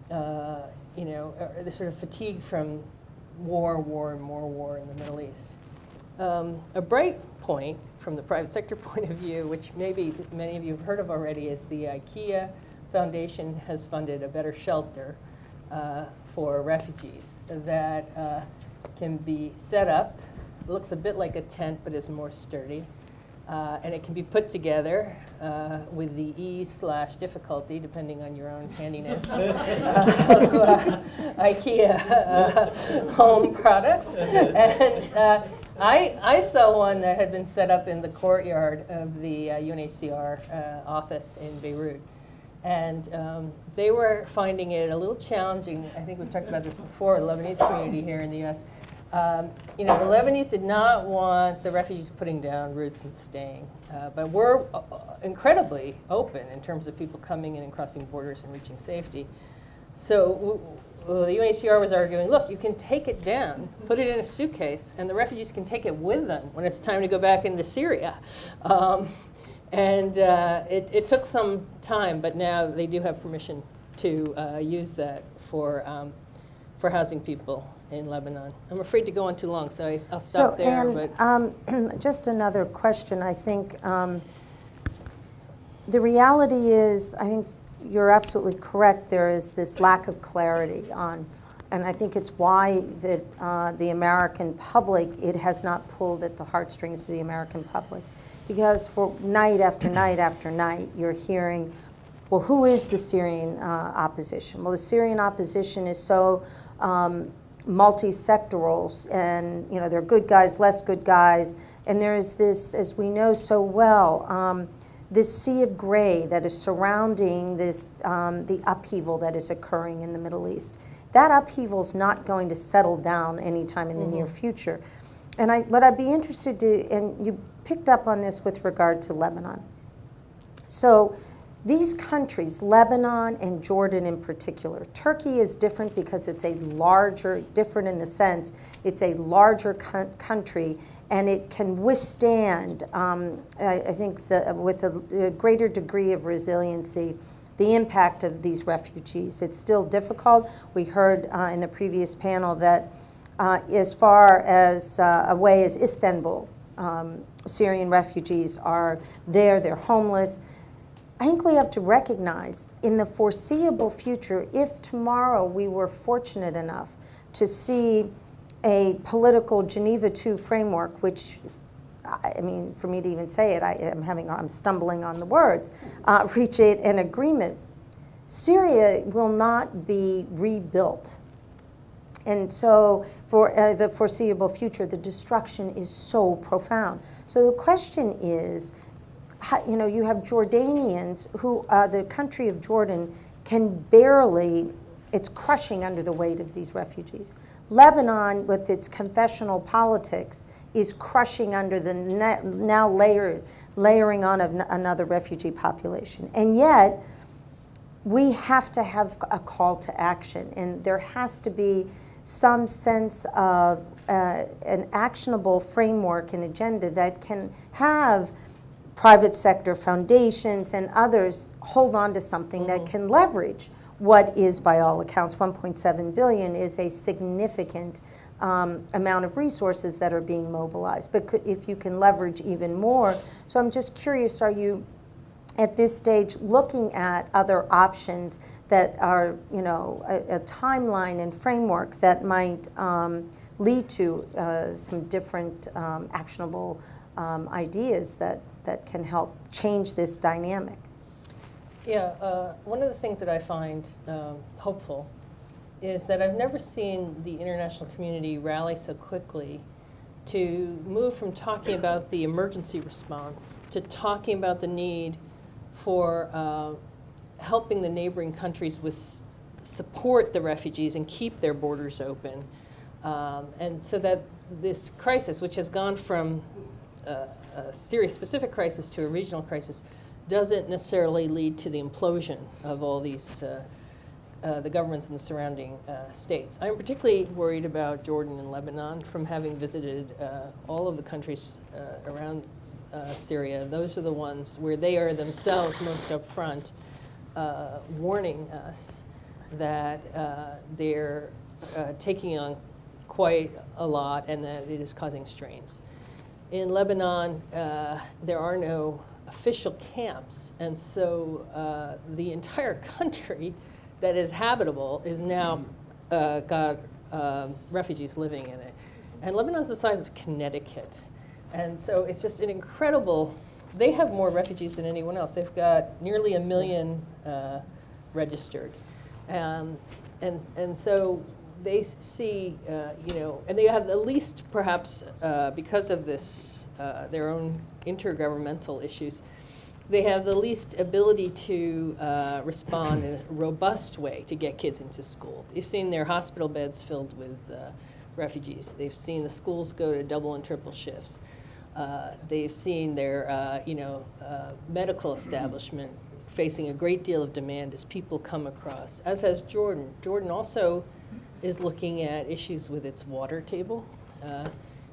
they're sort of fatigued from war, and more war in the Middle East. A bright point from the private sector point of view, which maybe many of you have heard of already, is the IKEA Foundation has funded a better shelter for refugees that can be set up. It looks a bit like a tent, but is more sturdy. And it can be put together with the ease/difficulty, depending on your own handiness, of IKEA home products. And I saw one that had been set up in the courtyard of the UNHCR office in Beirut. And they were finding it a little challenging. I think we've talked about this before, the Lebanese community here in the U.S. The Lebanese did not want the refugees putting down roots and staying, but we're incredibly open in terms of people coming in and crossing borders and reaching safety. So the UNHCR was arguing, look, you can take it down, put it in a suitcase, and the refugees can take it with them when it's time to go back into Syria. It took some time, but now they do have permission to use that for housing people in Lebanon. I'm afraid to go on too long, so I'll stop there. But just another question. I think the reality is, I think you're absolutely correct. There is this lack of clarity on, and I think it's why that the American public, it has not pulled at the heartstrings of the American public. Because for night after night after night, you're hearing, well, who is the Syrian opposition? Well, the Syrian opposition is so multi-sectorals, and there are good guys, less good guys, and there is this, as we know so well, this sea of gray that is surrounding this, the upheaval that is occurring in the Middle East. That upheaval is not going to settle down anytime in the near future. And what I'd be interested to, and you picked up on this with regard to Lebanon. So these countries, Lebanon and Jordan in particular, Turkey is different because it's a larger, different in the sense, it's a larger country, and it can withstand, I think, with a greater degree of resiliency, the impact of these refugees. It's still difficult. We heard in the previous panel that as far as away as Istanbul, Syrian refugees are there, they're homeless. I think we have to recognize in the foreseeable future, if tomorrow we were fortunate enough to see a political Geneva II framework, which, I mean, for me to even say it, I'm stumbling on the words, reach an agreement, Syria will not be rebuilt. And so for the foreseeable future, the destruction is so profound. So the question is, you have Jordanians who, the country of Jordan can barely, it's crushing under the weight of these refugees. Lebanon, with its confessional politics, is crushing under the now layering on of another refugee population. And yet, we have to have a call to action, and there has to be some sense of an actionable framework and agenda that can have private sector foundations and others hold on to something that can leverage what is, by all accounts, 1.7 billion is a significant amount of resources that are being mobilized. But if you can leverage even more, so I'm just curious, are you at this stage looking at other options that are, a timeline and framework that might lead to some different actionable ideas that can help change this dynamic? Yeah, one of the things that I find hopeful is that I've never seen the international community rally so quickly to move from talking about the emergency response to talking about the need for helping the neighboring countries support the refugees and keep their borders open. And so that this crisis, which has gone from a serious specific crisis to a regional crisis, doesn't necessarily lead to the implosion of all these, the governments in the surrounding states. I'm particularly worried about Jordan and Lebanon from having visited all of the countries around Syria. Those are the ones where they are themselves most upfront warning us that they're taking on quite a lot and that it is causing strains. In Lebanon, there are no official camps, and so the entire country that is habitable is now got refugees living in it. And Lebanon's the size of Connecticut. And so it's just an incredible, they have more refugees than anyone else. They've got nearly 1 million registered. And so they see, and they have the least, perhaps, because of this, their own intergovernmental issues, they have the least ability to respond in a robust way to get kids into school. They've seen their hospital beds filled with refugees. They've seen the schools go to double and triple shifts. They've seen their, medical establishment facing a great deal of demand as people come across, as has Jordan. Jordan also is looking at issues with its water table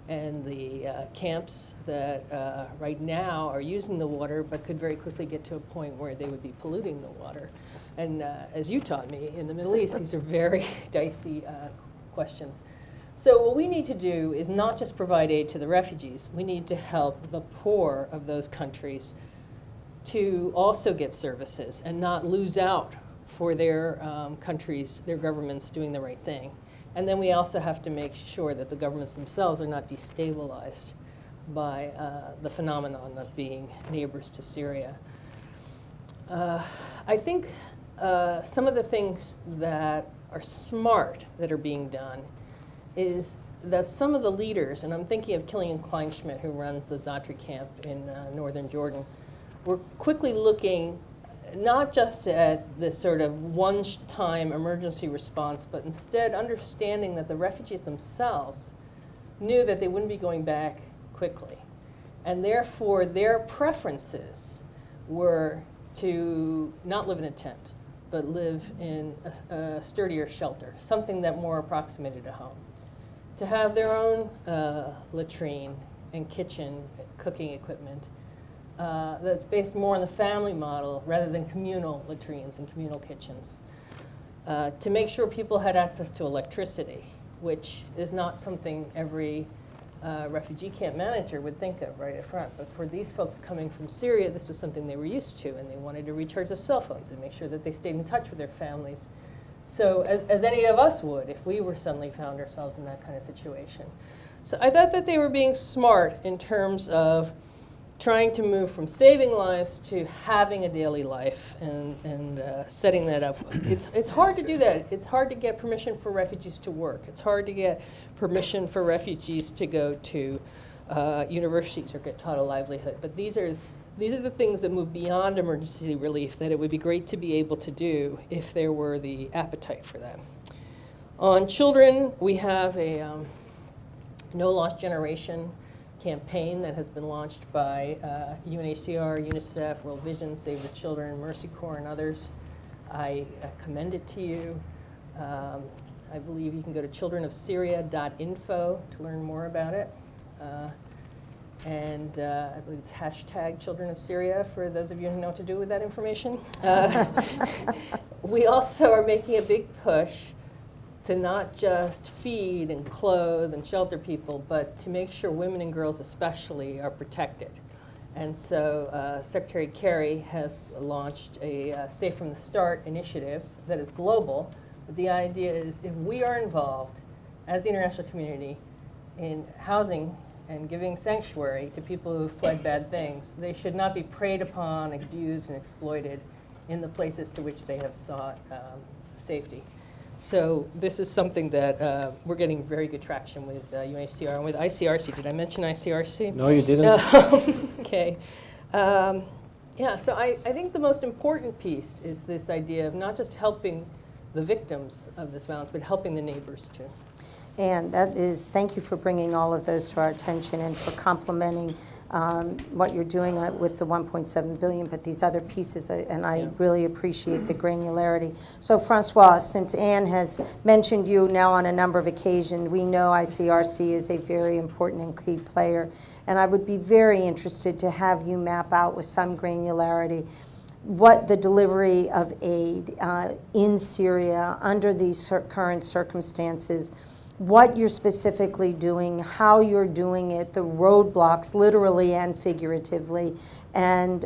and the camps that right now are using the water but could very quickly get to a point where they would be polluting the water. And as you taught me, in the Middle East, these are very dicey questions. So what we need to do is not just provide aid to the refugees, we need to help the poor of those countries to also get services and not lose out for their countries, their governments doing the right thing. And then we also have to make sure that the governments themselves are not destabilized by the phenomenon of being neighbors to Syria. I think some of the things that are smart that are being done is that some of the leaders, and I'm thinking of Killian Kleinschmidt, who runs the Zatri camp in northern Jordan, were quickly looking not just at this sort of one-time emergency response, but instead understanding that the refugees themselves knew that they wouldn't be going back quickly. And therefore, their preferences were to not live in a tent, but live in a sturdier shelter, something that more approximated a home. To have their own latrine and kitchen cooking equipment that's based more on the family model rather than communal latrines and communal kitchens. To make sure people had access to electricity, which is not something every refugee camp manager would think of right up front. But for these folks coming from Syria, this was something they were used to, and they wanted to recharge their cell phones and make sure that they stayed in touch with their families. So as any of us would if we were suddenly found ourselves in that kind of situation. So I thought that they were being smart in terms of trying to move from saving lives to having a daily life and setting that up. It's hard to do that. It's hard to get permission for refugees to work. It's hard to get permission for refugees to go to universities or get taught a livelihood. But these are the things that move beyond emergency relief that it would be great to be able to do if there were the appetite for that. On children, we have a No Lost Generation campaign that has been launched by UNHCR, UNICEF, World Vision, Save the Children, Mercy Corps, and others. I commend it to you. I believe you can go to childrenofsyria.info to learn more about it. And I believe it's hashtag Children of Syria for those of you who know what to do with that information. We also are making a big push to not just feed and clothe and shelter people, but to make sure women and girls especially are protected. And so Secretary Kerry has launched a Safe from the Start initiative that is global. But the idea is if we are involved as the international community in housing and giving sanctuary to people who have fled bad things, they should not be preyed upon, abused, and exploited in the places to which they have sought safety. So this is something that we're getting very good traction with UNHCR and with ICRC. Did I mention ICRC? No, you didn't. Okay. Yeah, so I think the most important piece is this idea of not just helping the victims of this violence, but helping the neighbors too. And that is, thank you for bringing all of those to our attention and for complementing what you're doing with the 1.7 billion, but these other pieces, and I really appreciate the granularity. So Francois, since Anne has mentioned you now on a number of occasions, we know ICRC is a very important and key player, and I would be very interested to have you map out with some granularity what the delivery of aid in Syria under these current circumstances, what you're specifically doing, how you're doing it, the roadblocks, literally and figuratively, and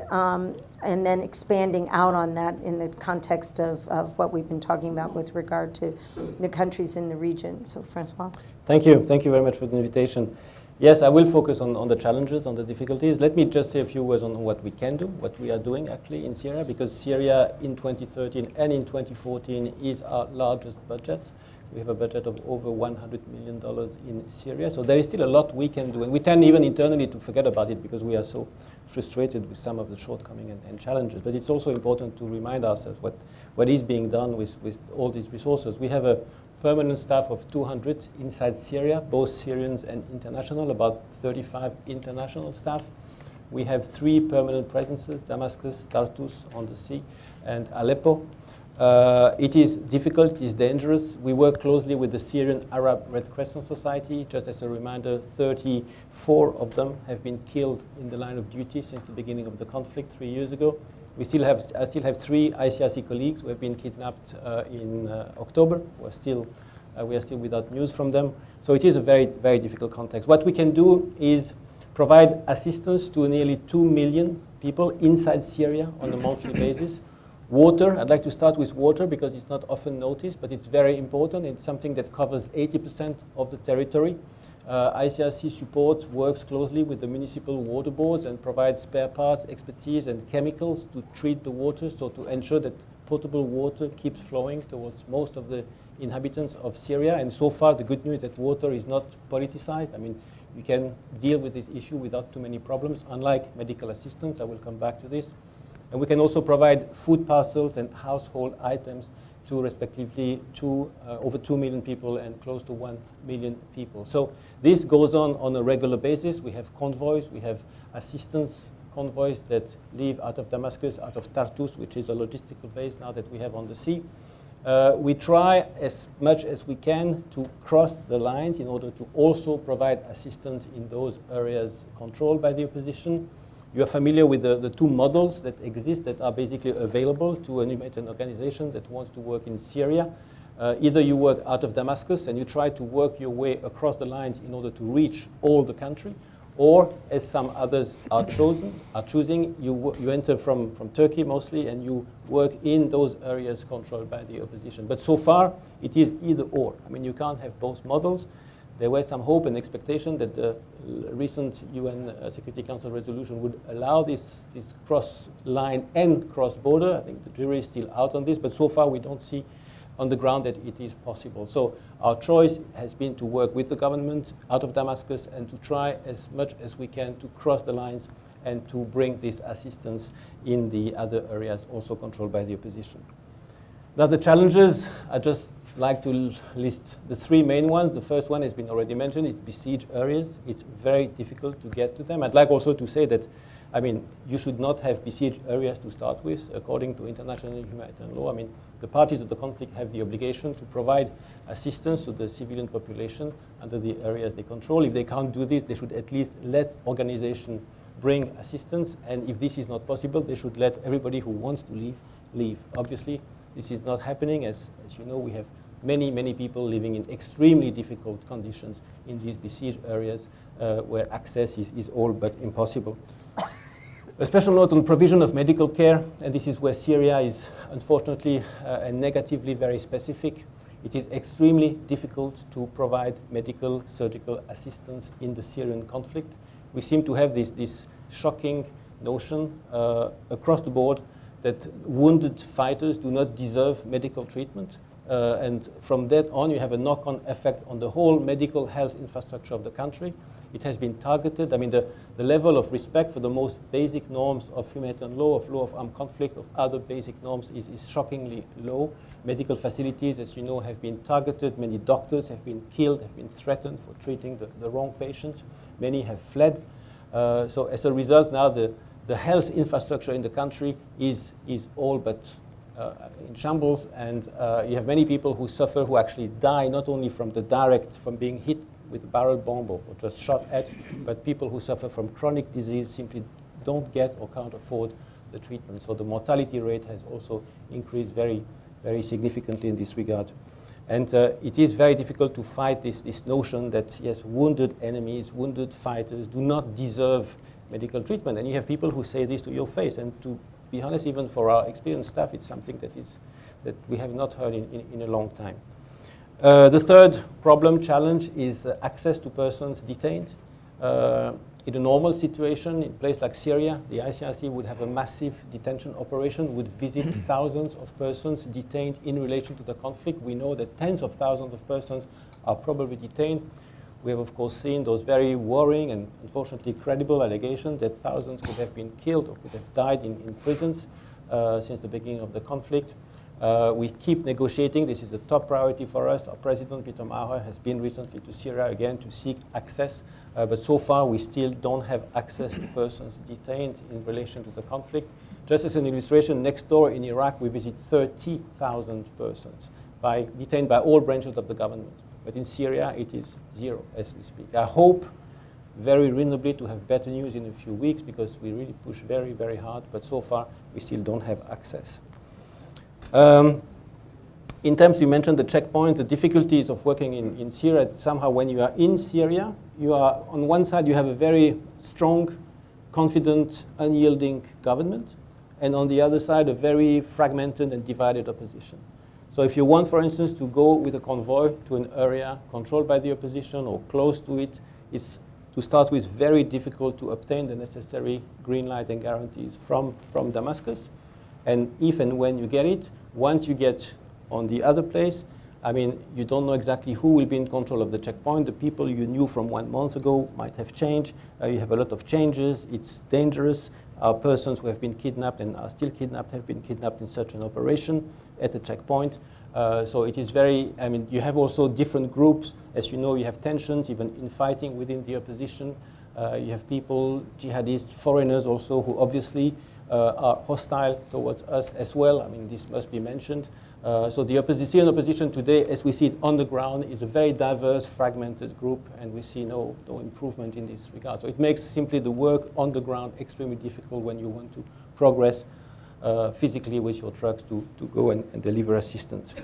then expanding out on that in the context of what we've been talking about with regard to the countries in the region. So, Francois. Thank you. Thank you very much for the invitation. Yes, I will focus on the challenges, on the difficulties. Let me just say a few words on what we can do, what we are doing actually in Syria, because Syria in 2013 and in 2014 is our largest budget. We have a budget of over $100 million in Syria. So there is still a lot we can do. And we tend even internally to forget about it because we are so frustrated with some of the shortcomings and challenges. But it's also important to remind ourselves what is being done with all these resources. We have a permanent staff of 200 inside Syria, both Syrians and international, about 35 international staff. We have 3 permanent presences, Damascus, Tartus on the sea, and Aleppo. It is difficult, it is dangerous. We work closely with the Syrian Arab Red Crescent Society. Just as a reminder, 34 of them have been killed in the line of duty since the beginning of the conflict 3 years ago. I still have 3 ICRC colleagues who have been kidnapped in October. We are still without news from them. So it is a very, very difficult context. What we can do is provide assistance to nearly 2 million people inside Syria on a monthly basis. Water, I'd like to start with water because it's not often noticed, but it's very important. It's something that covers 80% of the territory. ICRC supports, works closely with the municipal water boards and provides spare parts, expertise, and chemicals to treat the water, so to ensure that potable water keeps flowing towards most of the inhabitants of Syria. And so far, the good news is that water is not politicized. I mean, we can deal with this issue without too many problems, unlike medical assistance. I will come back to this. And we can also provide food parcels and household items to respectively over 2 million people and close to 1 million people. So this goes on a regular basis. We have convoys, we have assistance convoys that leave out of Damascus, out of Tartus, which is a logistical base now that we have on the sea. We try as much as we can to cross the lines in order to also provide assistance in those areas controlled by the opposition. You are familiar with the two models that exist that are basically available to a humanitarian organization that wants to work in Syria. Either you work out of Damascus and you try to work your way across the lines in order to reach all the country, or as some others are choosing, you enter from Turkey mostly and you work in those areas controlled by the opposition. But so far, it is either or. I mean, you can't have both models. There was some hope and expectation that the recent UN Security Council resolution would allow this cross-line and cross-border. I think the jury is still out on this, but so far we don't see on the ground that it is possible. So our choice has been to work with the government out of Damascus and to try as much as we can to cross the lines and to bring this assistance in the other areas also controlled by the opposition. Now the challenges, I just like to list the three main ones. The first one has been already mentioned, is besieged areas. It's very difficult to get to them. I'd like also to say that, I mean, you should not have besieged areas to start with, according to international humanitarian law. I mean, the parties of the conflict have the obligation to provide assistance to the civilian population under the areas they control. If they can't do this, they should at least let organizations bring assistance. And if this is not possible, they should let everybody who wants to leave. Obviously, this is not happening. As you know, we have many people living in extremely difficult conditions in these besieged areas where access is all but impossible. A special note on provision of medical care, and this is where Syria is unfortunately and negatively very specific. It is extremely difficult to provide medical surgical assistance in the Syrian conflict. We seem to have this shocking notion across the board that wounded fighters do not deserve medical treatment. And from that on, you have a knock-on effect on the whole medical health infrastructure of the country. It has been targeted. I mean, the level of respect for the most basic norms of humanitarian law, of law of armed conflict, of other basic norms is shockingly low. Medical facilities, as you know, have been targeted. Many doctors have been killed, have been threatened for treating the wrong patients. Many have fled. So as a result, now the health infrastructure in the country is all but in shambles, and you have many people who suffer, who actually die not only from being hit with a barrel bomb or just shot at, but people who suffer from chronic disease simply don't get or can't afford the treatment. So the mortality rate has also increased very significantly in this regard. And it is very difficult to fight this notion that, yes, wounded enemies, wounded fighters do not deserve medical treatment. And you have people who say this to your face, and to be honest, even for our experienced staff, it's something that we have not heard in a long time. The third challenge is access to persons detained. In a normal situation, in a place like Syria, the ICRC would have a massive detention operation, would visit thousands of persons detained in relation to the conflict. We know that tens of thousands of persons are probably detained. We have, of course, seen those very worrying and unfortunately credible allegations that thousands could have been killed or could have died in prisons since the beginning of the conflict. We keep negotiating. This is a top priority for us. Our President, Peter Maurer, has been recently to Syria again to seek access. But so far, we still don't have access to persons detained in relation to the conflict. Just as an illustration, next door in Iraq, we visit 30,000 persons detained by all branches of the government. But in Syria, it is zero as we speak. I hope very reasonably to have better news in a few weeks, because we really push very hard. But so far, we still don't have access. In terms, you mentioned the checkpoint, the difficulties of working in Syria. Somehow, when you are in Syria, you are, on one side, you have a very strong, confident, unyielding government, and on the other side, a very fragmented and divided opposition. So if you want, for instance, to go with a convoy to an area controlled by the opposition or close to it, it's, to start with, very difficult to obtain the necessary green light and guarantees from Damascus. And if and when you get it, once you get on the other place, I mean, you don't know exactly who will be in control of the checkpoint. The people you knew from 1 month ago might have changed. You have a lot of changes. It's dangerous. Our persons who have been kidnapped and are still kidnapped have been kidnapped in such an operation at a checkpoint. So it is very, I mean, you have also different groups. As you know, you have tensions, even infighting within the opposition. You have people, jihadists, foreigners also, who obviously are hostile towards us as well. I mean, this must be mentioned. So the Syrian opposition today, as we see it on the ground, is a very diverse, fragmented group, and we see no improvement in this regard. So it makes simply the work on the ground extremely difficult when you want to progress physically with your trucks to go and deliver assistance.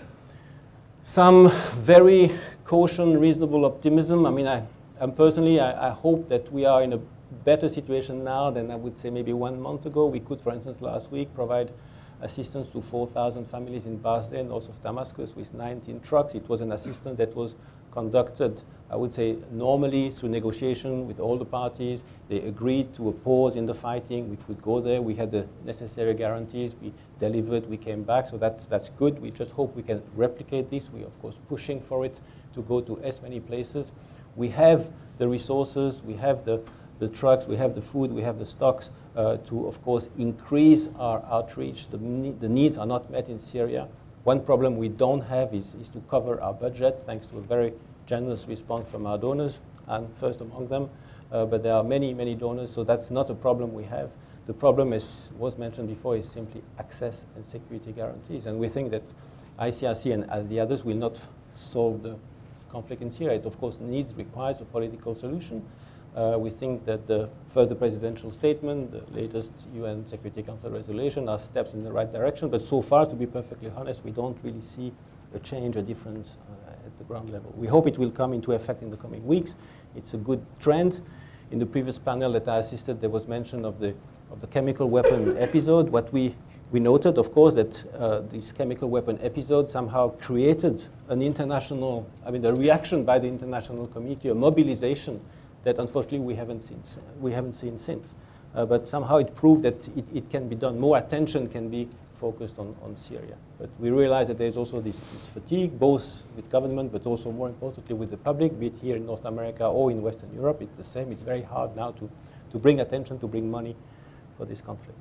Some very caution, reasonable optimism. I mean, I hope that we are in a better situation now than I would say maybe 1 month ago. We could, for instance, last week provide assistance to 4,000 families in Basra, north of Damascus, with 19 trucks. It was an assistance that was conducted, I would say, normally through negotiation with all the parties. They agreed to a pause in the fighting. We could go there. We had the necessary guarantees. We delivered. We came back. So that's good. We just hope we can replicate this. We're, of course, pushing for it to go to as many places. We have the resources. We have the trucks. We have the food. We have the stocks to, of course, increase our outreach. The needs are not met in Syria. One problem we don't have is to cover our budget, thanks to a very generous response from our donors. I'm first among them. But there are many, many donors, so that's not a problem we have. The problem, as was mentioned before, is simply access and security guarantees. And we think that ICRC and the others will not solve the conflict in Syria. It, of course, requires a political solution. We think that the further presidential statement, the latest UN Security Council resolution are steps in the right direction. But so far, to be perfectly honest, we don't really see a change, a difference at the ground level. We hope it will come into effect in the coming weeks. It's a good trend. In the previous panel that I assisted, there was mention of the chemical weapon episode. What we noted, of course, that this chemical weapon episode somehow created an international, I mean, a reaction by the international community, a mobilization that unfortunately we haven't seen since. But somehow it proved that it can be done. More attention can be focused on Syria. But we realize that there's also this fatigue, both with government, but also more importantly with the public, be it here in North America or in Western Europe. It's the same. It's very hard now to bring attention, to bring money for this conflict.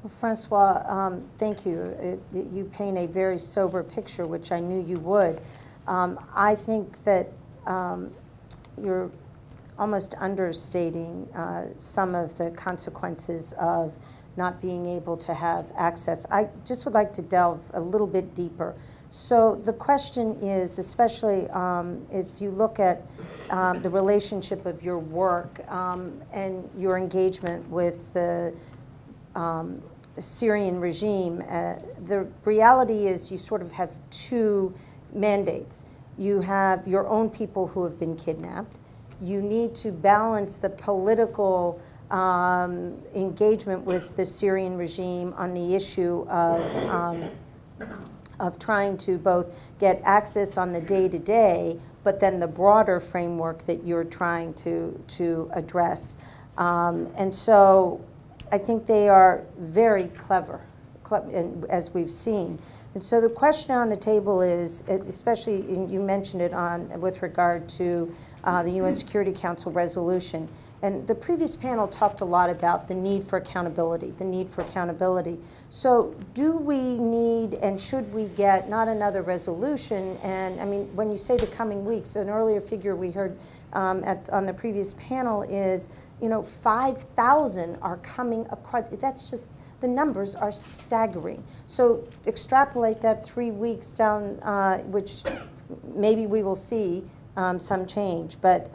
Well, Francois, thank you. You paint a very sober picture, which I knew you would. I think that you're almost understating some of the consequences of not being able to have access. I just would like to delve a little bit deeper. So the question is, especially if you look at the relationship of your work and your engagement with the Syrian regime, the reality is you sort of have two mandates. You have your own people who have been kidnapped. You need to balance the political engagement with the Syrian regime on the issue of trying to both get access on the day-to-day, but then the broader framework that you're trying to address. And so I think they are very clever, as we've seen. And so the question on the table is, especially you mentioned it with regard to the UN Security Council resolution. And the previous panel talked a lot about the need for accountability, So do we need and should we get not another resolution? And I mean, when you say the coming weeks, an earlier figure we heard on the previous panel is, 5,000 are coming across. That's just, the numbers are staggering. So extrapolate that 3 weeks down, which maybe we will see some change. But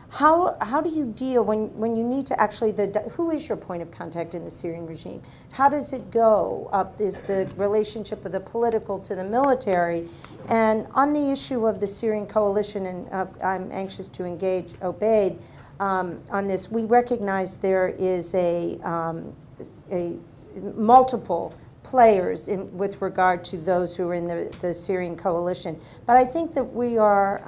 how do you deal when you need to actually, who is your point of contact in the Syrian regime? How does it go? Is the relationship of the political to the military? And on the issue of the Syrian coalition, and I'm anxious to engage Obaid on this, we recognize there is a multiple players with regard to those who are in the Syrian coalition. But I think that we are,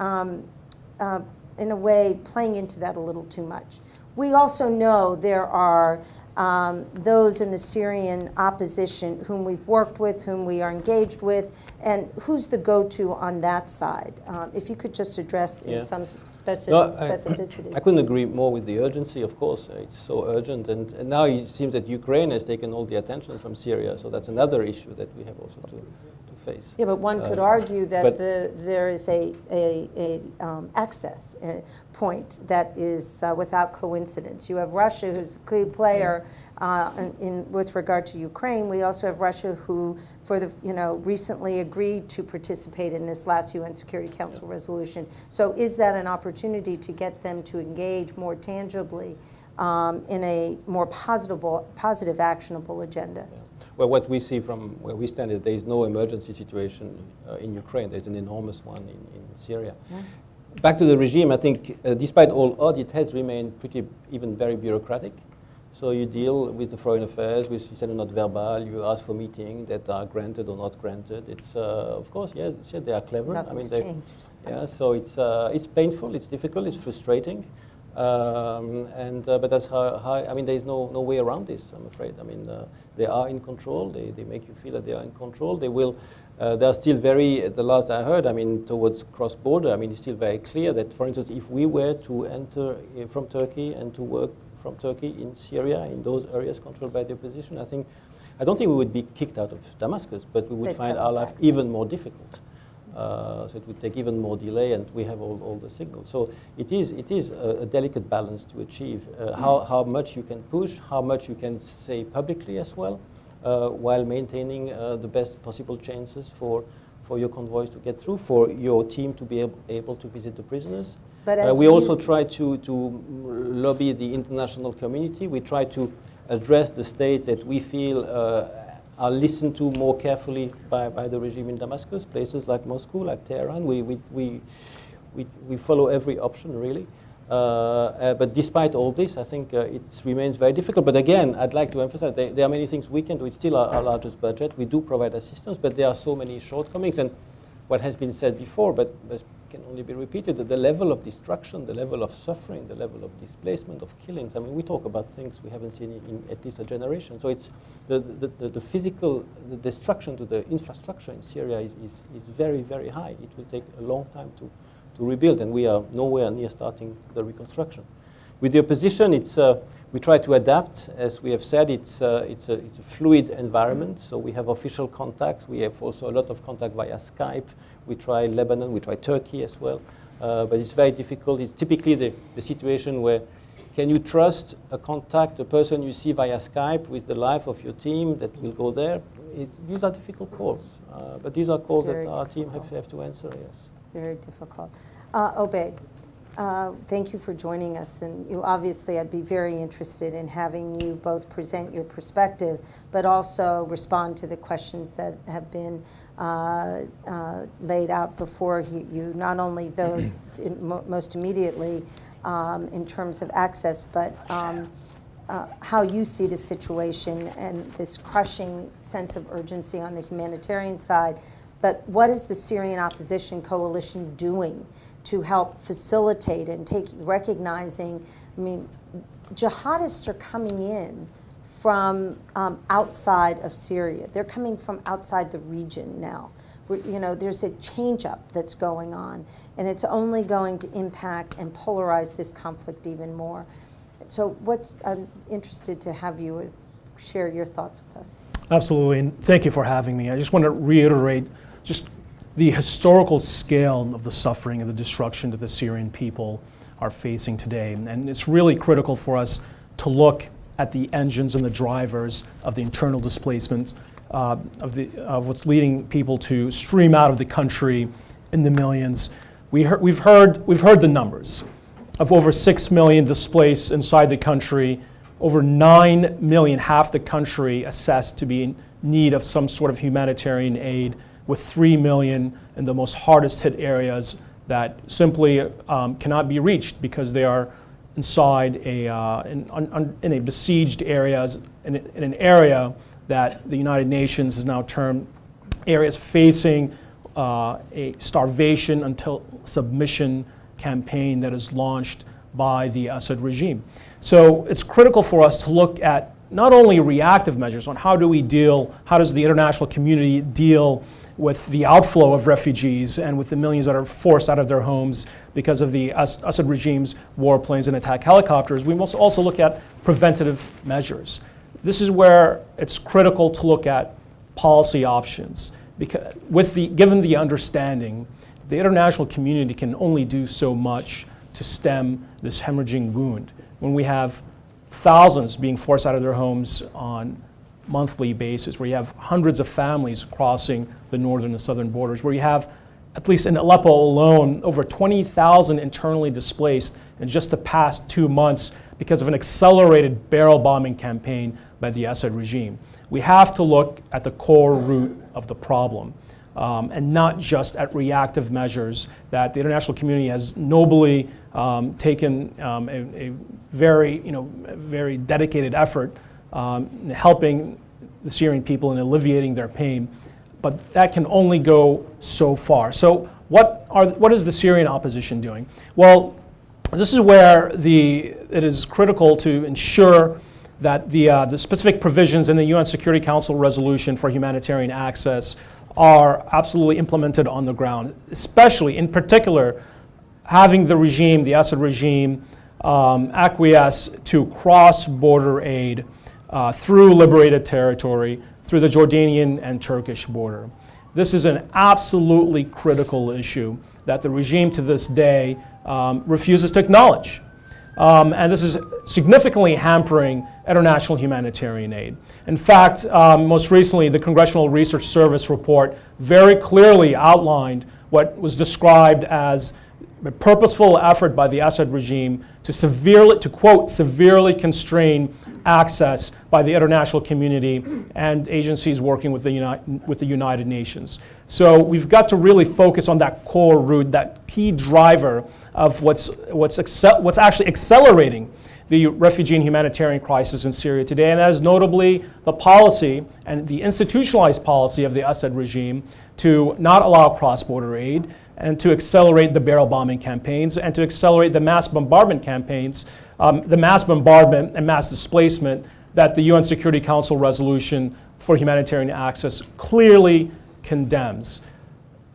in a way, playing into that a little too much. We also know there are those in the Syrian opposition whom we've worked with, whom we are engaged with, and who's the go-to on that side? If you could just address in some specificity. I couldn't agree more with the urgency, of course. It's so urgent. And now it seems that Ukraine has taken all the attention from Syria, so that's another issue that we have also to face. Yeah, but one could argue that there is a access point that is without coincidence. You have Russia, who's a key player with regard to Ukraine. We also have Russia, who, recently agreed to participate in this last UN Security Council resolution. So, is that an opportunity to get them to engage more tangibly in a more positive, actionable agenda? Yeah. Well, what we see from where we stand is there is no emergency situation in Ukraine. There's an enormous one in Syria. Yeah. Back to the regime, I think despite all odds, it has remained even very bureaucratic. So you deal with the foreign affairs, with you said not verbal, you ask for meetings that are granted or not granted. It's, of course, yeah, they are clever. Nothing's changed. Yeah, so it's painful, it's difficult, it's frustrating. But that's how I mean, there's no way around this, I'm afraid. I mean, they are in control. They make you feel that they are in control. They're still the last I heard, I mean, towards cross-border, I mean, it's still very clear that, for instance, if we were to enter from Turkey and to work from Turkey in Syria, in those areas controlled by the opposition, I don't think we would be kicked out of Damascus, but we would find our life even more difficult. So it would take even more delay, and we have all the signals. So it is a delicate balance to achieve. How much you can push, how much you can say publicly as well, while maintaining the best possible chances for your convoys to get through, for your team to be able to visit the prisoners. But we also try to lobby the international community. We try to address the states that we feel are listened to more carefully by the regime in Damascus, places like Moscow, like Tehran. We follow every option, really. But despite all this, I think it remains very difficult. But again, I'd like to emphasize there are many things we can do. It's still our largest budget. We do provide assistance, but there are so many shortcomings. And what has been said before, but can only be repeated, that the level of destruction, the level of suffering, the level of displacement, of killings, I mean, we talk about things we haven't seen in at least a generation. So it's the physical destruction to the infrastructure in Syria is very, very high. It will take a long time to rebuild, and we are nowhere near starting the reconstruction. With the opposition, we try to adapt. As we have said, it's a fluid environment, so we have official contacts. We have also a lot of contact via Skype. We try Lebanon, we try Turkey as well, but it's very difficult. It's typically the situation where can you trust a contact, a person you see via Skype with the life of your team that will go there? These are difficult calls, but these are calls that our team have to answer, yes. Very difficult. Obaid, thank you for joining us, and I'd be very interested in having you both present your perspective, but also respond to the questions that have been laid out before you, not only those most immediately in terms of access, but how you see the situation and this crushing sense of urgency on the humanitarian side. But what is the Syrian opposition coalition doing to help facilitate and recognizing, I mean, jihadists are coming in from outside of Syria. They're coming from outside the region now. There's a change-up that's going on, and it's only going to impact and polarize this conflict even more. So I'm interested to have you share your thoughts with us. Absolutely, and thank you for having me. I just want to reiterate just the historical scale of the suffering and the destruction that the Syrian people are facing today. And it's really critical for us to look at the engines and the drivers of the internal displacement of what's leading people to stream out of the country in the millions. We've heard the numbers of over 6 million displaced inside the country, over 9 million, half the country assessed to be in need of some sort of humanitarian aid, with 3 million in the most hardest hit areas that simply cannot be reached because they are inside in a besieged areas, in an area that the United Nations has now termed areas facing a starvation until submission campaign that is launched by the Assad regime. So it's critical for us to look at not only reactive measures on how does the international community deal with the outflow of refugees and with the millions that are forced out of their homes because of the Assad regime's warplanes and attack helicopters, we must also look at preventative measures. This is where it's critical to look at policy options, because given the understanding, the international community can only do so much to stem this hemorrhaging wound. When we have thousands being forced out of their homes on monthly basis, where you have hundreds of families crossing the northern and southern borders, where you have, at least in Aleppo alone, over 20,000 internally displaced in just the past 2 months because of an accelerated barrel bombing campaign by the Assad regime. We have to look at the core root of the problem, and not just at reactive measures that the international community has nobly taken a very dedicated effort helping the Syrian people and alleviating their pain. But that can only go so far. So what is the Syrian opposition doing? Well, this is where it is critical to ensure that the specific provisions in the UN Security Council resolution for humanitarian access are absolutely implemented on the ground, especially, in particular, having the Assad regime, acquiesce to cross-border aid through liberated territory, through the Jordanian and Turkish border. This is an absolutely critical issue that the regime to this day refuses to acknowledge. And this is significantly hampering international humanitarian aid. In fact, most recently, the Congressional Research Service report very clearly outlined what was described as a purposeful effort by the Assad regime to quote, severely constrain access by the international community and agencies working with the United Nations. So we've got to really focus on that core root, that key driver of what's actually accelerating the refugee and humanitarian crisis in Syria today, and that is notably the policy and the institutionalized policy of the Assad regime to not allow cross-border aid and to accelerate the barrel bombing campaigns and to accelerate the mass bombardment campaigns, the mass bombardment and mass displacement that the UN Security Council resolution for humanitarian access clearly condemns.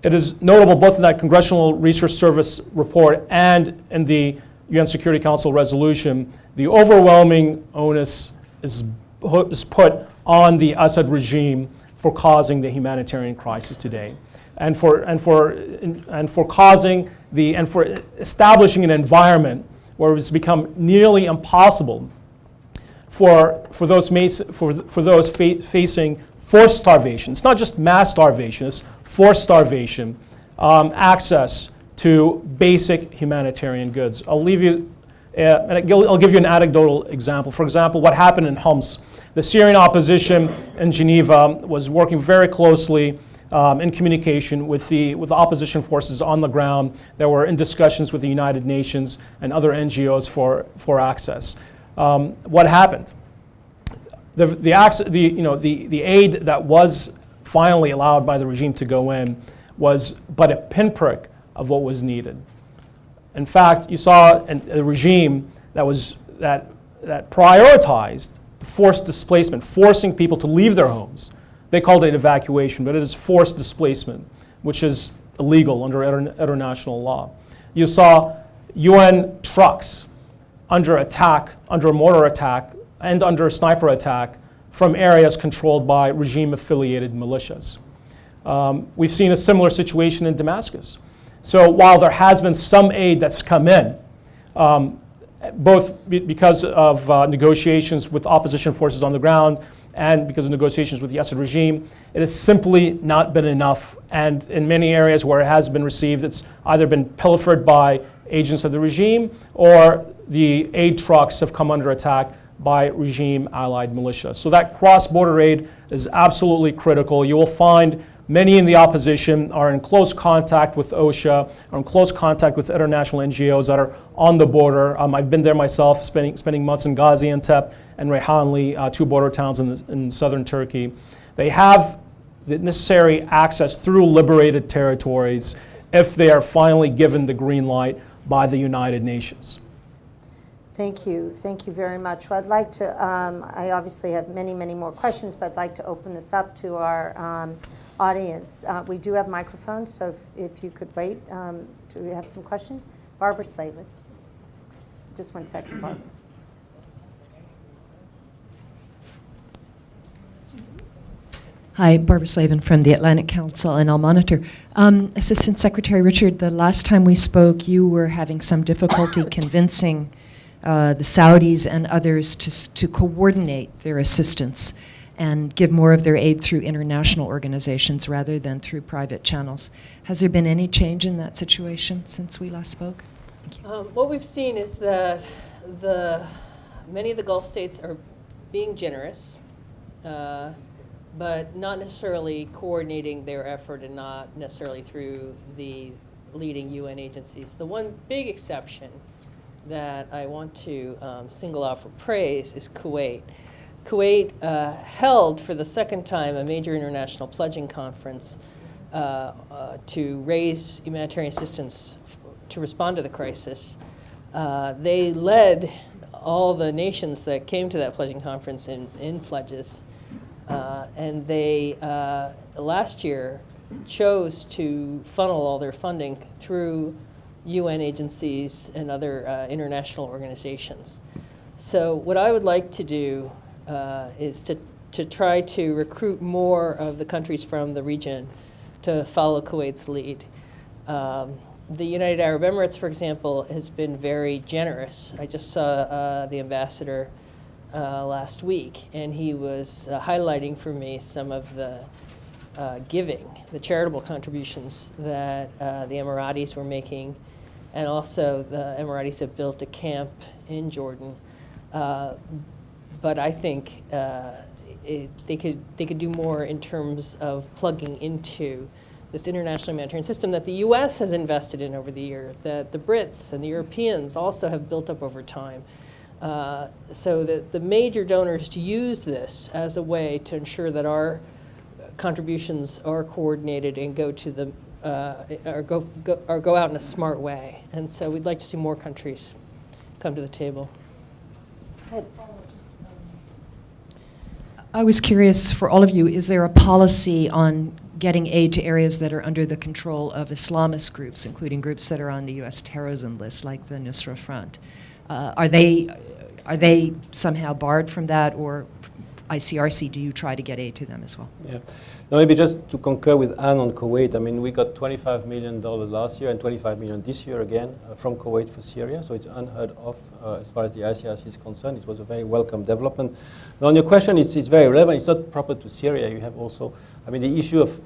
It is notable both in that Congressional Research Service report and in the UN Security Council resolution, the overwhelming onus is put on the Assad regime for causing the humanitarian crisis today, and for establishing an environment where it's become nearly impossible for those facing forced starvation. It's not just mass starvation; it's forced starvation. Access to basic humanitarian goods. I'll give you an anecdotal example. For example, what happened in Homs. The Syrian opposition in Geneva was working very closely in communication with the opposition forces on the ground that were in discussions with the United Nations and other NGOs for access. What happened? The aid that was finally allowed by the regime to go in was but a pinprick of what was needed. In fact, you saw a regime that prioritized forced displacement, forcing people to leave their homes. They called it evacuation, but it is forced displacement, which is illegal under international law. You saw UN trucks under attack, under a mortar attack, and under a sniper attack from areas controlled by regime-affiliated militias. We've seen a similar situation in Damascus. So while there has been some aid that's come in, both because of negotiations with opposition forces on the ground and because of negotiations with the Assad regime, it has simply not been enough. And in many areas where it has been received, it's either been pilfered by agents of the regime or the aid trucks have come under attack by regime-allied militia. So that cross-border aid is absolutely critical. You will find many in the opposition are in close contact with OSHA, are in close contact with international NGOs that are on the border. I've been there myself, spending months in Gaziantep and Reyhanli, two border towns in southern Turkey. They have the necessary access through liberated territories if they are finally given the green light by the United Nations. Thank you. Thank you very much. Well, I'd like to, I obviously have many, many more questions, but I'd like to open this up to our audience. We do have microphones, so if you could wait. Do we have some questions? Barbara Slavin. Just 1 second, Barbara. Hi, Barbara Slavin from the Atlantic Council, and I'll monitor. Assistant Secretary Richard, the last time we spoke, you were having some difficulty convincing the Saudis and others to coordinate their assistance and give more of their aid through international organizations rather than through private channels. Has there been any change in that situation since we last spoke? What we've seen is that many of the Gulf states are being generous, but not necessarily coordinating their effort, and not necessarily through the leading UN agencies. The one big exception that I want to single out for praise is Kuwait. Kuwait held for the second time a major international pledging conference to raise humanitarian assistance to respond to the crisis. They led all the nations that came to that pledging conference in pledges. And they, last year, chose to funnel all their funding through UN agencies and other international organizations. So what I would like to do is to try to recruit more of the countries from the region to follow Kuwait's lead. The United Arab Emirates, for example, has been very generous. I just saw the ambassador last week, and he was highlighting for me some of the giving, the charitable contributions that the Emiratis were making, and also the Emiratis have built a camp in Jordan. But I think they could do more in terms of plugging into this international humanitarian system that the U.S. has invested in over the years, that the Brits and the Europeans also have built up over time. So that the major donors to use this as a way to ensure that our contributions are coordinated and go to the or go out in a smart way. And so we'd like to see more countries come to the table. I was curious, for all of you, is there a policy on getting aid to areas that are under the control of Islamist groups, including groups that are on the U.S. terrorism list, like the Nusra Front? Are they somehow barred from that, or ICRC, do you try to get aid to them as well? Yeah. Now, maybe just to concur with Anne on Kuwait, I mean, we got $25 million last year and $25 million this year again from Kuwait for Syria, so it's unheard of as far as the ICRC is concerned. It was a very welcome development. Now, on your question, it's very relevant. It's not proper to Syria. You have also, I mean, the issue of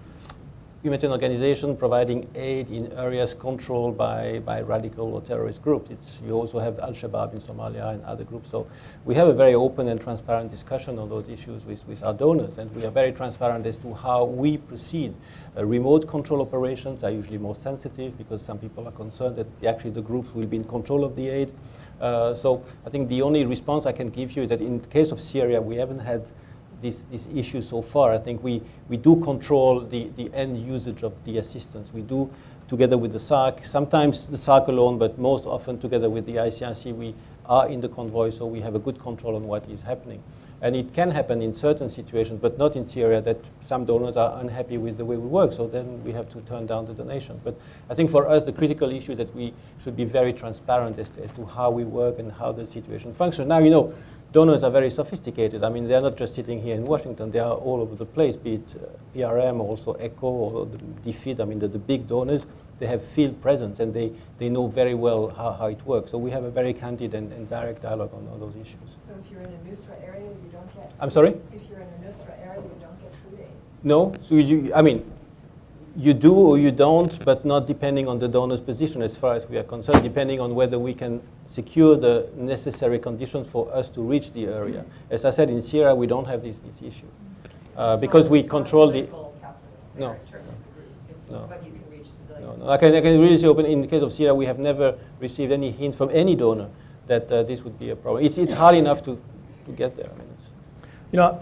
humanitarian organization providing aid in areas controlled by radical or terrorist groups. You also have Al-Shabaab in Somalia and other groups. So we have a very open and transparent discussion on those issues with our donors, and we are very transparent as to how we proceed. Remote control operations are usually more sensitive because some people are concerned that actually the groups will be in control of the aid. So I think the only response I can give you is that in the case of Syria, we haven't had this issue so far. I think we do control the end usage of the assistance. We do, together with the SARC, sometimes the SARC alone, but most often together with the ICRC, we are in the convoy, so we have a good control on what is happening. And it can happen in certain situations, but not in Syria, that some donors are unhappy with the way we work, so then we have to turn down the donation. But I think for us, the critical issue that we should be very transparent as to how we work and how the situation functions. Now, you know, donors are very sophisticated. I mean, they're not just sitting here in Washington. They are all over the place, be it PRM, or also ECHO, or the DFID. I mean, the big donors, they have field presence, and they know very well how it works. So we have a very candid and direct dialogue on all those issues. So if you're in a Nusra area, you don't get... I'm sorry? If you're in a Nusra area, you don't get food aid? No. So I mean, you do or you don't, but not depending on the donor's position as far as we are concerned, depending on whether we can secure the necessary conditions for us to reach the area. As I said, in Syria, we don't have this issue. Because we control the... No. No. No. I can really say open, in the case of Syria, we have never received any hint from any donor that this would be a problem. It's hard enough to get there. I mean, You know,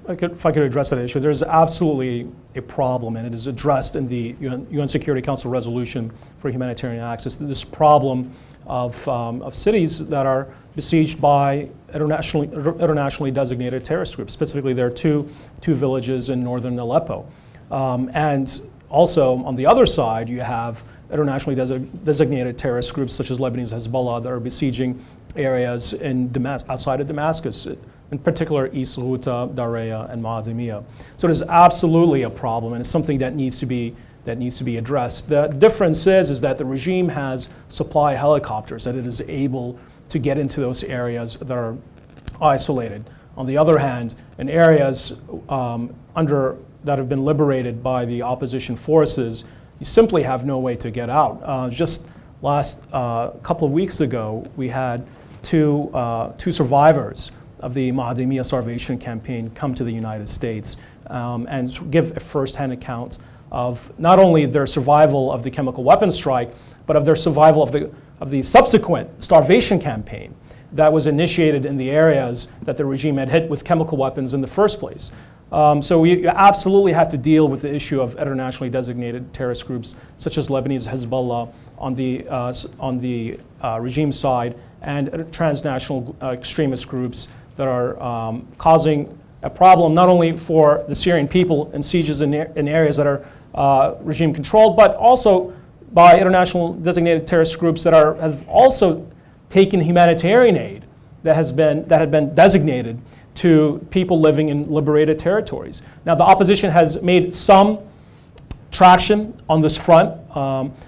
if I could address that issue, there's absolutely a problem, and it is addressed in the UN Security Council resolution for humanitarian access. This problem of cities that are besieged by internationally designated terrorist groups. Specifically, there are two villages in northern Aleppo. And also, on the other side, you have internationally designated terrorist groups such as Lebanese Hezbollah that are besieging areas in outside of Damascus, in particular East Ghouta, Daraa, and Ma'adamiyah. So there's absolutely a problem, and it's something that needs to be addressed. The difference is that the regime has supply helicopters that it is able to get into those areas that are isolated. On the other hand, in areas that have been liberated by the opposition forces, you simply have no way to get out. Just last couple of weeks ago, we had two survivors of the Ma'adamiyah starvation campaign come to the United States and give a first-hand account of not only their survival of the chemical weapons strike, but of their survival of the subsequent starvation campaign that was initiated in the areas that the regime had hit with chemical weapons in the first place. So we absolutely have to deal with the issue of internationally designated terrorist groups such as Lebanese Hezbollah on the regime side, and transnational extremist groups that are causing a problem not only for the Syrian people in sieges in areas that are regime controlled, but also by international designated terrorist groups that have also taken humanitarian aid that had been designated to people living in liberated territories. Now, the opposition has made some traction on this front.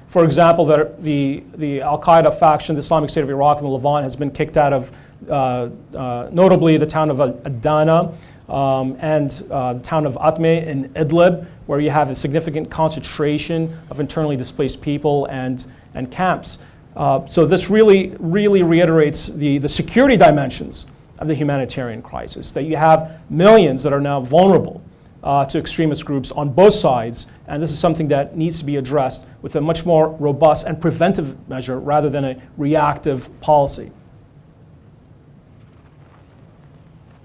For example, the Al-Qaeda faction, the Islamic State of Iraq and the Levant, has been kicked out of notably the town of Adana and the town of Atme in Idlib, where you have a significant concentration of internally displaced people and camps. So this really reiterates the security dimensions of the humanitarian crisis, that you have millions that are now vulnerable to extremist groups on both sides, and this is something that needs to be addressed with a much more robust and preventive measure rather than a reactive policy.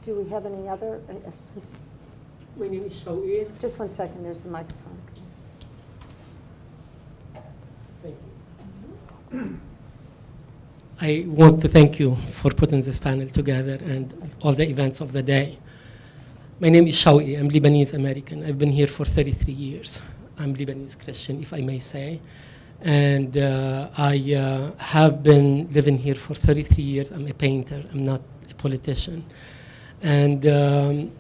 Do we have any other? Yes, please. My name is Shawi. Just 1 second, there's a microphone. Thank you. I want to thank you for putting this panel together and all the events of the day. My name is Shawi. I'm Lebanese American. I've been here for 33 years. I'm Lebanese Christian, if I may say. And I have been living here for 33 years. I'm a painter. I'm not a politician. And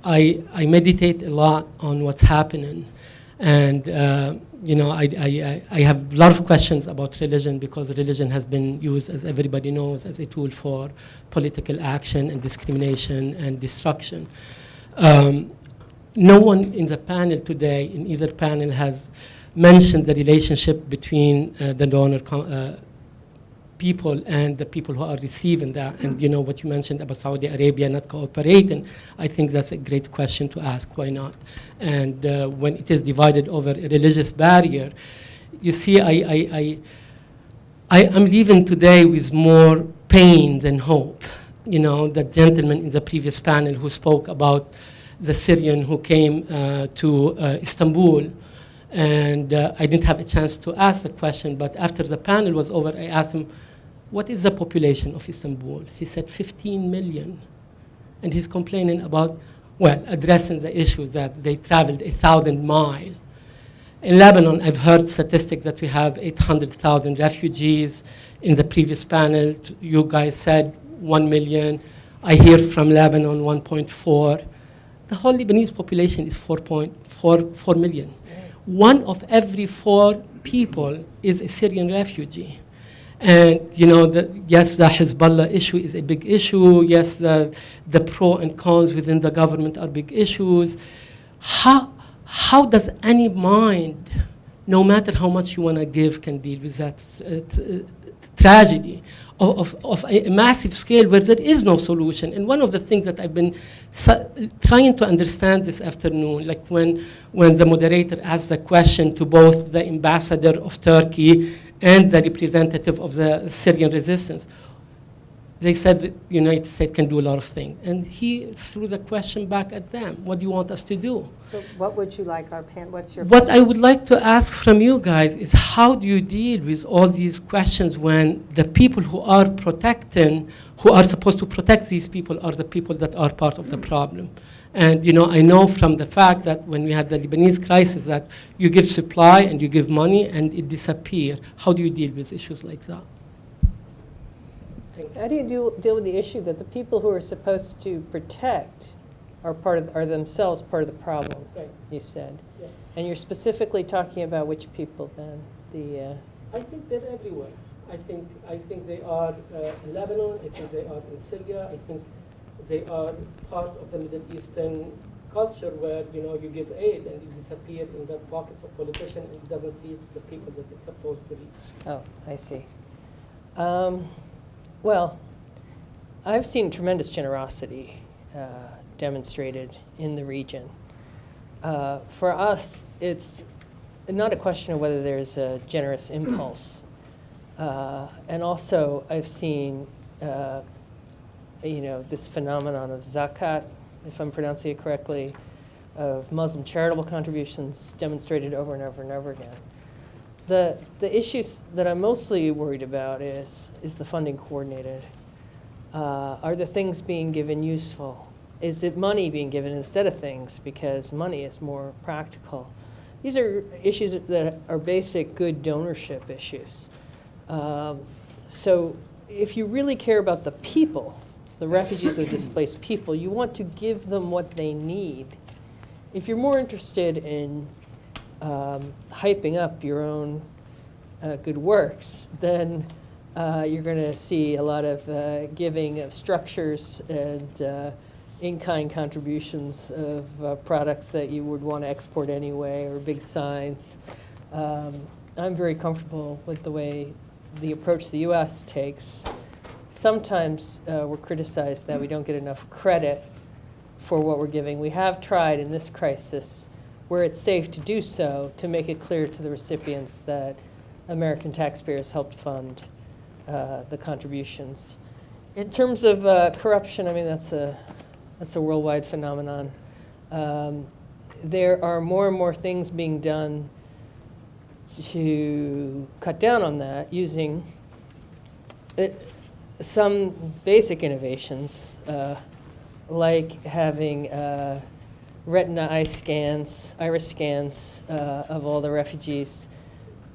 I meditate a lot on what's happening. And I have a lot of questions about religion, because religion has been used, as everybody knows, as a tool for political action and discrimination and destruction. No one in the panel today, in either panel, has mentioned the relationship between the donor people and the people who are receiving that. And you know what you mentioned about Saudi Arabia not cooperating, I think that's a great question to ask. Why not? And when it is divided over a religious barrier, you see, I'm leaving today with more pain than hope. You know, the gentleman in the previous panel who spoke about the Syrian who came to Istanbul, and I didn't have a chance to ask the question, but after the panel was over, I asked him, what is the population of Istanbul? He said 15 million. And he's complaining about, well, addressing the issues that they traveled 1,000 miles. In Lebanon, I've heard statistics that we have 800,000 refugees. In the previous panel, you guys said 1 million. I hear from Lebanon 1.4. The whole Lebanese population is 4 million. One of every 4 people is a Syrian refugee. And you know, yes, the Hezbollah issue is a big issue. Yes, the pro and cons within the government are big issues. How does any mind, no matter how much you want to give, can deal with that tragedy of a massive scale where there is no solution? And one of the things that I've been trying to understand this afternoon, like when the moderator asked the question to both the ambassador of Turkey and the representative of the Syrian resistance, They said the United States can do a lot of things. And he threw the question back at them. What do you want us to do? So what would you like what's your What I would like to ask from you guys is how do you deal with all these questions when the people who are supposed to protect these people are the people that are part of the problem? And I know from the fact that when we had the Lebanese crisis that you give supply and you give money and it disappears. How do you deal with issues like that? How do you deal with the issue that the people who are supposed to protect are themselves part of the problem? Right. You said, Yeah. and you're specifically talking about which people then? I think they're everywhere. I think they are in Lebanon. I think they are in Syria. I think they are part of the Middle Eastern culture where you give aid and it disappears in the pockets of politicians and it doesn't reach the people that it's supposed to reach. Oh, I see. Well, I've seen tremendous generosity demonstrated in the region. For us, it's not a question of whether there's a generous impulse. And also, I've seen, this phenomenon of zakat, if I'm pronouncing it correctly, of Muslim charitable contributions demonstrated over and over and over again. The issues that I'm mostly worried about is the funding coordinated? Are the things being given useful? Is it money being given instead of things because money is more practical? These are issues that are basic good donorship issues. So if you really care about the people, the refugees, the displaced people, you want to give them what they need. If you're more interested in hyping up your own good works, then you're going to see a lot of giving of structures and in-kind contributions of products that you would want to export anyway, or big signs. I'm very comfortable with the approach the U.S. takes. Sometimes we're criticized that we don't get enough credit for what we're giving. We have tried in this crisis, where it's safe to do so, to make it clear to the recipients that American taxpayers helped fund the contributions. In terms of corruption, I mean, that's a worldwide phenomenon. There are more and more things being done to cut down on that using some basic innovations, like having retina iris scans of all the refugees,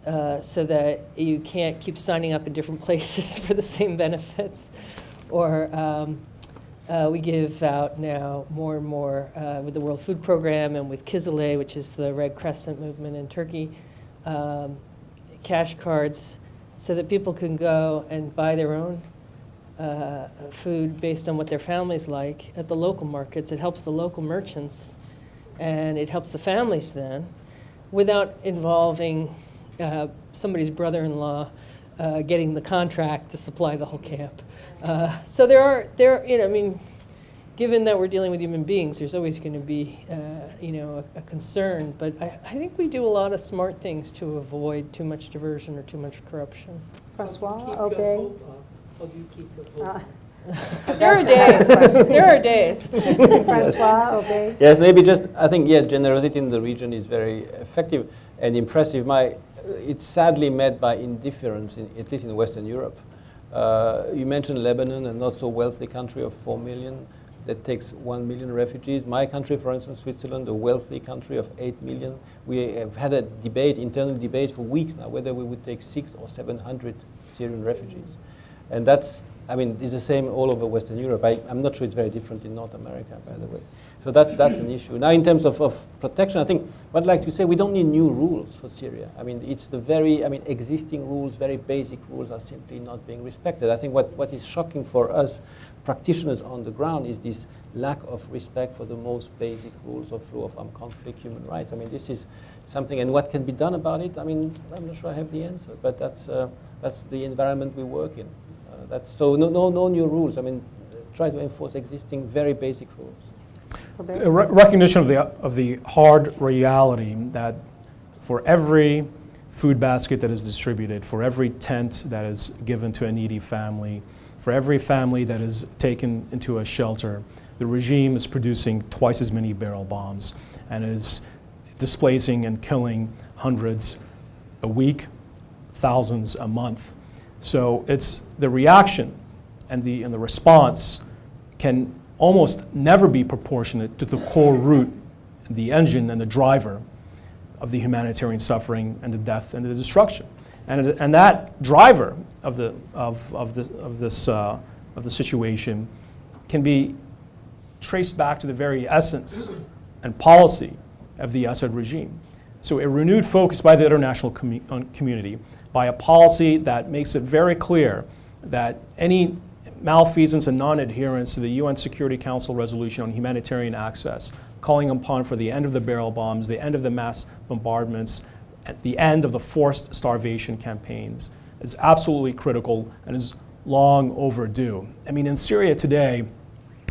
so that you can't keep signing up in different places for the same benefits. Or we give out now more and more with the World Food Program and with Kizilay, which is the Red Crescent movement in Turkey, cash cards so that people can go and buy their own food based on what their families like at the local markets. It helps the local merchants and it helps the families then without involving somebody's brother-in-law getting the contract to supply the whole camp. So there are, I mean, given that we're dealing with human beings, there's always going to be, a concern. But I think we do a lot of smart things to avoid too much diversion or too much corruption. Francois, Obey. How do you keep your hope? There are days. There are days. Francois, Obey. Yes, maybe just, I think, generosity in the region is very effective and impressive. It's sadly met by indifference, at least in Western Europe. You mentioned Lebanon, a not so wealthy country of 4 million that takes 1 million refugees. My country, for instance, Switzerland, a wealthy country of 8 million. We have had a internal debate for weeks now, whether we would take 600 or 700 Syrian refugees. And it's the same all over Western Europe. I'm not sure it's very different in North America, by the way. So that's an issue. Now, in terms of protection, I think what I'd like to say, we don't need new rules for Syria. It's the existing rules, very basic rules are simply not being respected. I think what is shocking for us practitioners on the ground is this lack of respect for the most basic rules of flow of armed conflict, human rights. This is something, and what can be done about it? I'm not sure I have the answer, but that's the environment we work in. No new rules. Try to enforce existing very basic rules. A recognition of the hard reality that for every food basket that is distributed, for every tent that is given to a needy family, for every family that is taken into a shelter, the regime is producing twice as many barrel bombs and is displacing and killing hundreds a week, thousands a month. So it's the reaction and the response can almost never be proportionate to the core root, the engine and the driver of the humanitarian suffering and the death and the destruction. And that driver of the situation can be traced back to the very essence and policy of the Assad regime. So a renewed focus by the international community, by a policy that makes it very clear that any malfeasance and non-adherence to the UN Security Council resolution on humanitarian access, calling upon for the end of the barrel bombs, the end of the mass bombardments, at the end of the forced starvation campaigns, is absolutely critical and is long overdue. I mean, in Syria today,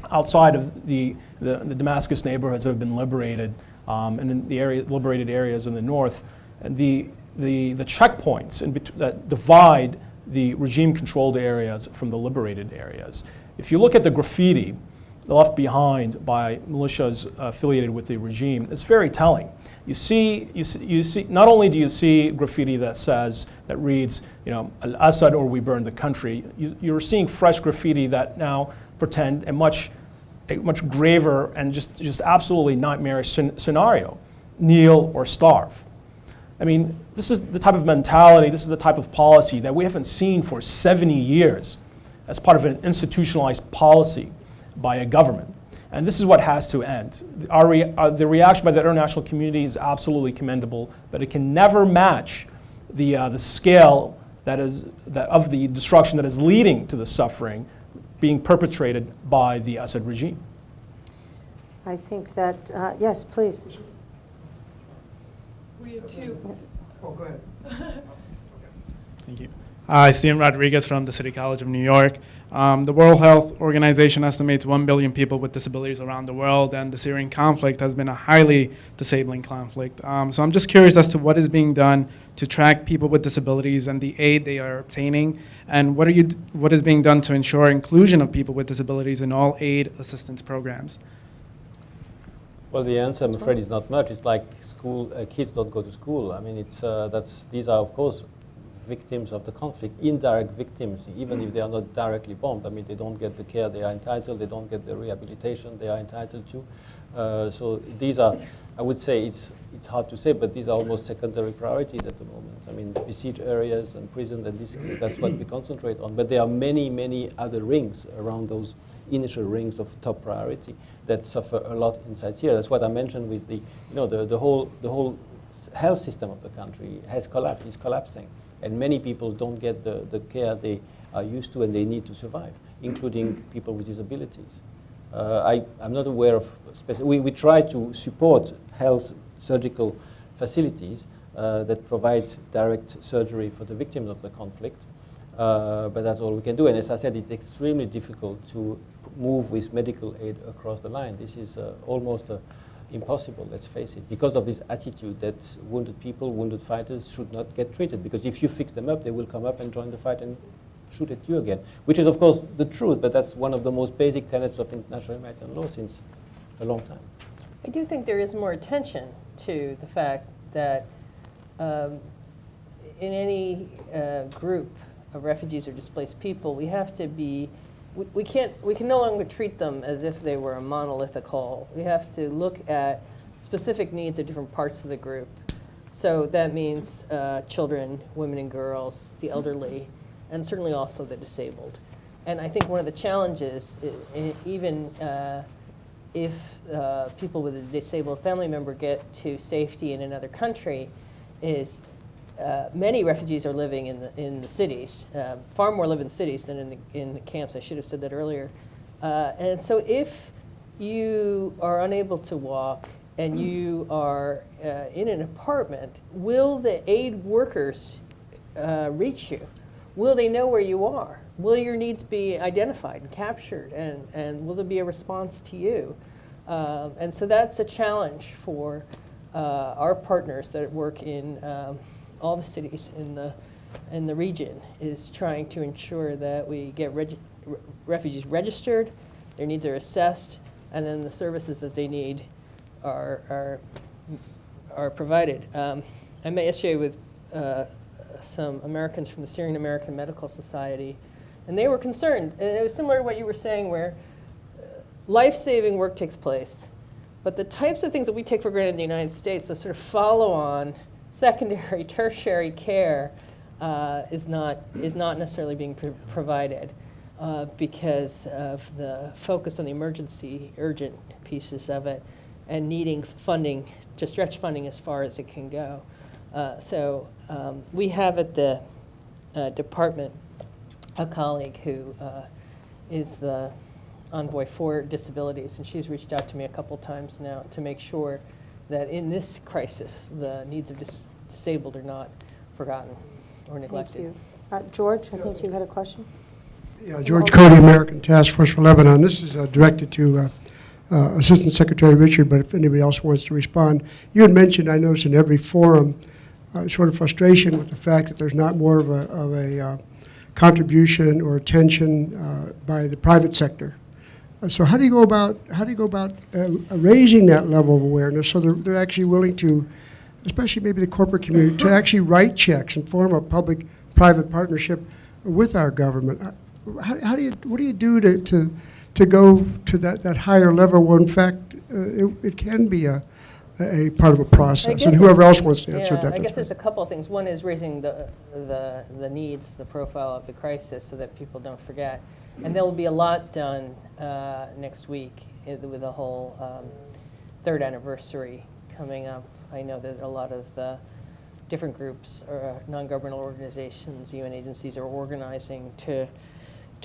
outside of the Damascus neighborhoods that have been liberated, and in the liberated areas in the north, the checkpoints that divide the regime-controlled areas from the liberated areas. If you look at the graffiti left behind by militias affiliated with the regime, it's very telling. You see, not only do you see graffiti that reads, Al-Assad or we burn the country, you're seeing fresh graffiti that now pretend a much graver and just absolutely nightmarish scenario, kneel or starve. I mean, this is the type of mentality, this is the type of policy that we haven't seen for 70 years as part of an institutionalized policy by a government. And this is what has to end. The reaction by the international community is absolutely commendable, but it can never match the scale of the destruction that is leading to the suffering being perpetrated by the Assad regime. I think that, yes, please. Oh, go ahead. Thank you. Hi, Steven Rodriguez from the City College of New York. The World Health Organization estimates 1 billion people with disabilities around the world, and the Syrian conflict has been a highly disabling conflict. So I'm just curious as to what is being done to track people with disabilities and the aid they are obtaining, and what is being done to ensure inclusion of people with disabilities in all aid assistance programs? Well, the answer, I'm afraid, is not much. It's like school kids don't go to school. I mean, these are, of course, victims of the conflict, indirect victims, even if they are not directly bombed. I mean, they don't get the care they are entitled, they don't get the rehabilitation they are entitled to. So these are, I would say, it's hard to say, but these are almost secondary priorities at the moment. I mean, besieged areas and prisons, and that's what we concentrate on. But there are many, many other rings around those initial rings of top priority that suffer a lot inside Syria. That's what I mentioned with the whole health system of the country has collapsed, is collapsing. And many people don't get the care they are used to and they need to survive, including people with disabilities. I'm not aware of we try to support health surgical facilities that provide direct surgery for the victims of the conflict, but that's all we can do. And as I said, it's extremely difficult to move with medical aid across the line. This is almost impossible, let's face it, because of this attitude that wounded people, wounded fighters should not get treated, because if you fix them up, they will come up and join the fight and shoot at you again, which is, of course, the truth, but that's one of the most basic tenets of international humanitarian law since a long time. I do think there is more attention to the fact that in any group of refugees or displaced people, we have to be we can no longer treat them as if they were a monolithic whole. We have to look at specific needs of different parts of the group. So that means children, women and girls, the elderly, and certainly also the disabled. And I think one of the challenges, even if people with a disabled family member get to safety in another country, is many refugees are living in the cities. Far more live in cities than in the camps. I should have said that earlier. And so if you are unable to walk and you are in an apartment, will the aid workers reach you? Will they know where you are? Will your needs be identified and captured? And will there be a response to you? And so that's a challenge for our partners that work in all the cities in the region is trying to ensure that we get refugees registered, their needs are assessed, and then the services that they need are provided. I met yesterday with some Americans from the Syrian American Medical Society, and they were concerned. And it was similar to what you were saying, where life-saving work takes place, but the types of things that we take for granted in the United States, the sort of follow-on, secondary, tertiary care, is not necessarily being provided because of the focus on the emergency, urgent pieces of it, and needing funding to stretch funding as far as it can go. So we have at the department a colleague who is the envoy for disabilities, and she's reached out to me a couple times now to make sure that in this crisis, the needs of disabled are not forgotten or neglected. Thank you. George, I think you had a question? Yeah, George Cody, American Task Force for Lebanon. This is directed to Assistant Secretary Richard, but if anybody else wants to respond. You had mentioned, I noticed in every forum, sort of frustration with the fact that there's not more of a contribution or attention by the private sector. So how do you go about raising that level of awareness so they're actually willing to, especially maybe the corporate community, to actually write checks and form a public-private partnership with our government? What do you do to go to that higher level where in fact it can be a part of a process? And whoever else wants to answer that. I guess there's a couple of things. One is raising the needs, the profile of the crisis, so that people don't forget. And there will be a lot done next week with the whole third anniversary coming up. I know that a lot of the different groups or non-governmental organizations, UN agencies are organizing to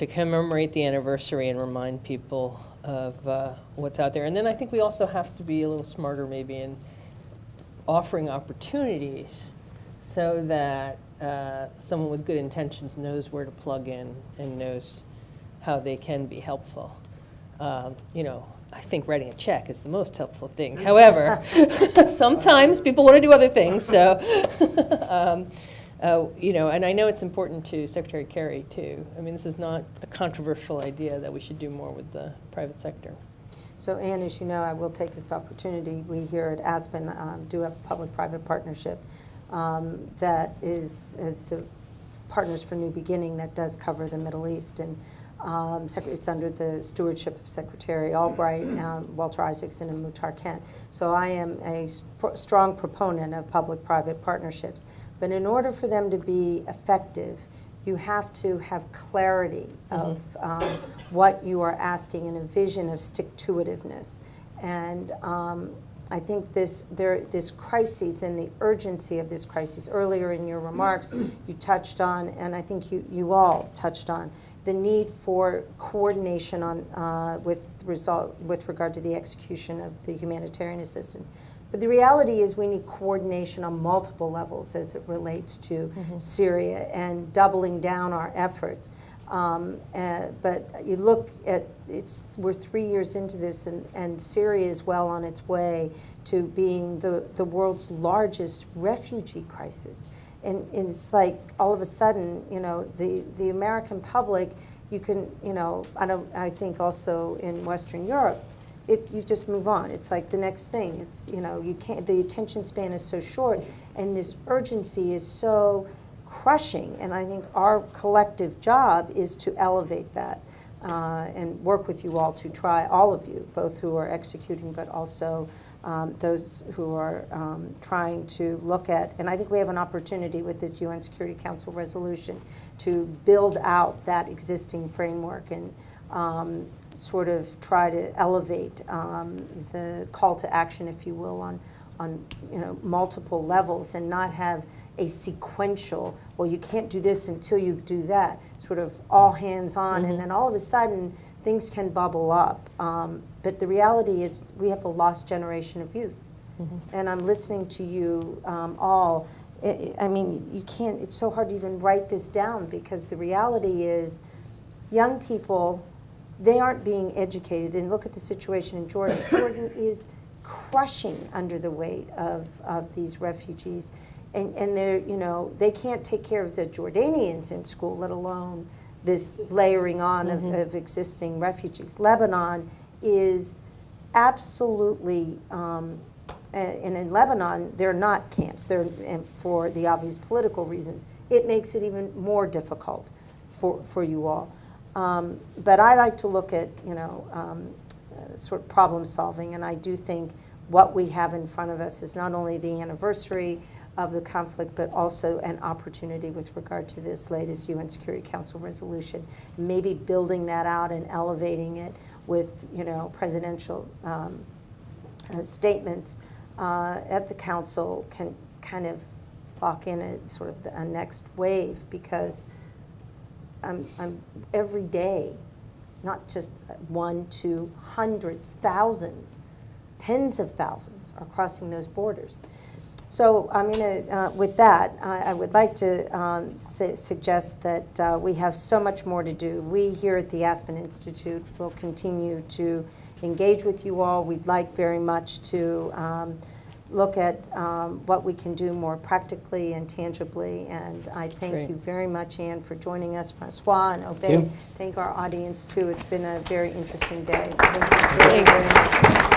commemorate the anniversary and remind people of what's out there. And then I think we also have to be a little smarter maybe in offering opportunities so that someone with good intentions knows where to plug in and knows how they can be helpful. I think writing a check is the most helpful thing. However, sometimes people want to do other things. So, and I know it's important to Secretary Kerry too. I mean, this is not a controversial idea that we should do more with the private sector. So, Anne, as you know, I will take this opportunity. We here at Aspen do have a public-private partnership that is the Partners for New Beginning that does cover the Middle East. And it's under the stewardship of Secretary Albright, Walter Isaacson, and Muhtar Kent. So I am a strong proponent of public-private partnerships. But in order for them to be effective, you have to have clarity of what you are asking and a vision of stick-to-itiveness. And I think this crisis and the urgency of this crisis, earlier in your remarks, you touched on, and I think you all touched on, the need for coordination on with regard to the execution of the humanitarian assistance. But the reality is we need coordination on multiple levels as it relates to Syria and doubling down our efforts. But you look at, we're 3 years into this, and Syria is well on its way to being the world's largest refugee crisis. And it's like all of a sudden, the American public, you can, I think also in Western Europe, you just move on. It's like the next thing. It's, you can't, the attention span is so short, and this urgency is so crushing. And I think our collective job is to elevate that and work with you all to try, all of you, both who are executing, but also those who are trying to look at, and I think we have an opportunity with this UN Security Council resolution to build out that existing framework and sort of try to elevate the call to action, if you will, on multiple levels, and not have a sequential, well, you can't do this until you do that, sort of all hands on, and then all of a sudden things can bubble up. But the reality is we have a lost generation of youth. And I'm listening to you all. I mean, you can't, it's so hard to even write this down, because the reality is young people, they aren't being educated. And look at the situation in Jordan. Jordan is crushing under the weight of these refugees. and they're, you know, they can't take care of the Jordanians in school, let alone this layering on of existing refugees. Lebanon is absolutely, and in Lebanon, they're not camps. They're, and for the obvious political reasons, it makes it even more difficult for you all. But I like to look at, you know, sort of problem solving, and I do think what we have in front of us is not only the anniversary of the conflict, but also an opportunity with regard to this latest UN Security Council resolution. Maybe building that out and elevating it with, you know, presidential statements at the council can kind of lock in a sort of a next wave, because I'm every day, not just one, two, hundreds, thousands, tens of thousands are crossing those borders. So I'm going to, with that, I would like to suggest that we have so much more to do. We here at the Aspen Institute will continue to engage with you all. We'd like very much to look at what we can do more practically and tangibly. And I thank you very much, Anne, for joining us, Francois and Obey. Thank our audience, too. It's been a very interesting day. Thank you very much.